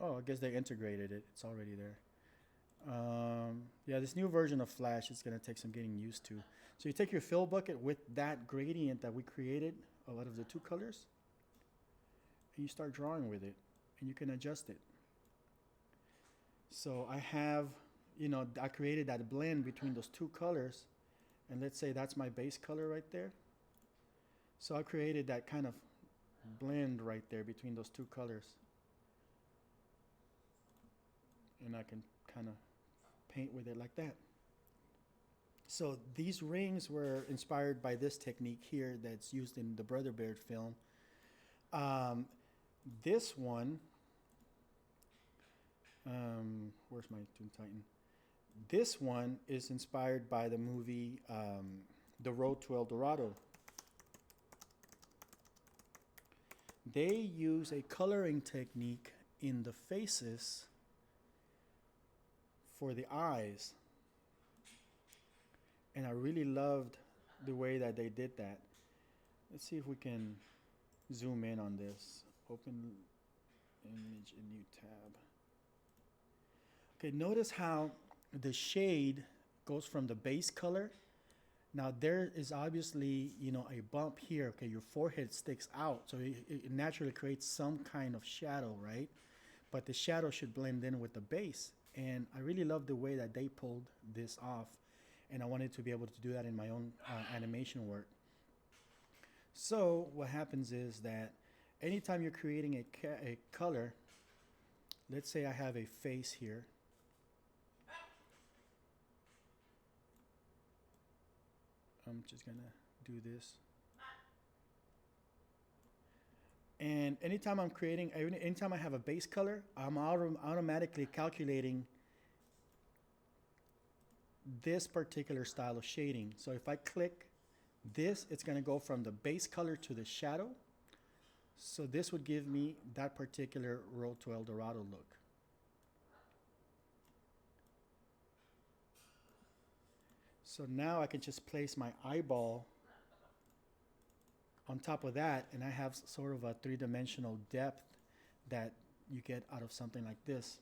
Speaker 1: oh, I guess they integrated it. It's already there. Yeah, this new version of Flash is going to take some getting used to. So you take your fill bucket with that gradient that we created out of the two colors, and you start drawing with it, and you can adjust it. So I have, I created that blend between those two colors, and let's say that's my base color right there. So I created that kind of blend right there between those two colors. And I can kind of paint with it like that. So these rings were inspired by this technique here that's used in the Brother Bear film. This one, where's my Toon Titan? This one is inspired by the movie The Road to El Dorado. They use a coloring technique in the faces for the eyes. And I really loved the way that they did that. Let's see if we can zoom in on this. Open image, a new tab. Okay, notice how the shade goes from the base color. Now there is obviously, a bump here. Okay, your forehead sticks out, so it naturally creates some kind of shadow, right? But the shadow should blend in with the base. And I really love the way that they pulled this off. And I wanted to be able to do that in my own animation work. So what happens is that anytime you're creating a color, let's say I have a face here. I'm just gonna do this. And anytime anytime I have a base color, I'm automatically calculating this particular style of shading. So if I click this, it's gonna go from the base color to the shadow. So this would give me that particular Road to El Dorado look. So now I can just place my eyeball on top of that, and I have sort of a three-dimensional depth that you get out of something like this.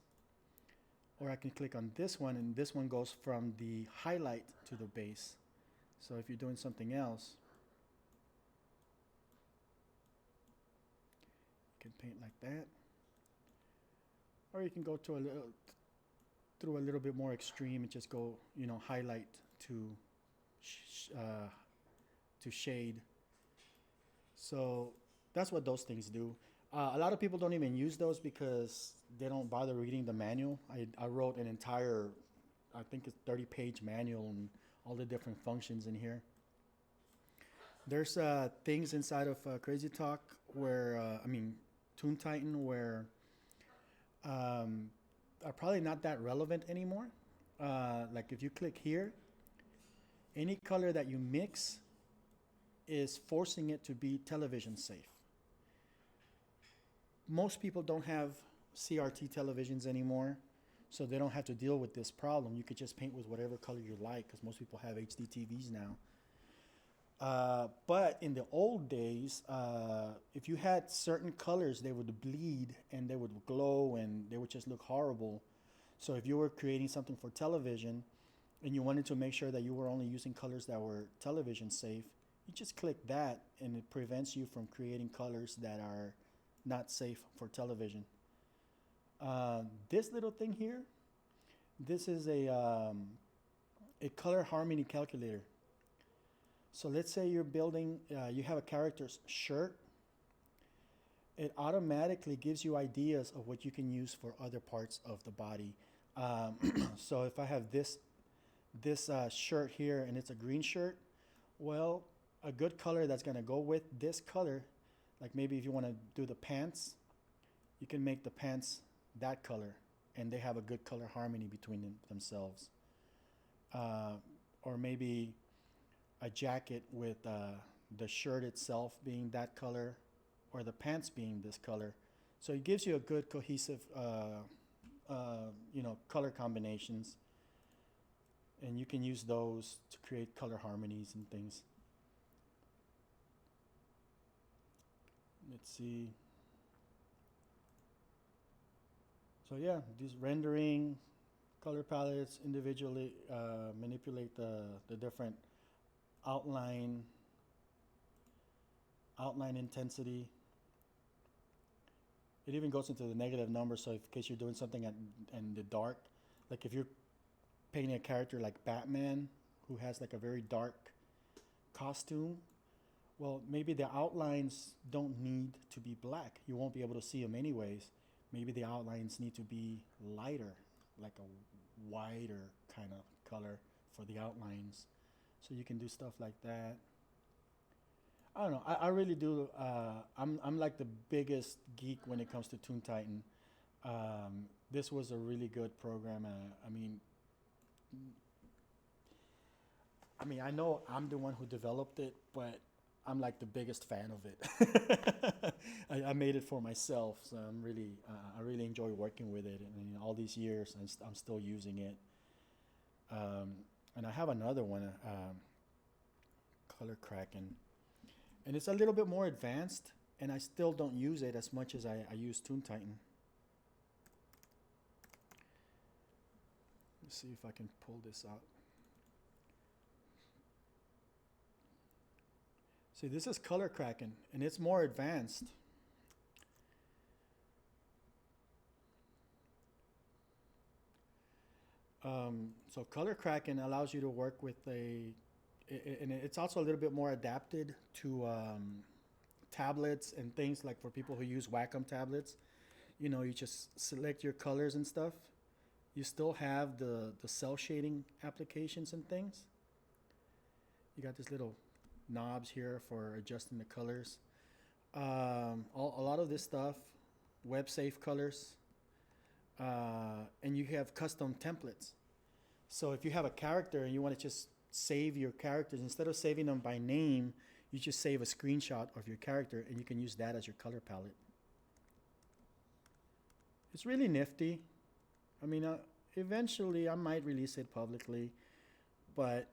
Speaker 1: Or I can click on this one, and this one goes from the highlight to the base. So if you're doing something else, you can paint like that. Or you can go to through a little bit more extreme and just go, highlight to shade. So that's what those things do. A lot of people don't even use those because they don't bother reading the manual. I wrote an entire, I think it's 30-page manual and all the different functions in here. There's things inside of Crazy Talk where, Toon Titan where um, are probably not that relevant anymore. Like if you click here, any color that you mix is forcing it to be television safe. Most people don't have CRT televisions anymore, so they don't have to deal with this problem. You could just paint with whatever color you like because most people have HD TVs now. But in the old days, if you had certain colors, they would bleed and they would glow and they would just look horrible. So if you were creating something for television and you wanted to make sure that you were only using colors that were television safe, you just click that and it prevents you from creating colors that are not safe for television. This little thing here, this is a color harmony calculator. So let's say you're building, you have a character's shirt. It automatically gives you ideas of what you can use for other parts of the body. So if I have this shirt here and it's a green shirt, well, a good color that's gonna go with this color, like maybe if you wanna do the pants, you can make the pants that color and they have a good color harmony between themselves. Or maybe a jacket with the shirt itself being that color or the pants being this color. So it gives you a good cohesive, color combinations. And you can use those to create color harmonies and things. Let's see. So yeah, these rendering, color palettes individually manipulate the different outline intensity. It even goes into the negative number, so in case you're doing something in the dark, like if you're painting a character like Batman who has like a very dark costume, well, maybe the outlines don't need to be black. You won't be able to see them anyways. Maybe the outlines need to be lighter, like a whiter kind of color for the outlines. So you can do stuff like that. I don't know. I really do. I'm like the biggest geek when it comes to Toon Titan. This was a really good program. I know I'm the one who developed it, but I'm like the biggest fan of it. I made it for myself, so I really enjoy working with it. And in all these years, I'm still using it. And I have another one, Color Kraken, and it's a little bit more advanced, and I still don't use it as much as I use Toon Titan. Let's see if I can pull this out. See, this is Color Kraken, and it's more advanced. So Color Kraken allows you to work with and it's also a little bit more adapted to tablets and things like for people who use Wacom tablets. You just select your colors and stuff. You still have the cell shading applications and things. You got this little knobs here for adjusting the colors. A lot of this stuff, web safe colors, and you have custom templates. So if you have a character and you want to just save your characters, instead of saving them by name, you just save a screenshot of your character and you can use that as your color palette. It's really nifty. Eventually I might release it publicly, but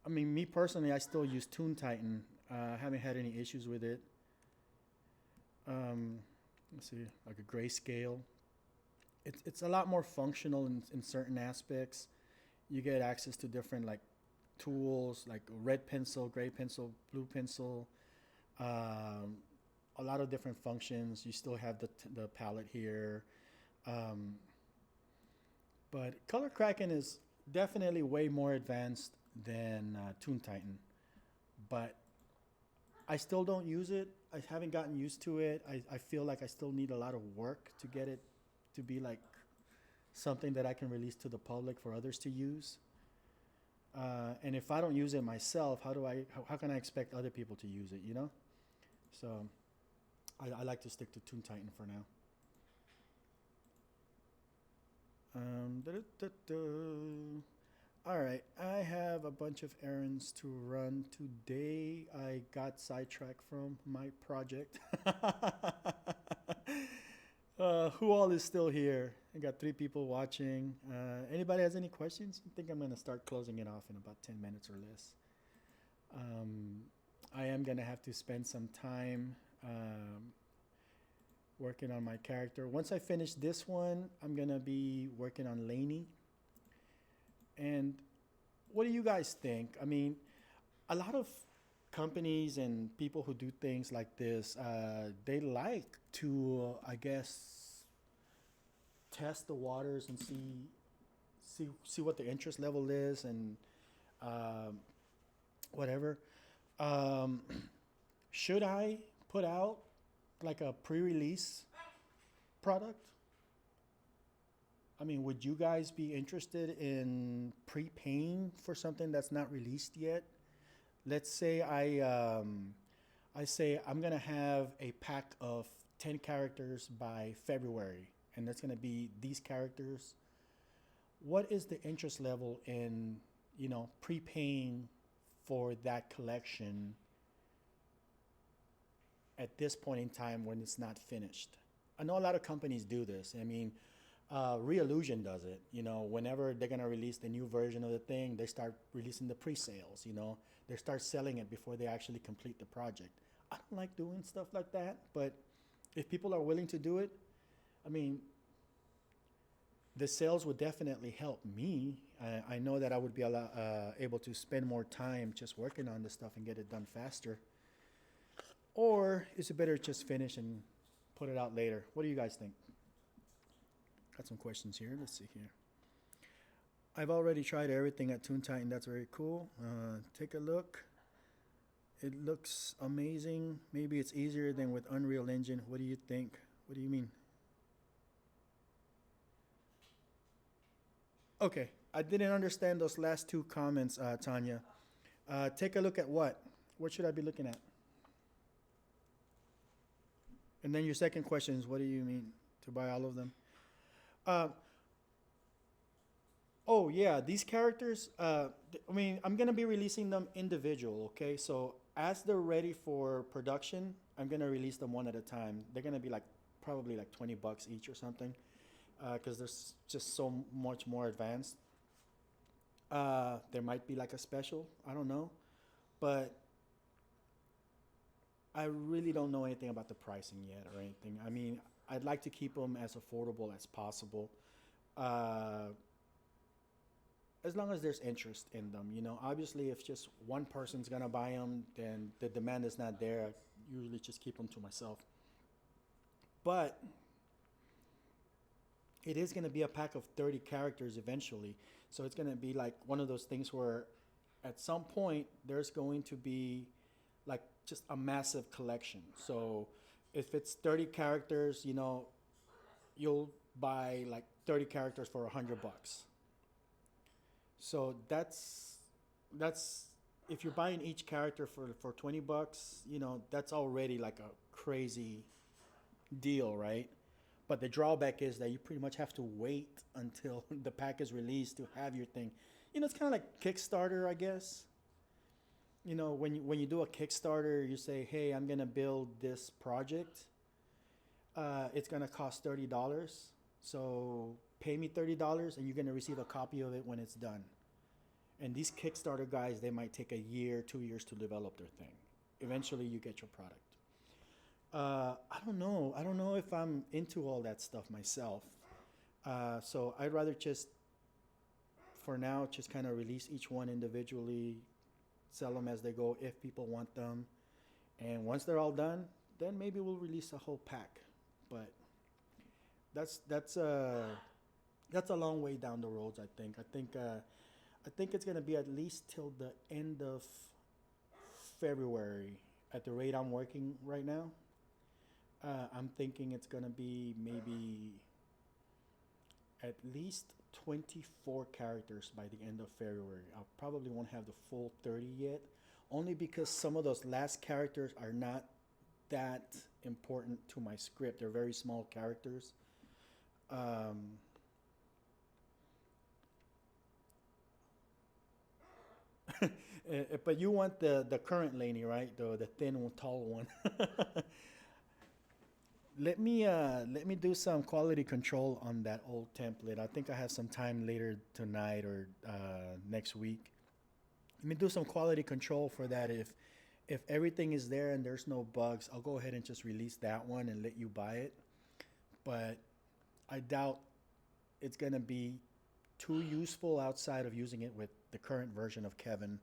Speaker 1: me personally, I still use Toon Titan. I haven't had any issues with it. Let's see, like a grayscale. It's a lot more functional in certain aspects. You get access to different like tools, like red pencil, gray pencil, blue pencil. A lot of different functions. You still have the palette here. But Color Kraken is definitely way more advanced than Toon Titan, but I still don't use it. I haven't gotten used to it. I feel like I still need a lot of work to get it to be like something that I can release to the public for others to use. And if I don't use it myself, how can I expect other people to use it? So I like to stick to Toon Titan for now. Da-da-da-da. All right, I have a bunch of errands to run today. I got sidetracked from my project. Who all is still here? I got 3 people watching. Anybody has any questions? I think I'm gonna start closing it off in about 10 minutes or less. Um, I am gonna have to spend some time working on my character. Once I finish this one, I'm gonna be working on Laney. And what do you guys think? I mean, a lot of companies and people who do things like this, they like to, I guess, test the waters and see what the interest level is and um, whatever. Um, should I put out like a pre-release product? I mean, would you guys be interested in prepaying for something that's not released yet? Let's say I say I'm gonna have a pack of 10 characters by February, and that's gonna be these characters. What is the interest level in prepaying for that collection at this point in time when it's not finished? I know a lot of companies do this. I mean, Reillusion does it. Whenever they're gonna release the new version of the thing, they start releasing the pre-sales. They start selling it before they actually complete the project. I don't like doing stuff like that, but if people are willing to do it, I mean, the sales would definitely help me. I know that I would be able to spend more time just working on this stuff and get it done faster. Or is it better to just finish and put it out later? What do you guys think? Got some questions here. Let's see here. I've already tried everything at Toon Titan. That's very cool. Take a look. It looks amazing. Maybe it's easier than with Unreal Engine. What do you think? What do you mean? Okay, I didn't understand those last 2 comments, Tanya. Take a look at what? What should I be looking at? And then your second question is, what do you mean to buy all of them? Uh, oh yeah, these characters. I mean, I'm gonna be releasing them individual. Okay, so as they're ready for production, I'm gonna release them one at a time. They're gonna be like probably like $20 each or something, because they're just so much more advanced. There might be like a special. I don't know, but I really don't know anything about the pricing yet or anything. I mean, I'd like to keep them as affordable as possible. Uh, as long as there's interest in them, obviously, if just one person's gonna buy them, then the demand is not there. I usually just keep them to myself. But it is gonna be a pack of 30 characters eventually. So it's gonna be like one of those things where at some point there's going to be like just a massive collection. So if it's 30 characters, you'll buy like 30 characters for $100. So that's if you're buying each character for $20, that's already like a crazy deal, right? But the drawback is that you pretty much have to wait until the pack is released to have your thing. It's kind of like Kickstarter, I guess. When you do a Kickstarter, you say, "Hey, I'm gonna build this project. It's gonna cost $30. So pay me $30, and you're gonna receive a copy of it when it's done." And these Kickstarter guys, they might take a year, 2 years to develop their thing. Eventually, you get your product. I don't know. I don't know if I'm into all that stuff myself. So I'd rather just, for now, just kind of release each one individually, sell them as they go if people want them. And once they're all done, then maybe we'll release a whole pack. But that's that's uh that's a long way down the roads. I think it's gonna be at least till the end of February at the rate I'm working right now. I'm thinking it's gonna be maybe at least 24 characters by the end of February. I probably won't have the full 30 yet, only because some of those last characters are not that important to my script. They're very small characters. Um, but you want the current Laney, right? The thin one, tall one. Let me do some quality control on that old template. I think I have some time later tonight or next week. Let me do some quality control for that. If everything is there and there's no bugs, I'll go ahead and just release that one and let you buy it. But I doubt it's gonna be too useful outside of using it with the current version of Kevin.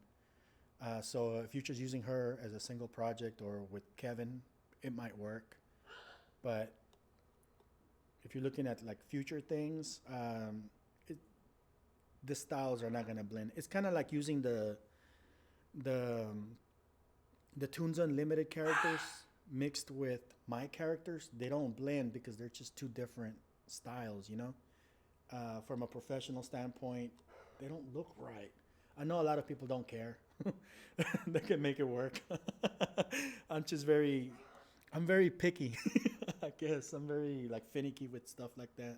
Speaker 1: So if you're just using her as a single project or with Kevin, it might work. But if you're looking at like future things, it, the styles are not gonna blend. It's kind of like using the the Toons Unlimited characters mixed with my characters. They don't blend because they're just two different styles, you know. From a professional standpoint, they don't look right. I know a lot of people don't care. They can make it work. I'm just very, I'm very picky. I guess I'm very like finicky with stuff like that.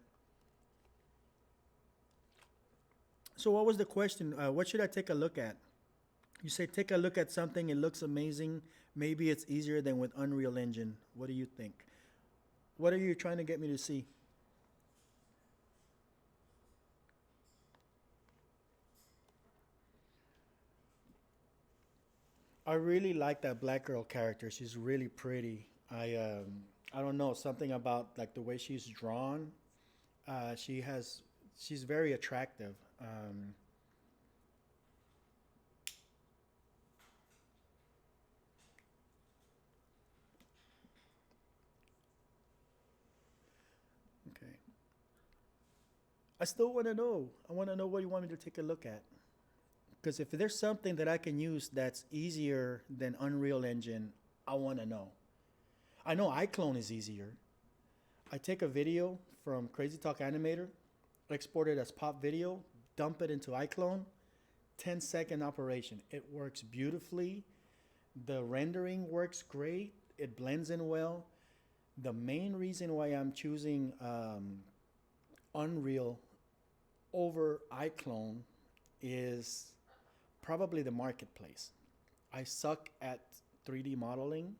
Speaker 1: So what was the question? What should I take a look at? You say take a look at something. It looks amazing. Maybe it's easier than with Unreal Engine. What do you think? What are you trying to get me to see? I really like that black girl character. She's really pretty. I don't know, something about like the way she's drawn. She has she's very attractive. Okay. I still want to know. I want to know what you want me to take a look at. Because if there's something that I can use that's easier than Unreal Engine, I want to know. I know iClone is easier. I take a video from Crazy Talk Animator, export it as pop video, dump it into iClone, 10-second operation. It works beautifully. The rendering works great. It blends in well. The main reason why I'm choosing Unreal over iClone is probably the marketplace. I suck at 3D modeling.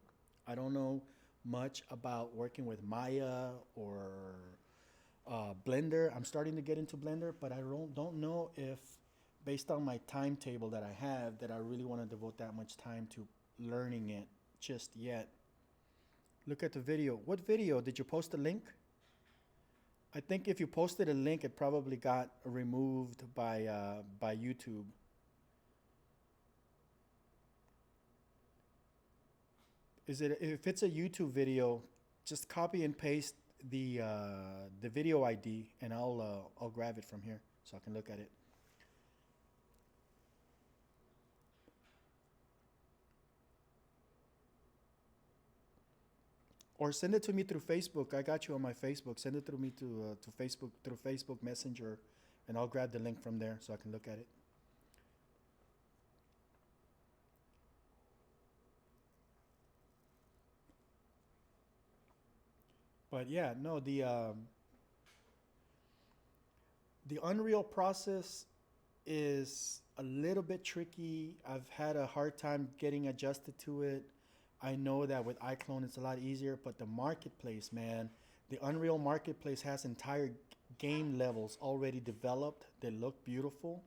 Speaker 1: I don't know much about working with Maya or Blender. I'm starting to get into Blender, but I don't know if, based on my timetable that I have, that I really want to devote that much time to learning it just yet. Look at the video. What video? Did you post a link? I think if you posted a link, it probably got removed by YouTube. Is it if it's a YouTube video, just copy and paste the video ID, and I'll grab it from here so I can look at it. Or send it to me through Facebook. I got you on my Facebook. Send it through me to Facebook through Facebook Messenger, and I'll grab the link from there so I can look at it. But yeah, no, the Unreal process is a little bit tricky. I've had a hard time getting adjusted to it. I know that with iClone it's a lot easier, but the marketplace, man, the Unreal marketplace has entire game levels already developed. They look beautiful.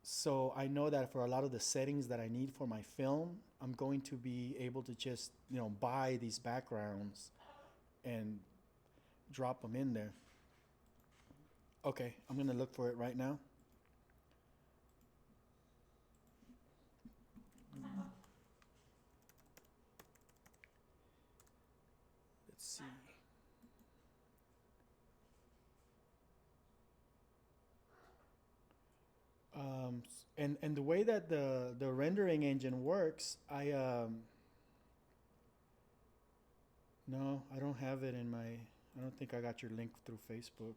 Speaker 1: So I know that for a lot of the settings that I need for my film, I'm going to be able to just, buy these backgrounds and drop them in there. Okay, I'm gonna look for it right now. Let's see. And the way that the rendering engine works, no, I don't have it in my. I don't think I got your link through Facebook.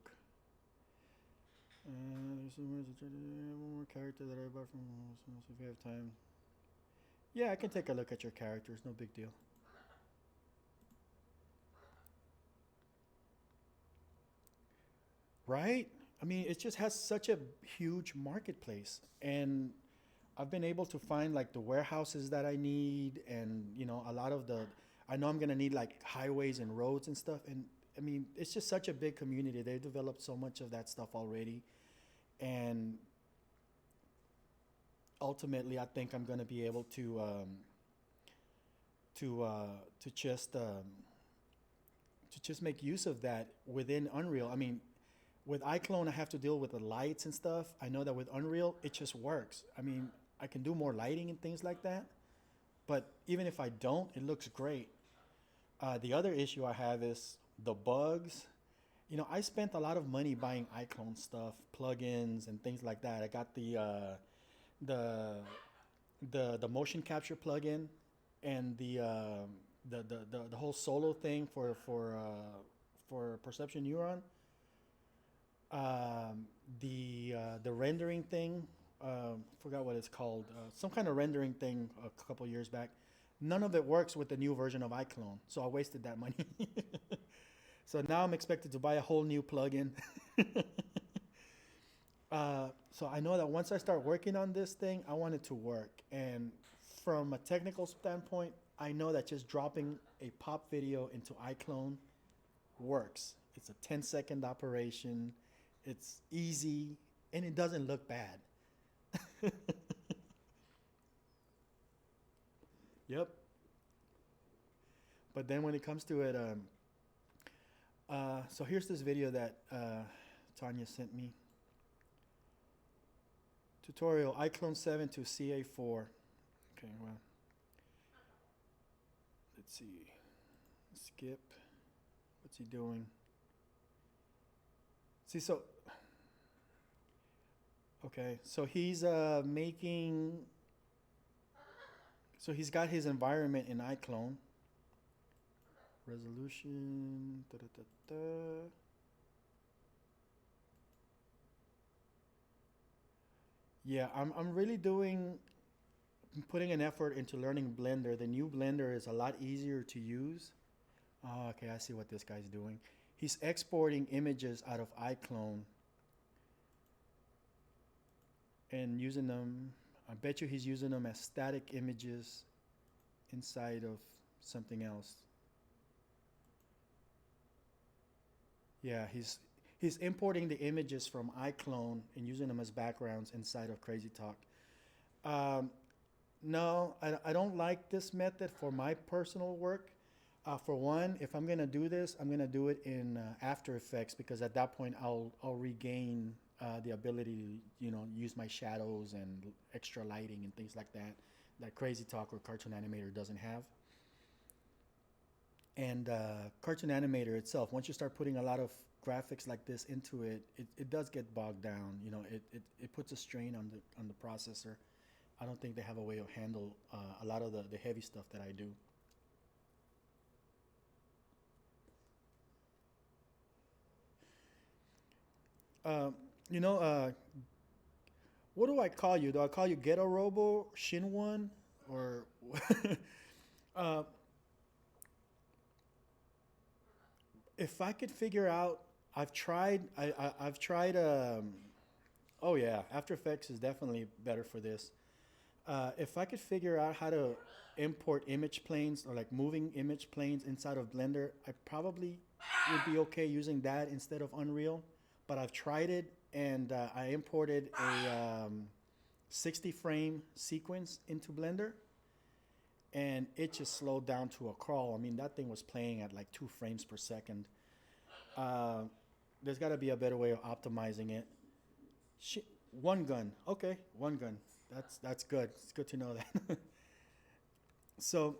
Speaker 1: There's one more character that I bought from. So if you have time, Yeah, I can take a look at your characters. No big deal. Right? I mean, it just has such a huge marketplace, and I've been able to find like the warehouses that I need, and a lot of the. I know I'm gonna need like highways and roads and stuff, and I mean, it's just such a big community. They've developed so much of that stuff already, and ultimately, I think I'm gonna be able to uh, to just um, to just make use of that within Unreal. I mean, with iClone, I have to deal with the lights and stuff. I know that with Unreal, it just works. I mean, I can do more lighting and things like that, but even if I don't, it looks great. The other issue I have is the bugs. I spent a lot of money buying iClone stuff, plugins, and things like that. I got the the motion capture plugin and the whole solo thing for perception neuron. The rendering thing, forgot what it's called. Some kind of rendering thing a couple years back. None of it works with the new version of iClone, so I wasted that money. So now I'm expected to buy a whole new plugin. So I know that once I start working on this thing, I want it to work. And from a technical standpoint, I know that just dropping a pop video into iClone works. It's a 10-second operation. It's easy and it doesn't look bad. Yep. But then when it comes to it, so here's this video that Tanya sent me. Tutorial iClone 7 to CA4. Okay, well, let's see. Skip. What's he doing? See, so okay, so he's making. So he's got his environment in iClone. Resolution. Da, da, da, da. Yeah, I'm really putting an effort into learning Blender. The new Blender is a lot easier to use. Oh, okay, I see what this guy's doing. He's exporting images out of iClone and using them. I bet you he's using them as static images inside of something else. Yeah, he's importing the images from iClone and using them as backgrounds inside of Crazy Talk. Um, no, I don't like this method for my personal work. For one, if I'm gonna do this, I'm gonna do it in After Effects because at that point I'll regain the ability to use my shadows and extra lighting and things like that that Crazy Talk or Cartoon Animator doesn't have. And Cartoon Animator itself, once you start putting a lot of graphics like this into it, it does get bogged down. It puts a strain on the processor. I don't think they have a way of handle a lot of the heavy stuff that I do. Um, you know, what do I call you? Do I call you Ghetto Robo, Shin One, or uh, if I could figure out? I've tried. Oh yeah, After Effects is definitely better for this. If I could figure out how to import image planes or like moving image planes inside of Blender, I probably would be okay using that instead of Unreal. But I've tried it and I imported a 60 frame sequence into Blender and it just slowed down to a crawl. I mean, that thing was playing at like 2 frames per second. Uh, there's got to be a better way of optimizing it. Sh- One gun, okay, one gun. That's good. It's good to know that. So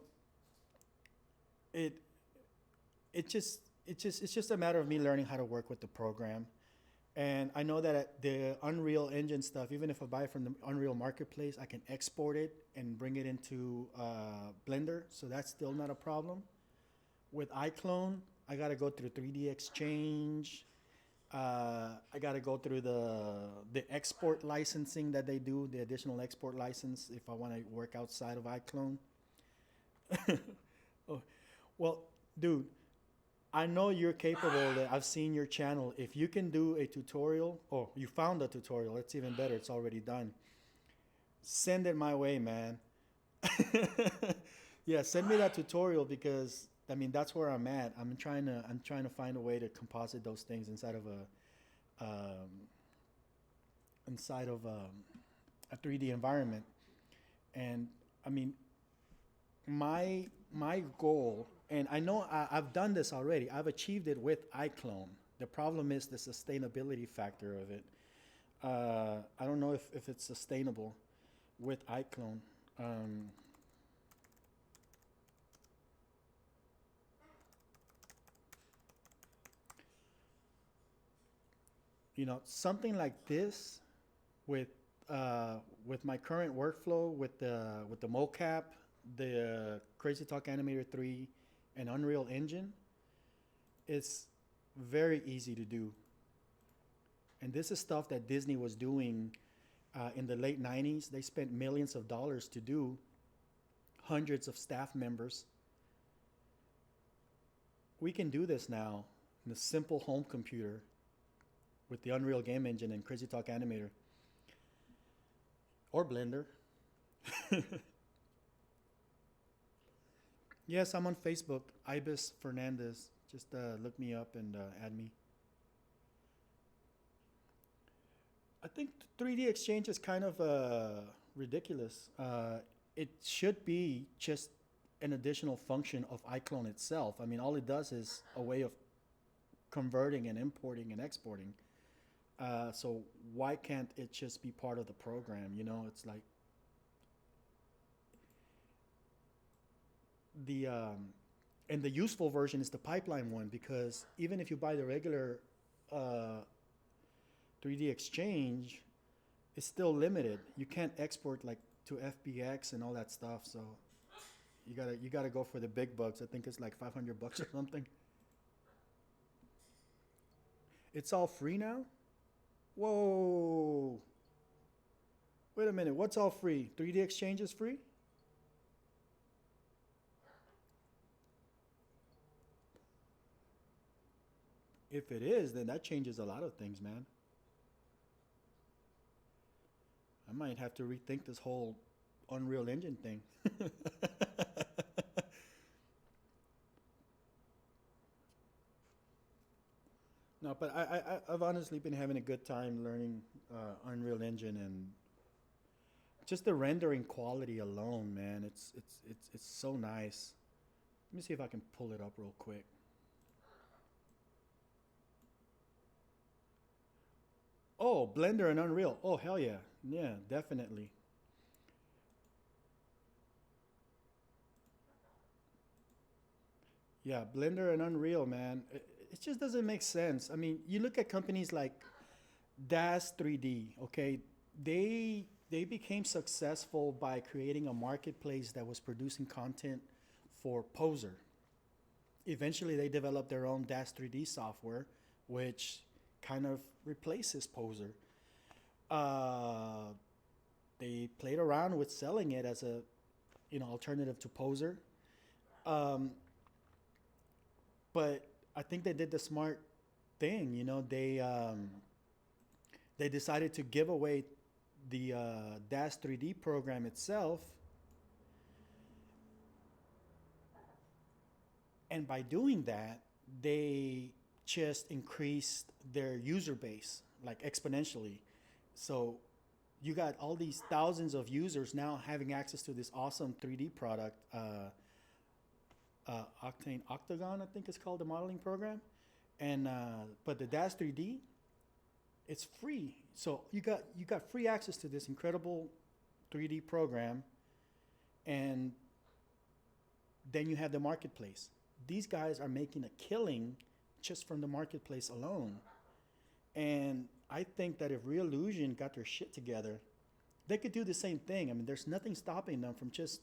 Speaker 1: it it's just a matter of me learning how to work with the program. And I know that the Unreal Engine stuff, even if I buy it from the Unreal Marketplace, I can export it and bring it into Blender, so that's still not a problem. With iClone, I gotta go through 3D Exchange, I got to go through the export licensing that they do, the additional export license if I want to work outside of iClone. Oh, well, dude, I know you're capable. That I've seen your channel. If you can do a tutorial, or you found a tutorial, it's even better. It's already done. Send it my way, man. Yeah, send me that tutorial because I mean that's where I'm at. I'm trying to find a way to composite those things inside of a 3D environment. And I mean my goal, and I know I've done this already. I've achieved it with iClone. The problem is the sustainability factor of it. I don't know if it's sustainable with iClone. Um, Something like this with with my current workflow with the mocap, the Crazy Talk Animator 3, and Unreal Engine, it's very easy to do. And this is stuff that Disney was doing in the late 90s. They spent millions of dollars to do, hundreds of staff members. We can do this now in a simple home computer with the Unreal Game Engine and Crazy Talk Animator or Blender. Yes, I'm on Facebook, Ibis Fernandez. Just look me up and add me. I think 3D Exchange is kind of ridiculous. It should be just an additional function of iClone itself. I mean, all it does is a way of converting and importing and exporting. So why can't it just be part of the program? It's like the and the useful version is the pipeline one because even if you buy the regular uh, 3D Exchange, it's still limited. You can't export like to FBX and all that stuff. So you gotta go for the big bucks. I think it's like $500 or something. It's all free now. Whoa! Wait a minute. What's all free? 3D Exchange is free. If it is, then that changes a lot of things, man. I might have to rethink this whole Unreal Engine thing. No, but I've honestly been having a good time learning Unreal Engine and just the rendering quality alone, man. It's so nice. Let me see if I can pull it up real quick. Oh, Blender and Unreal. Oh, hell yeah. Yeah, definitely. Yeah, Blender and Unreal, man. It just doesn't make sense. I mean, you look at companies like Das 3D, okay? They became successful by creating a marketplace that was producing content for Poser. Eventually, they developed their own Das 3D software, which kind of replaces Poser. Uh, they played around with selling it as a alternative to Poser, um, but I think they did the smart thing. They decided to give away the Das 3D program itself, and by doing that, they just increased their user base like exponentially. So you got all these thousands of users now having access to this awesome 3D product. Octane Octagon, I think it's called the modeling program, and but the Das 3D, it's free. So you got free access to this incredible 3D program, and then you have the marketplace. These guys are making a killing just from the marketplace alone. And I think that if Real Illusion got their shit together, they could do the same thing. I mean, there's nothing stopping them from just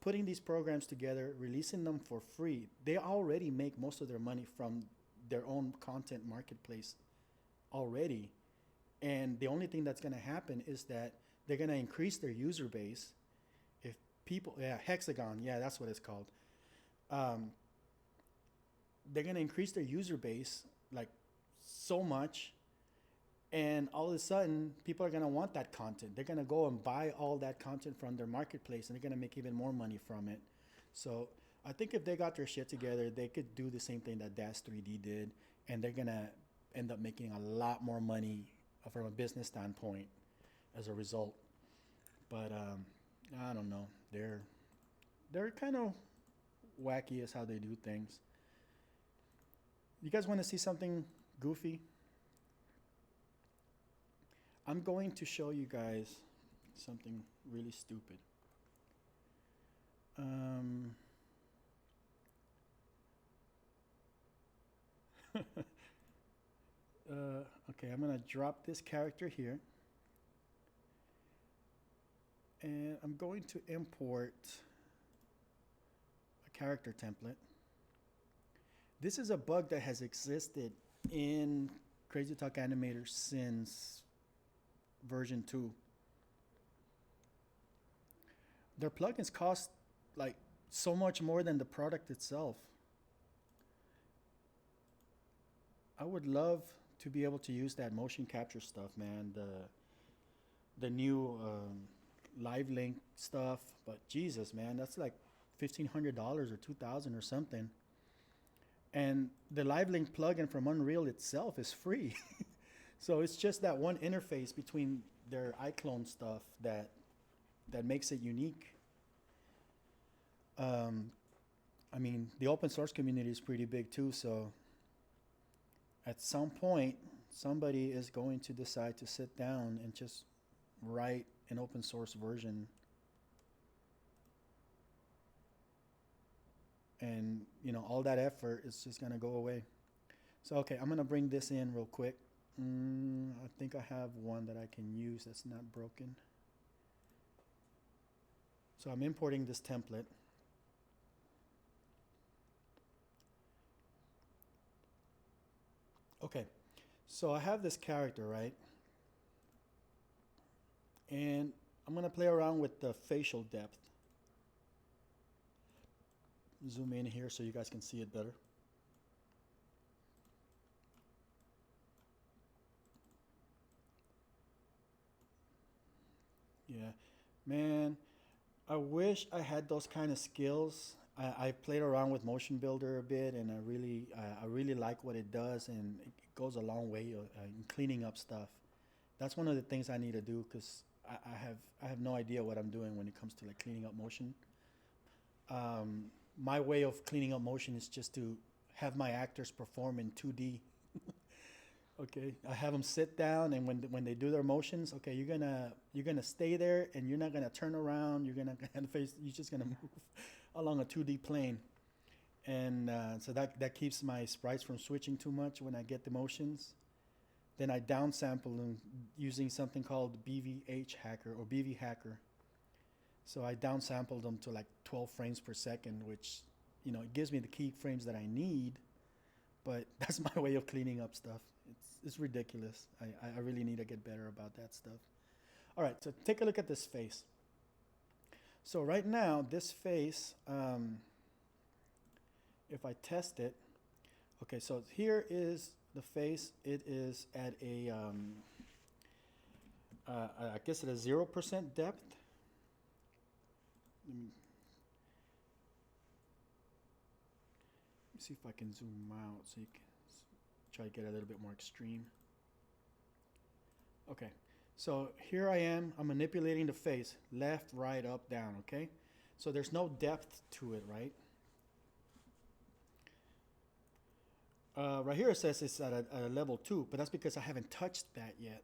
Speaker 1: putting these programs together, releasing them for free. They already make most of their money from their own content marketplace. already. And the only thing that's going to happen is that they're going to increase their user base. If people, yeah, Hexagon, yeah, that's what it's called. Um, they're going to increase their user base like so much, and all of a sudden people are going to want that content. They're going to go and buy all that content from their marketplace, and they're going to make even more money from it. So I think if they got their shit together, they could do the same thing that Das 3D did, and they're going to end up making a lot more money from a business standpoint as a result. But I don't know. They're kind of wacky as how they do things. You guys want to see something goofy? I'm going to show you guys something really stupid. Okay, I'm gonna drop this character here, and I'm going to import a character template. This is a bug that has existed in Crazy Talk Animator since version 2. Their plugins cost like so much more than the product itself. I would love to be able to use that motion capture stuff, man. The new live link stuff, but Jesus, man, that's like $1,500 or $2,000 or something. And the live link plugin from Unreal itself is free. So it's just that one interface between their iClone stuff that makes it unique. I mean, the open source community is pretty big too, so at some point, somebody is going to decide to sit down and just write an open source version. And, you know, all that effort is just going to go away. So, okay, I'm going to bring this in real quick. I think I have one that I can use that's not broken. So I'm importing this template. Okay, so I have this character, right? And I'm going to play around with the facial depth. Zoom in here so you guys can see it better. Yeah, man, I wish I had those kind of skills. I played around with Motion Builder a bit, and I really like what it does, and it goes a long way in cleaning up stuff. That's one of the things I need to do, because I have no idea what I'm doing when it comes to like cleaning up motion. My way of cleaning up motion is just to have my actors perform in 2D. Okay, I have them sit down, and when they do their motions, okay, you're gonna stay there, and you're not gonna turn around. You're just gonna move along a 2D plane, and so that keeps my sprites from switching too much when I get the motions. Then I downsample them using something called BVH Hacker or BV Hacker. So I downsampled them to like 12 frames per second, which, you know, it gives me the keyframes that I need, but that's my way of cleaning up stuff. It's ridiculous. I really need to get better about that stuff. All right, so take a look at this face. So right now, this face, if I test it, okay, so here is the face. It is at a, I guess at a 0% depth. Let me see if I can zoom out so you can try to get a little bit more extreme. Okay, so here I am. I'm manipulating the face, left, right, up, down, okay? So there's no depth to it, right? Right here it says it's at a level 2, but that's because I haven't touched that yet.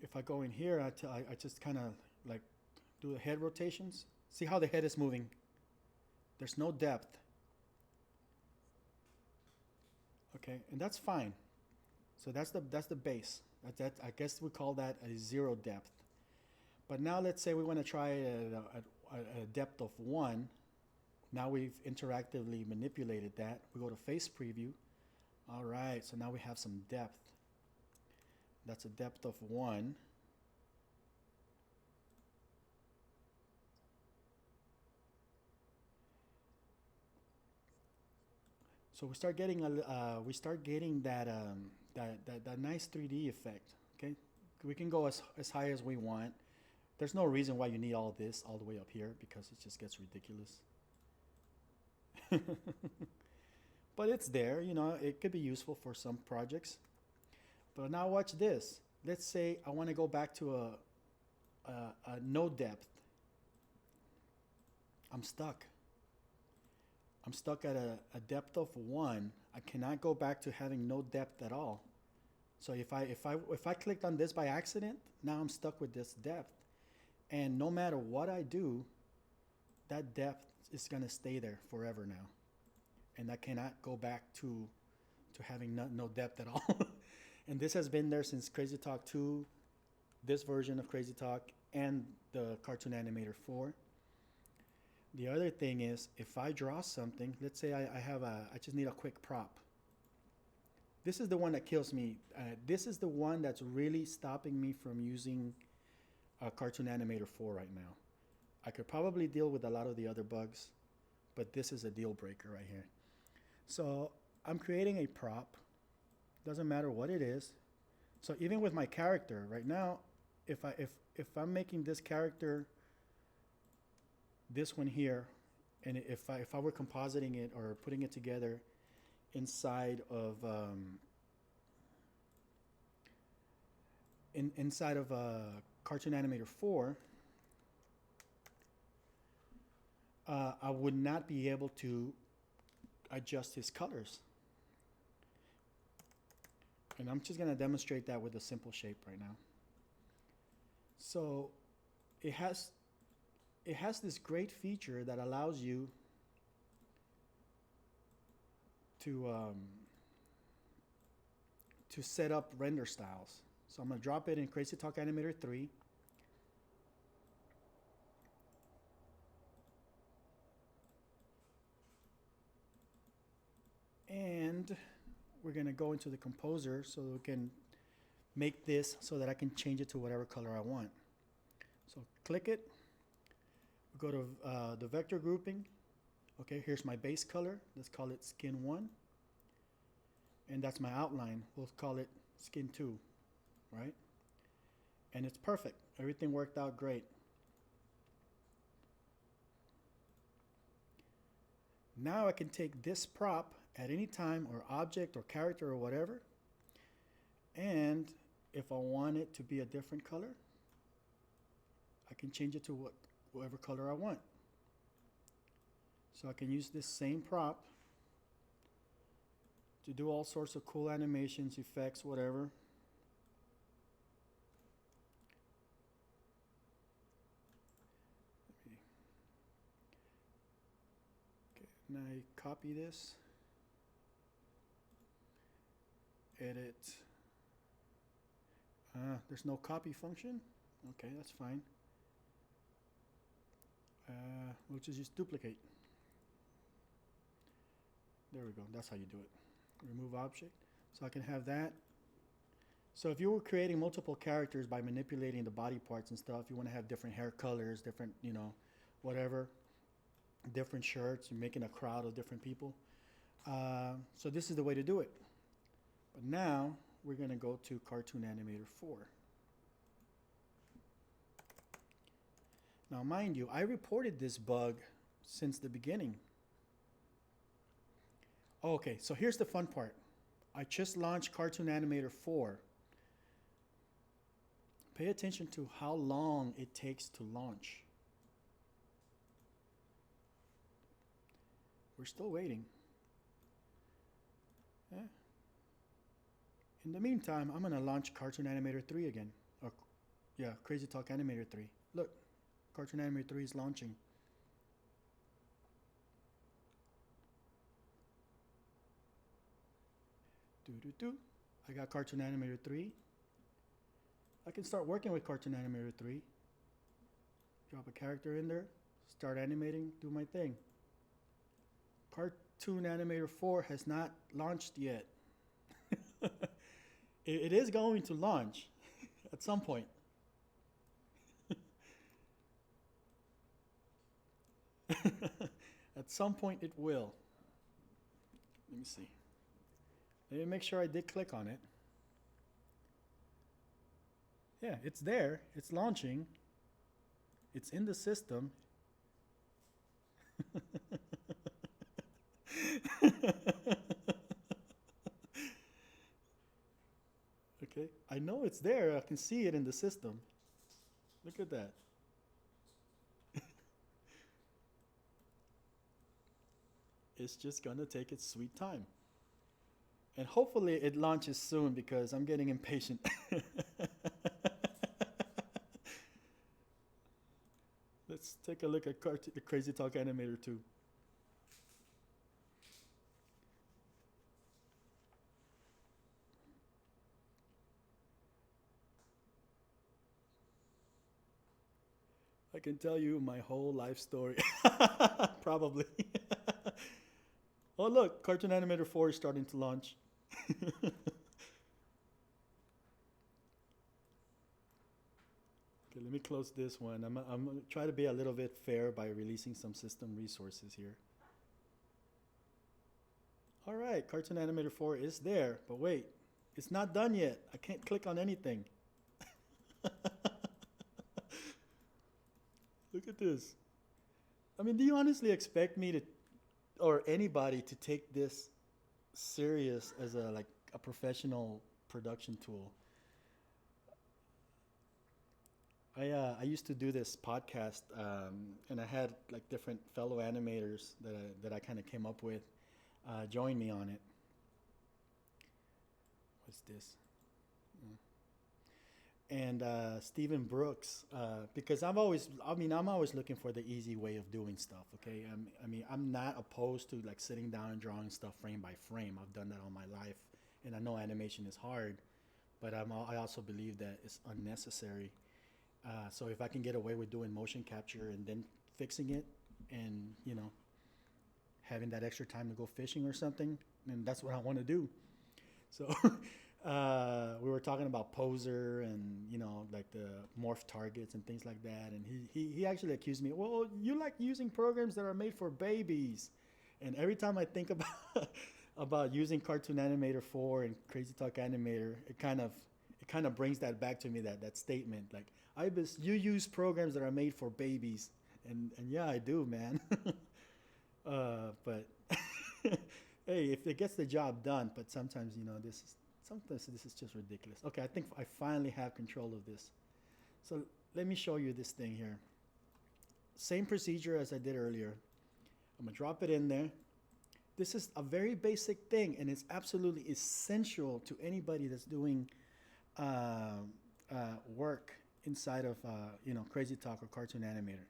Speaker 1: If I go in here, I just kind of like do the head rotations. See how the head is moving? There's no depth. Okay, and that's fine. So that's the base. I guess we call that a 0 depth. But now let's say we want to try a depth of 1. Now we've interactively manipulated that. We go to face preview. All right, so now we have some depth. That's a depth of 1. So we start getting that nice 3D effect. Okay, we can go as high as we want. There's no reason why you need all this all the way up here because it just gets ridiculous. But it's there, you know, it could be useful for some projects. But now watch this. Let's say I want to go back to a no depth. I'm stuck. I'm stuck at a depth of 1. I cannot go back to having no depth at all. So if I clicked on this by accident, now I'm stuck with this depth. And no matter what I do, that depth is going to stay there forever now. And I cannot go back to having no depth at all. And this has been there since Crazy Talk 2, this version of Crazy Talk, and the Cartoon Animator 4. The other thing is, if I draw something, let's say I just need a quick prop. This is the one that kills me. This is the one that's really stopping me from using Cartoon Animator 4 right now. I could probably deal with a lot of the other bugs, but this is a deal breaker right here. So I'm creating a prop. Doesn't matter what it is. So even with my character right now, if I'm making this character, this one here, and if I were compositing it or putting it together inside of inside of Cartoon Animator 4, I would not be able to adjust his colors. And I'm just going to demonstrate that with a simple shape right now. So it has this great feature that allows you to set up render styles. So I'm going to drop it in Crazy Talk Animator 3. And we're going to go into the composer so we can make this so that I can change it to whatever color I want. So click it. Go to the vector grouping. Okay, here's my base color. Let's call it skin 1. And that's my outline. We'll call it skin 2, right? And it's perfect. Everything worked out great. Now I can take this prop at any time, or object or character or whatever, and if I want it to be a different color, I can change it to whatever color I want. So I can use this same prop to do all sorts of cool animations, effects, whatever. Okay, now I copy this, edit. There's no copy function. Okay, that's fine. We'll just use duplicate. There we go. That's how you do it. Remove object. So I can have that. So if you were creating multiple characters by manipulating the body parts and stuff, you want to have different hair colors, different, you know, whatever, different shirts, you're making a crowd of different people. So this is the way to do it. But now we're going to go to Cartoon Animator 4. Now, mind you, I reported this bug since the beginning. Okay, so here's the fun part. I just launched Cartoon Animator 4. Pay attention to how long it takes to launch. We're still waiting. Yeah. In the meantime, I'm going to launch Cartoon Animator 3 again. Or, yeah, Crazy Talk Animator 3. Look, Cartoon Animator 3 is launching. I got Cartoon Animator 3. I can start working with Cartoon Animator 3. Drop a character in there, start animating, do my thing. Cartoon Animator 4 has not launched yet. It is going to launch at some point. At some point it will. Let me see. Let me make sure I did click on it. Yeah, it's there. It's launching. It's in the system. Okay, I know it's there. I can see it in the system. Look at that. It's just gonna take its sweet time. And hopefully it launches soon because I'm getting impatient. Let's take a look at the Crazy Talk Animator 2. I can tell you my whole life story. Probably. Oh, look, Cartoon Animator 4 is starting to launch. Okay, let me close this one. I'm going to try to be a little bit fair by releasing some system resources here. All right, Cartoon Animator 4 is there, but wait, it's not done yet. I can't click on anything. Look at this. I mean, do you honestly expect me to, or anybody, to take this serious as a professional production tool? I used to do this podcast, and I had like different fellow animators that I kind of came up with join me on it. What's this? And Stephen Brooks, because I'm always looking for the easy way of doing stuff. Okay, I'm not opposed to like sitting down and drawing stuff frame by frame. I've done that all my life, and I know animation is hard, but I also believe that it's unnecessary. So if I can get away with doing motion capture and then fixing it, and having that extra time to go fishing or something, then that's what I want to do. So. We were talking about poser and like the morph targets and things like that, and he actually accused me, well, you like using programs that are made for babies. And every time I think about using Cartoon Animator 4 and Crazy Talk Animator, it kind of brings that back to me, that statement, like, you use programs that are made for babies, and yeah, I do, man. But hey, if it gets the job done, but sometimes sometimes this is just ridiculous. Okay, I think I finally have control of this. So let me show you this thing here. Same procedure as I did earlier. I'm gonna drop it in there. This is a very basic thing, and it's absolutely essential to anybody that's doing work inside of Crazy Talk or Cartoon Animator.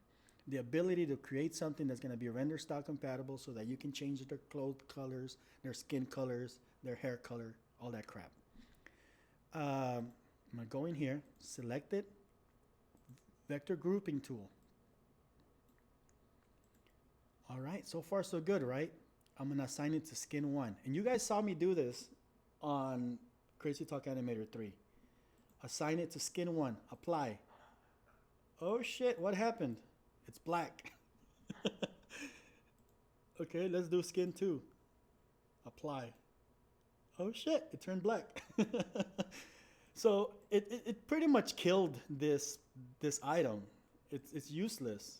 Speaker 1: The ability to create something that's gonna be render style compatible so that you can change their clothes colors, their skin colors, their hair color, all that crap. I'm going to go in here, select it, vector grouping tool. All right, so far so good, right? I'm going to assign it to skin 1. And you guys saw me do this on Crazy Talk Animator 3. Assign it to skin 1, apply. Oh shit, what happened? It's black. Okay, let's do skin 2. Apply. Oh shit, it turned black. So it pretty much killed this item. It's useless,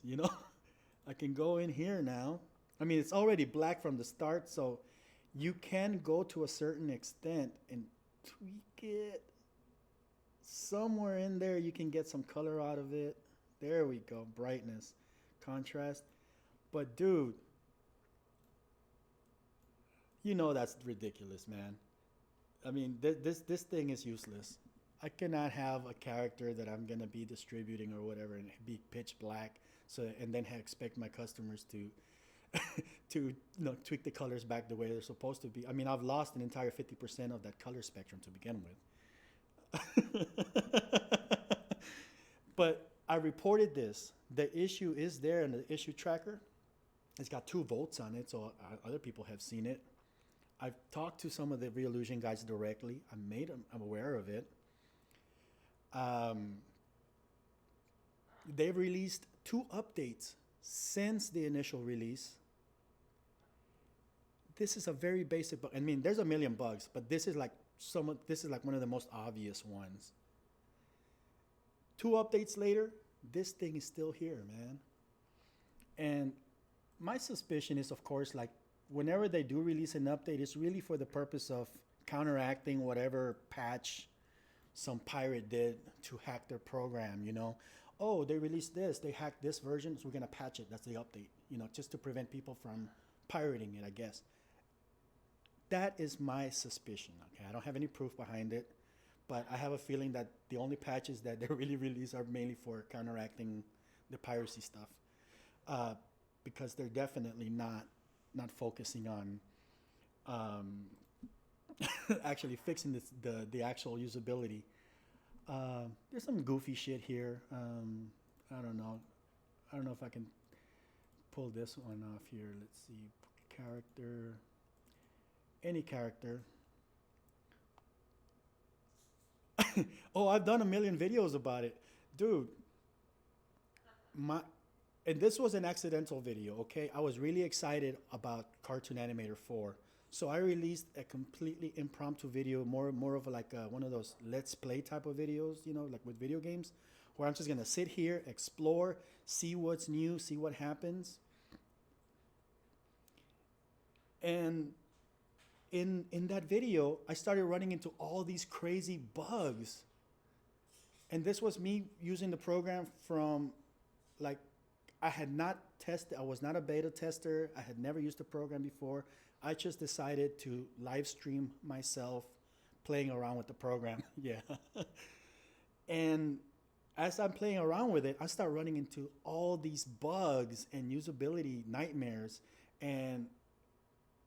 Speaker 1: I can go in here now. I mean, it's already black from the start, so you can go to a certain extent and tweak it. Somewhere in there you can get some color out of it. There we go, brightness, contrast. But dude, that's ridiculous, man. I mean, this thing is useless. I cannot have a character that I'm gonna be distributing or whatever and be pitch black, and then expect my customers to to tweak the colors back the way they're supposed to be. I mean, I've lost an entire 50% of that color spectrum to begin with. But I reported this. The issue is there in the issue tracker. It's got 2 votes on it, so other people have seen it. I've talked to some of the Reallusion guys directly. I made them. I'm aware of it. Um, they've released 2 updates since the initial release. This is a very basic bug. I mean, there's a million bugs, but this is like one of the most obvious ones. 2 updates later, this thing is still here, man. And my suspicion is, of course, like whenever they do release an update, it's really for the purpose of counteracting whatever patch some pirate did to hack their program, you know. Oh, they released this, they hacked this version, so we're gonna patch it. That's the update, you know, just to prevent people from pirating it, I guess. That is my suspicion. Okay, I don't have any proof behind it, but I have a feeling that the only patches that they really release are mainly for counteracting the piracy stuff, because they're definitely not focusing on actually fixing the actual usability. There's some goofy shit here. I don't know. I don't know if I can pull this one off here. Let's see, character. Any character. Oh, I've done a million videos about it, dude. My and this was an accidental video. Okay, I was really excited about Cartoon Animator 4, so I released a completely impromptu video, more of like one of those let's play type of videos, you know, like with video games, where I'm just gonna sit here, explore, see what's new, see what happens, and in that video, I started running into all these crazy bugs. And this was me using the program from, like, I had not tested, I was not a beta tester. I had never used the program before. I just decided to live stream myself playing around with the program. Yeah. And as I'm playing around with it, I start running into all these bugs and usability nightmares. And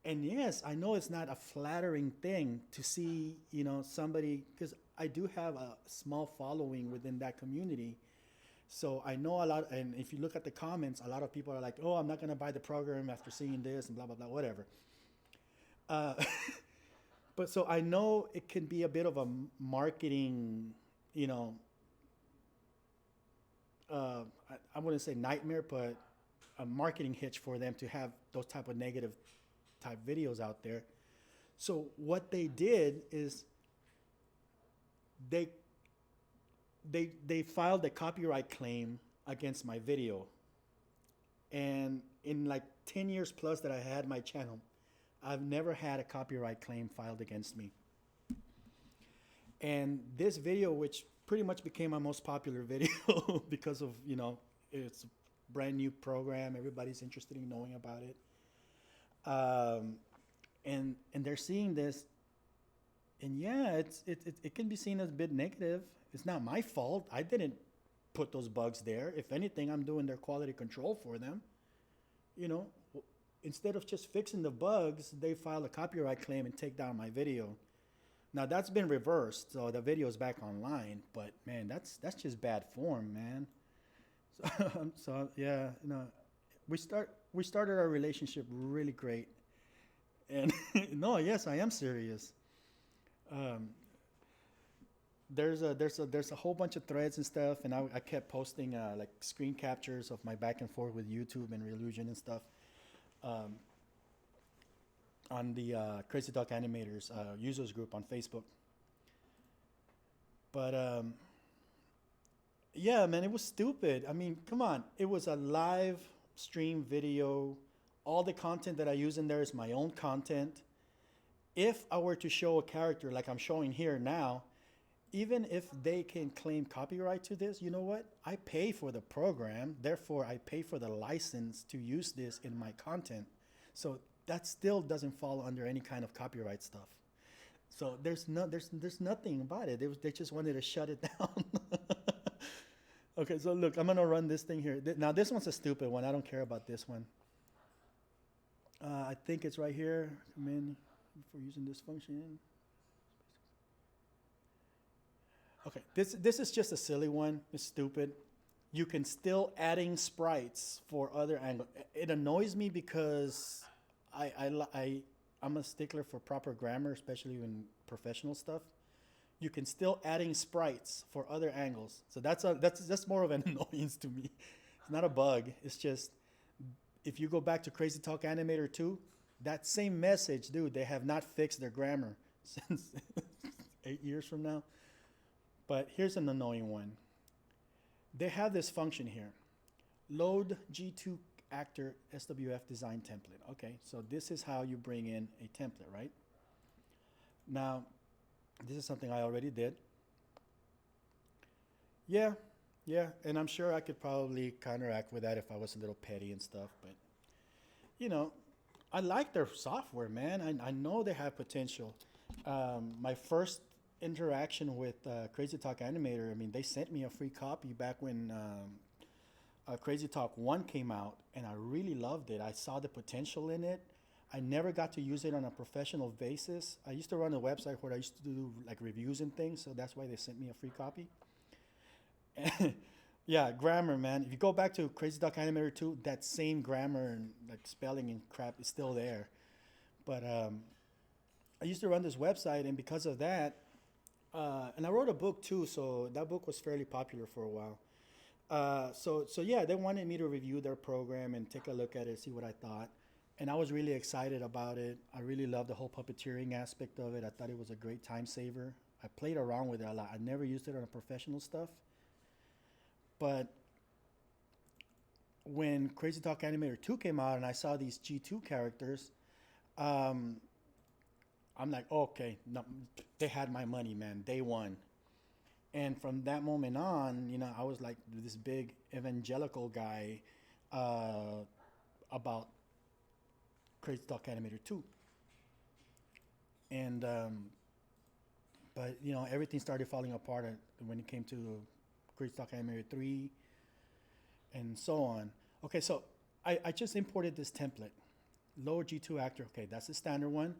Speaker 1: yes, I know it's not a flattering thing to see, you know, somebody, because I do have a small following within that community. So I know a lot, and if you look at the comments, a lot of people are like, oh, I'm not going to buy the program after seeing this and blah, blah, blah, whatever. Uh, but so I know it can be a bit of a marketing, you know, I wouldn't say nightmare, but a marketing hitch for them to have those type of negative type videos out there. So what they did is they filed a copyright claim against my video. And in like 10 years plus that I had my channel, I've never had a copyright claim filed against me. And this video, which pretty much became my most popular video because of, you know, it's a brand new program, everybody's interested in knowing about it. And they're seeing this, and yeah, it can be seen as a bit negative. It's not my fault. I didn't put those bugs there. If anything, I'm doing their quality control for them. You know, instead of just fixing the bugs, they file a copyright claim and take down my video. Now that's been reversed, so the video is back online. But man, that's just bad form, man. So yeah, you know, we started our relationship really great, and no, yes, I am serious. There's a whole bunch of threads and stuff, and I kept posting like screen captures of my back and forth with YouTube and Reallusion and stuff on the Crazy Duck Animators users group on Facebook. But yeah, man, it was stupid. I mean, come on, it was a live stream video. All the content that I use in there is my own content. If I were to show a character like I'm showing here now, even if they can claim copyright to this, you know what? I pay for the program, therefore I pay for the license to use this in my content. So that still doesn't fall under any kind of copyright stuff. So there's nothing about it. They just wanted to shut it down. Okay, so look, I'm gonna run this thing here. Now this one's a stupid one. I don't care about this one. I think it's right here. Come in for using this function. Okay, this is just a silly one. It's stupid. You can still adding sprites for other angles. It annoys me because I I'm a stickler for proper grammar, especially in professional stuff. You can still adding sprites for other angles. So that's more of an annoyance to me. It's not a bug. It's just if you go back to Crazy Talk Animator 2, that same message, dude, they have not fixed their grammar since 8 years from now. But here's an annoying one. They have this function here. Load G2 actor SWF design template. Okay, so this is how you bring in a template, right? Now, this is something I already did. Yeah, yeah, and I'm sure I could probably counteract with that if I was a little petty and stuff, but you know, I like their software, man. I know they have potential. My first interaction with Crazy Talk Animator, I mean, they sent me a free copy back when Crazy Talk 1 came out, and I really loved it. I saw the potential in it. I never got to use it on a professional basis. I used to run a website where I used to do like reviews and things, so that's why they sent me a free copy. Yeah, grammar, man. If you go back to Crazy Talk Animator 2, that same grammar and like spelling and crap is still there. But I used to run this website, and because of that, and I wrote a book too, so that book was fairly popular for a while. So yeah, they wanted me to review their program and take a look at it, see what I thought. And I was really excited about it. I really loved the whole puppeteering aspect of it. I thought it was a great time saver. I played around with it a lot. I never used it on a professional stuff. But when Crazy Talk Animator 2 came out and I saw these G2 characters, um, I'm like, okay, no, they had my money, man. Day one. And from that moment on, you know, I was like this big evangelical guy about Crazy Talk Animator 2. And, but, you know, everything started falling apart when it came to Crazy Talk Animator 3 and so on. Okay, so I just imported this template. Lower G2 actor, okay, that's the standard one.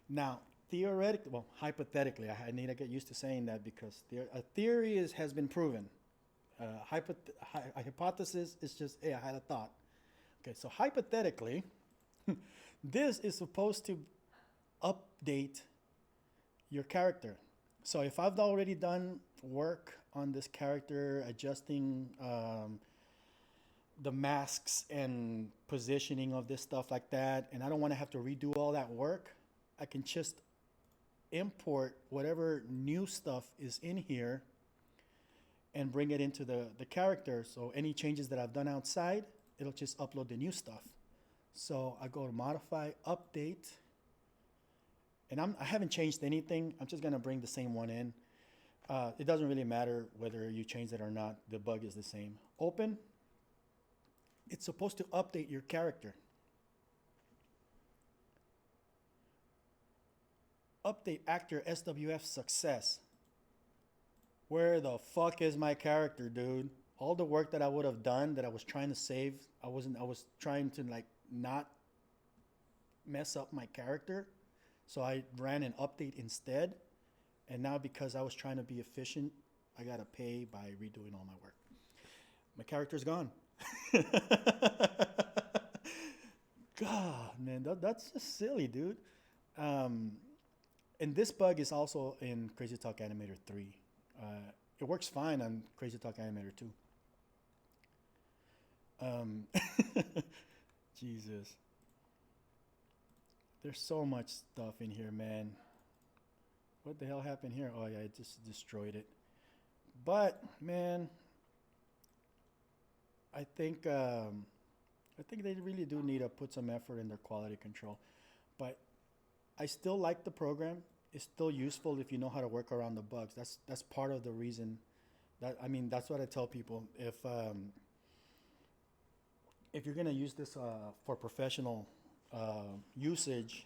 Speaker 1: Now, theoretically, well, hypothetically, I need to get used to saying that because a theory has been proven. A hypothesis is just, hey, I had a thought. Okay, so hypothetically, this is supposed to update your character. So if I've already done work on this character, adjusting the masks and positioning of this stuff like that, and I don't want to have to redo all that work, I can just import whatever new stuff is in here and bring it into the character. So any changes that I've done outside, it'll just upload the new stuff. So I go to modify, update, and I haven't changed anything. I'm just gonna bring the same one in. It doesn't really matter whether you change it or not. The bug is the same. Open. It's supposed to update your character. Update actor SWF success. Where the fuck is my character, dude? All the work that I would have done that I was trying to save, I was trying to like not mess up my character. So I ran an update instead. And now because I was trying to be efficient, I gotta pay by redoing all my work. My character's gone. God, man, that's just silly, dude. And this bug is also in Crazy Talk Animator 3. It works fine on Crazy Talk Animator 2. Jesus. There's so much stuff in here, man. What the hell happened here? Oh, yeah, it just destroyed it. But, man, I think they really do need to put some effort in their quality control. But I still like the program. It's still useful if you know how to work around the bugs. That's part of the reason. That's what I tell people. If you're gonna use this for professional usage,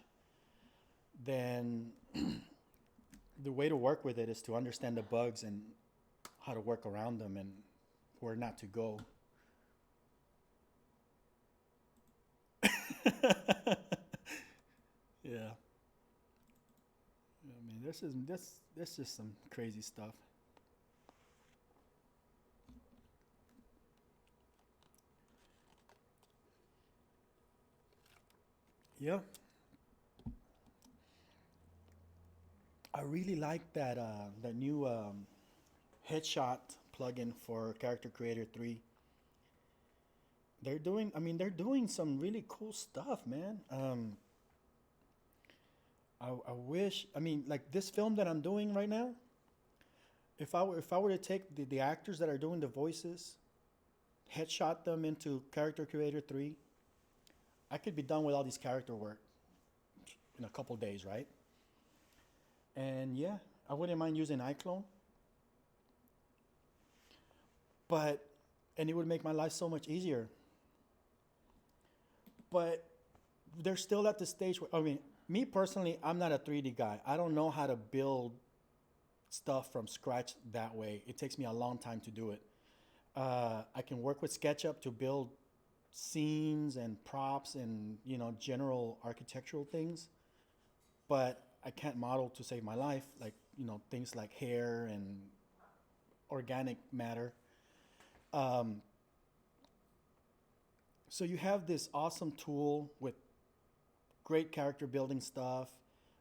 Speaker 1: then the way to work with it is to understand the bugs and how to work around them and where not to go. Yeah. I mean, this is some crazy stuff. Yeah. I really like that new headshot plugin for Character Creator 3. They're doing some really cool stuff, man. I wish, like this film that I'm doing right now, if I were to take the actors that are doing the voices, headshot them into Character Creator 3, I could be done with all these character work in a couple days, right? And yeah, I wouldn't mind using iClone, but and it would make my life so much easier. But they're still at the stage where, me personally, I'm not a 3D guy. I don't know how to build stuff from scratch that way. It takes me a long time to do it. I can work with SketchUp to build scenes and props and general architectural things, but I can't model to save my life, like things like hair and organic matter. Um, so you have this awesome tool with great character building stuff,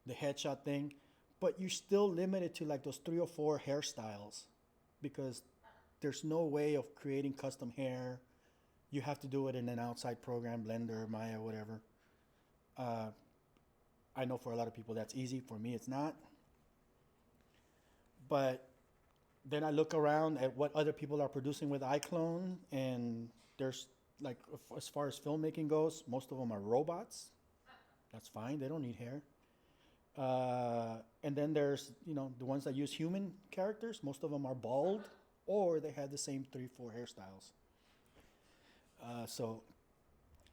Speaker 1: the headshot thing, but you're still limited to like those 3 or 4 hairstyles because there's no way of creating custom hair. You have to do it in an outside program, Blender, Maya, whatever. Uh, I know for a lot of people that's easy. For me, it's not. But then I look around at what other people are producing with iClone, and there's like, as far as filmmaking goes, most of them are robots. That's fine. They don't need hair. And then there's the ones that use human characters. Most of them are bald, or they have the same 3, 4 hairstyles. So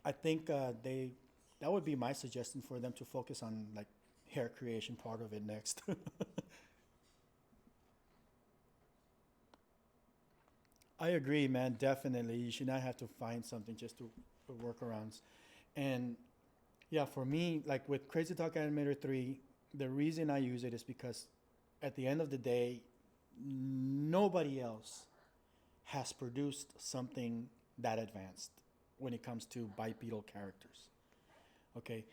Speaker 1: I think that would be my suggestion for them to focus on like hair creation part of it next. I agree, man. Definitely, you should not have to find something just to workarounds. And yeah, for me, like with Crazy Talk Animator 3, the reason I use it is because at the end of the day, nobody else has produced something that advanced when it comes to bipedal characters. Okay,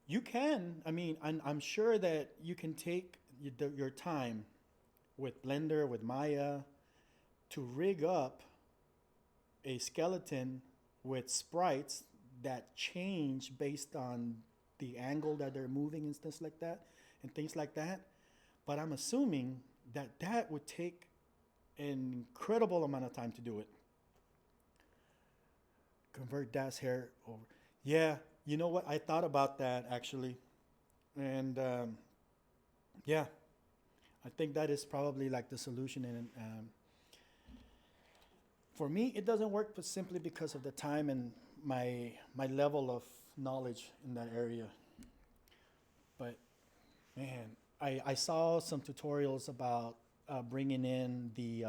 Speaker 1: you can. I'm sure that you can take your time with Blender, with Maya, to rig up a skeleton with sprites that change based on the angle that they're moving and stuff like that, and things like that. But I'm assuming that that would take an incredible amount of time to do it. Convert Das hair over. Yeah, you know what? I thought about that actually, and yeah, I think that is probably like the solution. And for me, it doesn't work, but simply because of the time and my level of knowledge in that area. But man, I saw some tutorials about bringing in the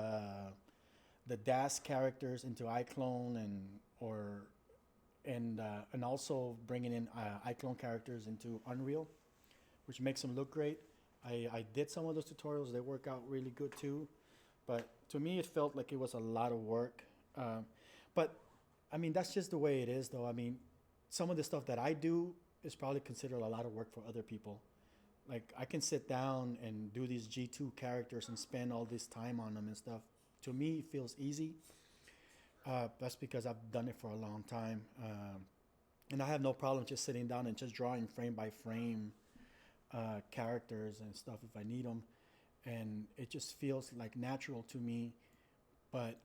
Speaker 1: DAS characters into iClone and also bringing in iClone characters into Unreal, which makes them look great. I did some of those tutorials; they work out really good too. But to me, it felt like it was a lot of work. But that's just the way it is, though. Some of the stuff that I do is probably considered a lot of work for other people. Like I can sit down and do these G2 characters and spend all this time on them and stuff. To me, it feels easy. That's because I've done it for a long time. And I have no problem just sitting down and just drawing frame by frame characters and stuff if I need them. And it just feels like natural to me. But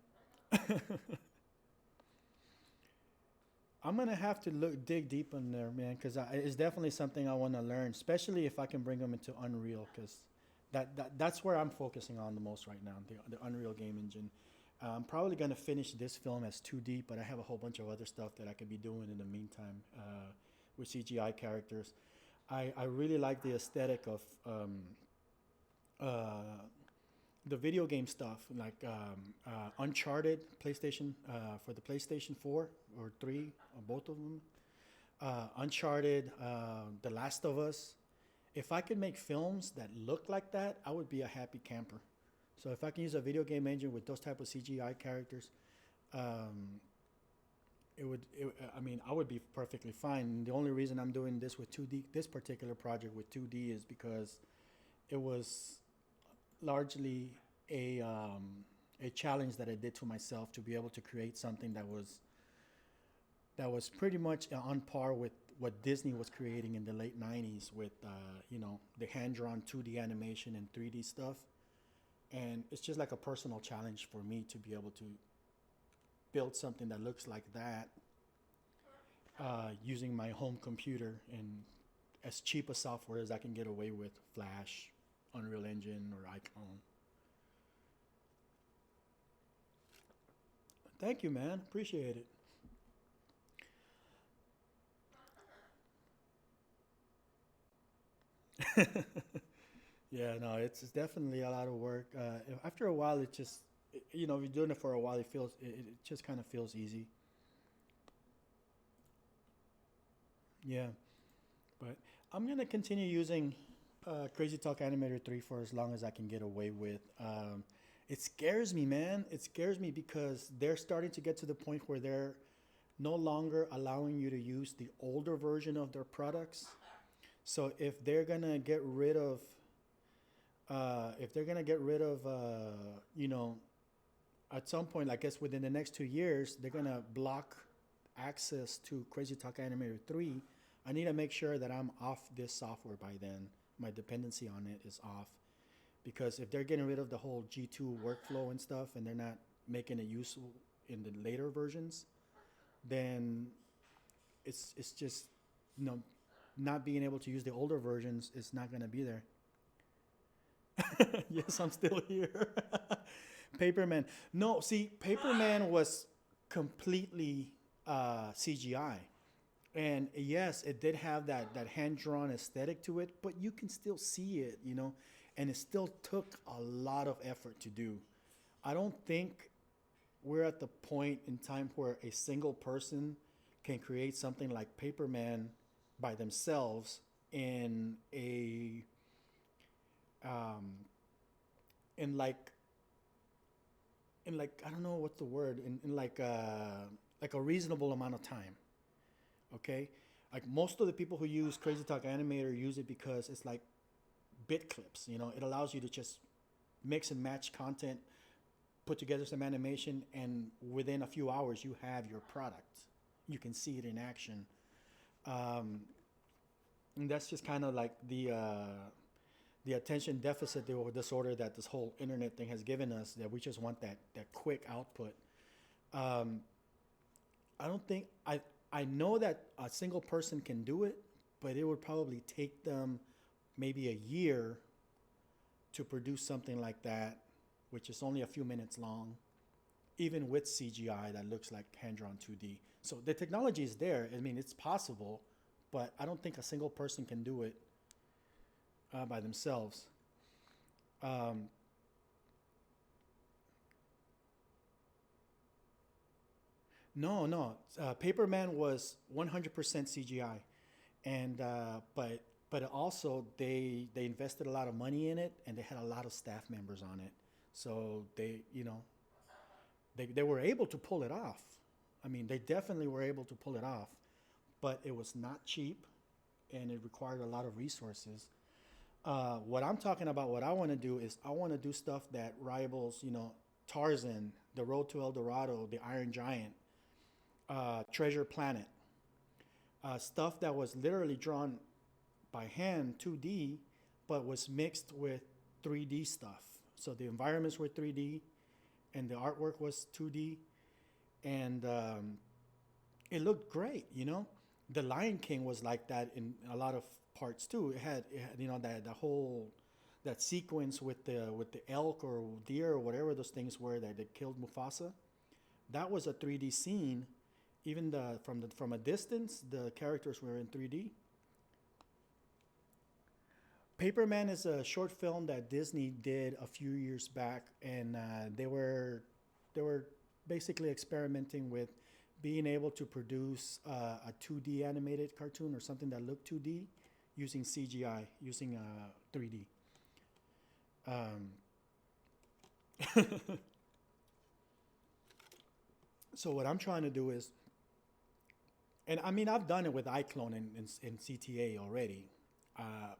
Speaker 1: I'm gonna have to dig deep in there, man, because it's definitely something I want to learn, especially if I can bring them into Unreal, because that's where I'm focusing on the most right now, the Unreal game engine. I'm probably gonna finish this film as 2D, but I have a whole bunch of other stuff that I could be doing in the meantime with CGI characters. I really like the aesthetic of uh, the video game stuff, like Uncharted, PlayStation for the PlayStation 4 or 3, or both of them. Uncharted, The Last of Us. If I could make films that look like that, I would be a happy camper. So if I can use a video game engine with those type of CGI characters, um, I would be perfectly fine. The only reason I'm doing this with 2D, this particular project with 2D, is because it was largely a challenge that I did to myself to be able to create something that was pretty much on par with what Disney was creating in the late '90s with the hand drawn 2D animation and 3D stuff. And it's just like a personal challenge for me to be able to build something that looks like that using my home computer and as cheap a software as I can get away with, Flash, Unreal Engine, or Icon. Thank you, man. Appreciate it. Yeah, no, it's definitely a lot of work. After a while, it just, if you're doing it for a while, it just kind of feels easy. Yeah, but I'm gonna continue using Crazy Talk Animator 3 for as long as I can get away with. It scares me, man. It scares me because they're starting to get to the point where they're no longer allowing you to use the older version of their products. So if they're gonna get rid of, at some point, I guess within the next 2 years, they're gonna block access to Crazy Talk Animator 3. I need to make sure that I'm off this software by then. My dependency on it is off. Because if they're getting rid of the whole G2 workflow and stuff and they're not making it useful in the later versions, then it's just, you know, not being able to use the older versions is not going to be there. Yes, I'm still here. Paperman. No, see, Paperman was completely CGI. And yes, it did have that hand drawn aesthetic to it, but you can still see it, and it still took a lot of effort to do. I don't think we're at the point in time where a single person can create something like Paperman by themselves in a um, in like I don't know what's the word in like a reasonable amount of time. Okay, like most of the people who use Crazy Talk Animator use it because it's like bit clips. It allows you to just mix and match content, put together some animation, and within a few hours you have your product. You can see it in action. Um, and that's just kind of like the attention deficit disorder that this whole internet thing has given us. That we just want that quick output. Um, I don't think I know that a single person can do it, but it would probably take them maybe a year to produce something like that, which is only a few minutes long, even with CGI that looks like hand drawn 2D. So the technology is there. I mean, it's possible, but I don't think a single person can do it by themselves. Um, no, no. Paperman was 100% CGI, and but also they invested a lot of money in it, and they had a lot of staff members on it, so they were able to pull it off. I mean, they definitely were able to pull it off, but it was not cheap, and it required a lot of resources. What I'm talking about, what I want to do is I want to do stuff that rivals, Tarzan, The Road to El Dorado, The Iron Giant, Treasure Planet, stuff that was literally drawn by hand, 2D, but was mixed with 3D stuff. So the environments were 3D, and the artwork was 2D, and it looked great. The Lion King was like that in a lot of parts too. It had that the whole that sequence with the elk or deer or whatever those things were that they killed Mufasa. That was a 3D scene. Even from a distance, the characters were in 3D. Paperman is a short film that Disney did a few years back, and they were basically experimenting with being able to produce a 2D animated cartoon or something that looked 2D using CGI, using 3D. Um, so what I'm trying to do is, and I mean I've done it with iClone and CTA already. Uh,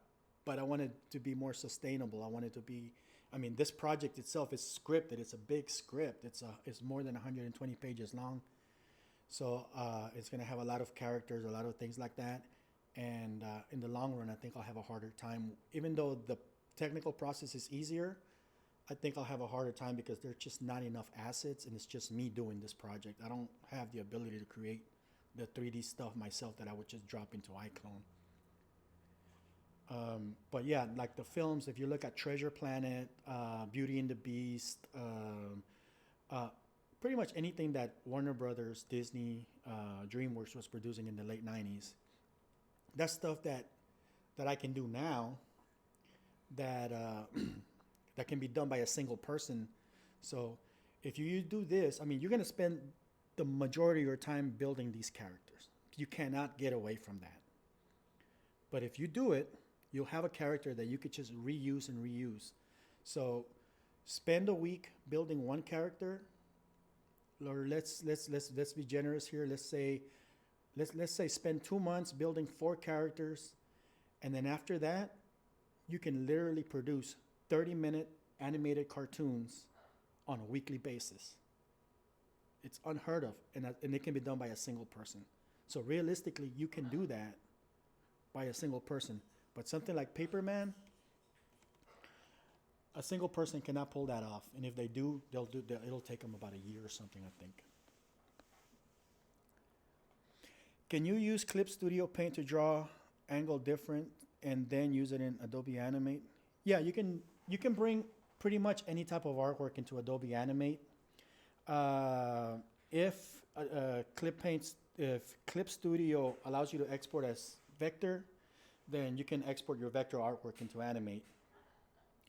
Speaker 2: but I wanted to be more sustainable. I wanted to be, I mean, this project itself is scripted. It's a big script. It's more than 120 pages long. So it's going to have a lot of characters, a lot of things like that. And in the long run, I think I'll have a harder time. Even though the technical process is easier, I think I'll have a harder time because there's just not enough assets, and it's just me doing this project. I don't have the ability to create the 3D stuff myself that I would just drop into iClone. But yeah, like the films, if you look at Treasure Planet, Beauty and the Beast, uh, pretty much anything that Warner Brothers, Disney, DreamWorks was producing in the late 90s, that's stuff that I can do now that that can be done by a single person. So if you do this, I mean, you're going to spend the majority of your time building these characters. You cannot get away from that. But if you do it, you'll have a character that you could just reuse and reuse. So spend a week building one character, or let's be generous here. Let's say spend 2 months building 4 characters, and then after that, you can literally produce 30-minute animated cartoons on a weekly basis. It's unheard of, and it can be done by a single person. So realistically, you can do that by a single person. But something like Paperman, a single person cannot pull that off. And if they do, it'll take them about a year or something, I think. Can you use Clip Studio Paint to draw angle different and then use it in Adobe Animate? Yeah, you can bring pretty much any type of artwork into Adobe Animate. If Clip Studio allows you to export as vector, then you can export your vector artwork into Animate.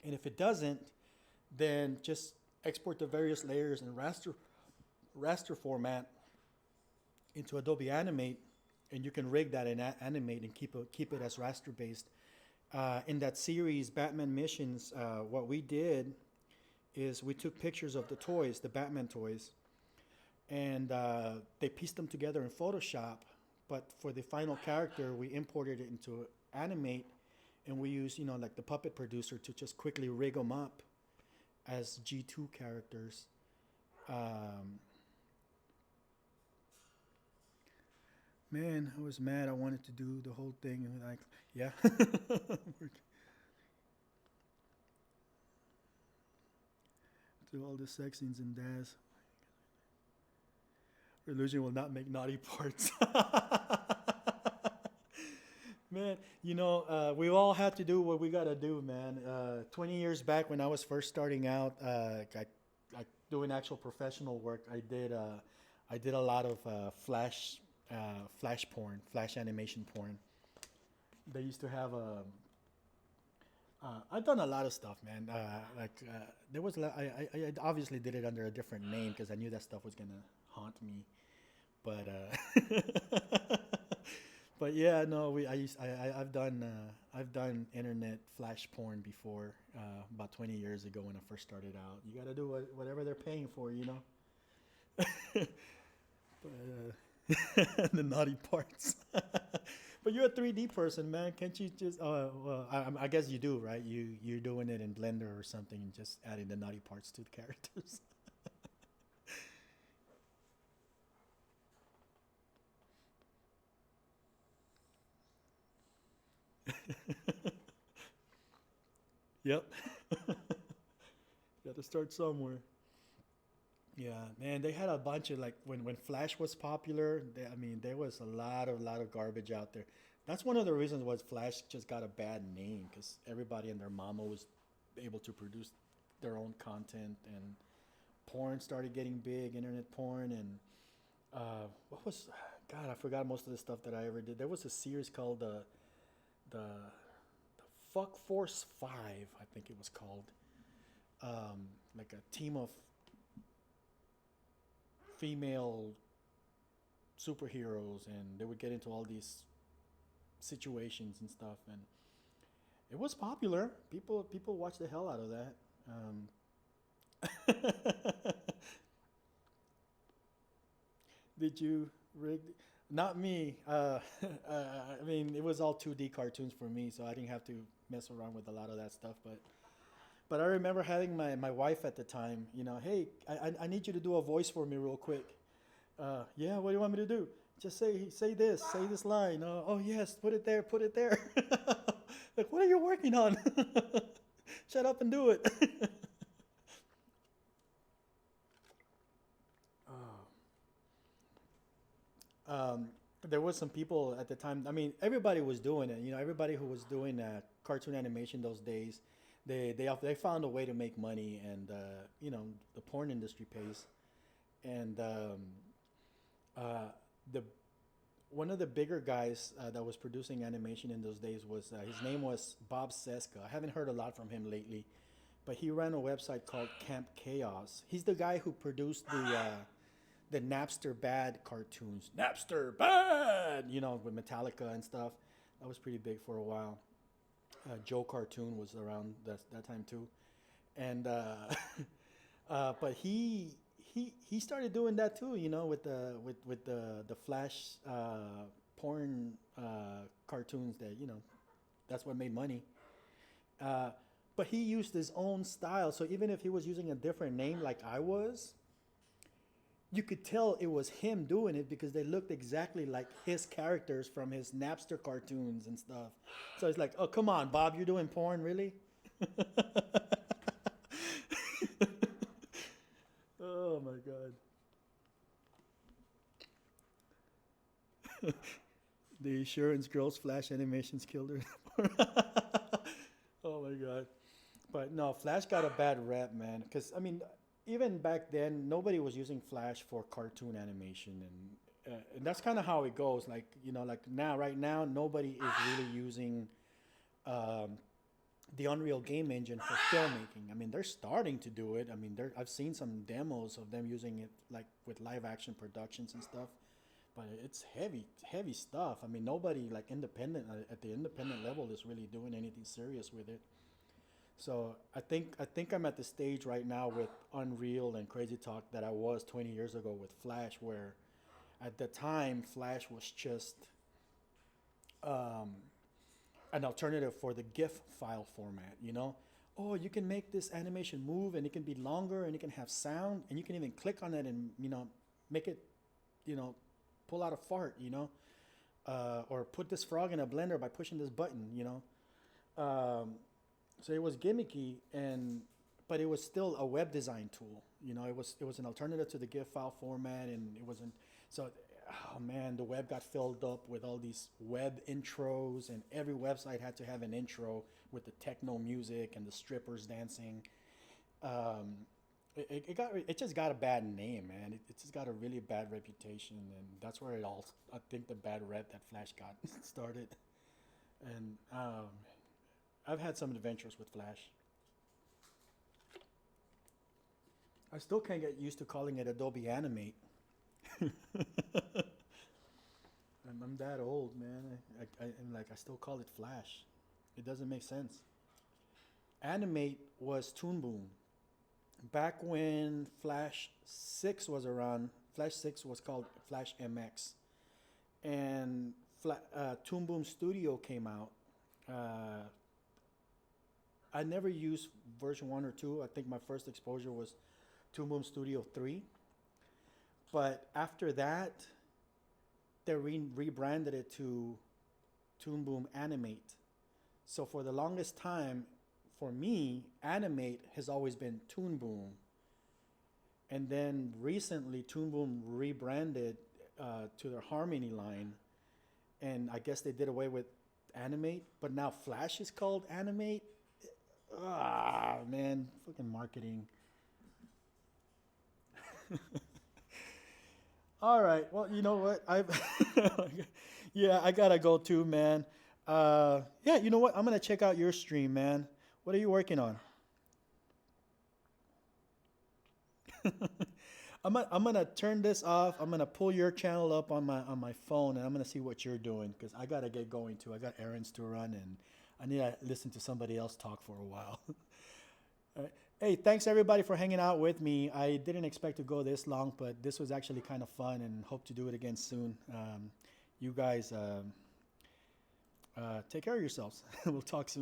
Speaker 2: And if it doesn't, then just export the various layers in raster format into Adobe Animate, and you can rig that in Animate and keep it as raster based. In that series, Batman Missions, what we did is we took pictures of the toys, the Batman toys, and they pieced them together in Photoshop. But for the final character, we imported it into Animate, and we used, like the puppet producer to just quickly rig them up as G2 characters. Man, I was mad. I wanted to do the whole thing, and like, yeah. Do all the sex scenes in Daz. Religion will not make naughty parts. Man, we all had to do what we gotta do, man. 20 years back, when I was first starting out, I doing actual professional work, I did a lot of flash porn, flash animation porn. They used to have a. I've done a lot of stuff, man. There was I obviously did it under a different name because I knew that stuff was gonna haunt me, but but yeah, no, I've done internet flash porn before, about 20 years ago when I first started out. You gotta do whatever they're paying for. But, the naughty parts. But you're a 3D person, man. Can't you just? Well, I guess you do, right? You're doing it in Blender or something, and just adding the naughty parts to the characters. Yep. Got to start somewhere. Yeah, man, they had a bunch of like when Flash was popular. I mean, there was a lot of garbage out there. That's one of the reasons why Flash just got a bad name because everybody and their mama was able to produce their own content, and porn started getting big, internet porn, and what was God? I forgot most of the stuff that I ever did. There was a series called the Fuck Force 5, I think it was called. Like a team of female superheroes, and they would get into all these situations and stuff, and it was popular. People watched the hell out of that. Did you rig? Not me. I mean, it was all 2D cartoons for me, so I didn't have to mess around with a lot of that stuff. But I remember having my wife at the time. You know, hey, I need you to do a voice for me real quick. Yeah, what do you want me to do? Just say this line. Oh yes, put it there, put it there. Like, what are you working on? Shut up and do it. um, there was some people at the time. I mean, everybody was doing it. You know, everybody who was doing cartoon animation those days, they found a way to make money, and you know, the porn industry pays. And uh, the one of the bigger guys that was producing animation in those days was his name was Bob Seska. I haven't heard a lot from him lately, but he ran a website called Camp Chaos. He's the guy who produced the Napster Bad cartoons. Napster Bad, you know, with Metallica and stuff. That was pretty big for a while. Joe Cartoon was around that time too, and but he started doing that too, you know, with the Flash porn cartoons that, you know, that's what made money. Uh, but he used his own style, so even if he was using a different name like I was, you could tell it was him doing it because they looked exactly like his characters from his Napster cartoons and stuff. So it's like, oh, come on, Bob, you're doing porn, really? Oh my god. The insurance girl's Flash animations killed her. Oh my god. But no, Flash got a bad rep, man. Because I mean, even back then, nobody was using Flash for cartoon animation, and that's kind of how it goes. Like, you know, like now, right now, nobody is really using um, the Unreal Game Engine for filmmaking. I mean, they're starting to do it. I mean, I've seen some demos of them using it, like with live action productions and stuff. But it's heavy stuff. I mean, nobody like independent at the independent level is really doing anything serious with it. So I think I'm at the stage right now with Unreal and Crazy Talk that I was 20 years ago with Flash, where at the time Flash was just um, an alternative for the GIF file format. You know, oh, you can make this animation move and it can be longer and it can have sound and you can even click on it and, you know, make it, you know, pull out a fart. You know, or put this frog in a blender by pushing this button. You know. So it was gimmicky, but it was still a web design tool. You know, it was an alternative to the GIF file format, and it wasn't. So, oh man, the web got filled up with all these web intros, and every website had to have an intro with the techno music and the strippers dancing. Um, it just got a bad name, man. It just got a really bad reputation, and that's where it all. I think the bad rep that Flash got started, and I've had some adventures with Flash. I still can't get used to calling it Adobe Animate. I'm that old, man. And like I still call it Flash. It doesn't make sense. Animate was Toon Boom. Back when Flash 6 was around, Flash 6 was called Flash MX. And Toon Boom Studio came out. I never used version 1 or 2. I think my first exposure was Toon Boom Studio 3. But after that, they rebranded it to Toon Boom Animate. So for the longest time, for me, Animate has always been Toon Boom. And then recently, Toon Boom rebranded to their Harmony line. And I guess they did away with Animate, but now Flash is called Animate. Ah, man, fucking marketing. All right, well, you know what? Yeah, I gotta go too, man. Yeah, you know what? I'm gonna check out your stream, man. What are you working on? I'm gonna turn this off. I'm gonna pull your channel up on my phone, and I'm gonna see what you're doing because I gotta get going too. I got errands to run, and I need to listen to somebody else talk for a while. All right. Hey, thanks everybody for hanging out with me. I didn't expect to go this long, but this was actually kind of fun, and hope to do it again soon. You guys take care of yourselves. We'll talk soon.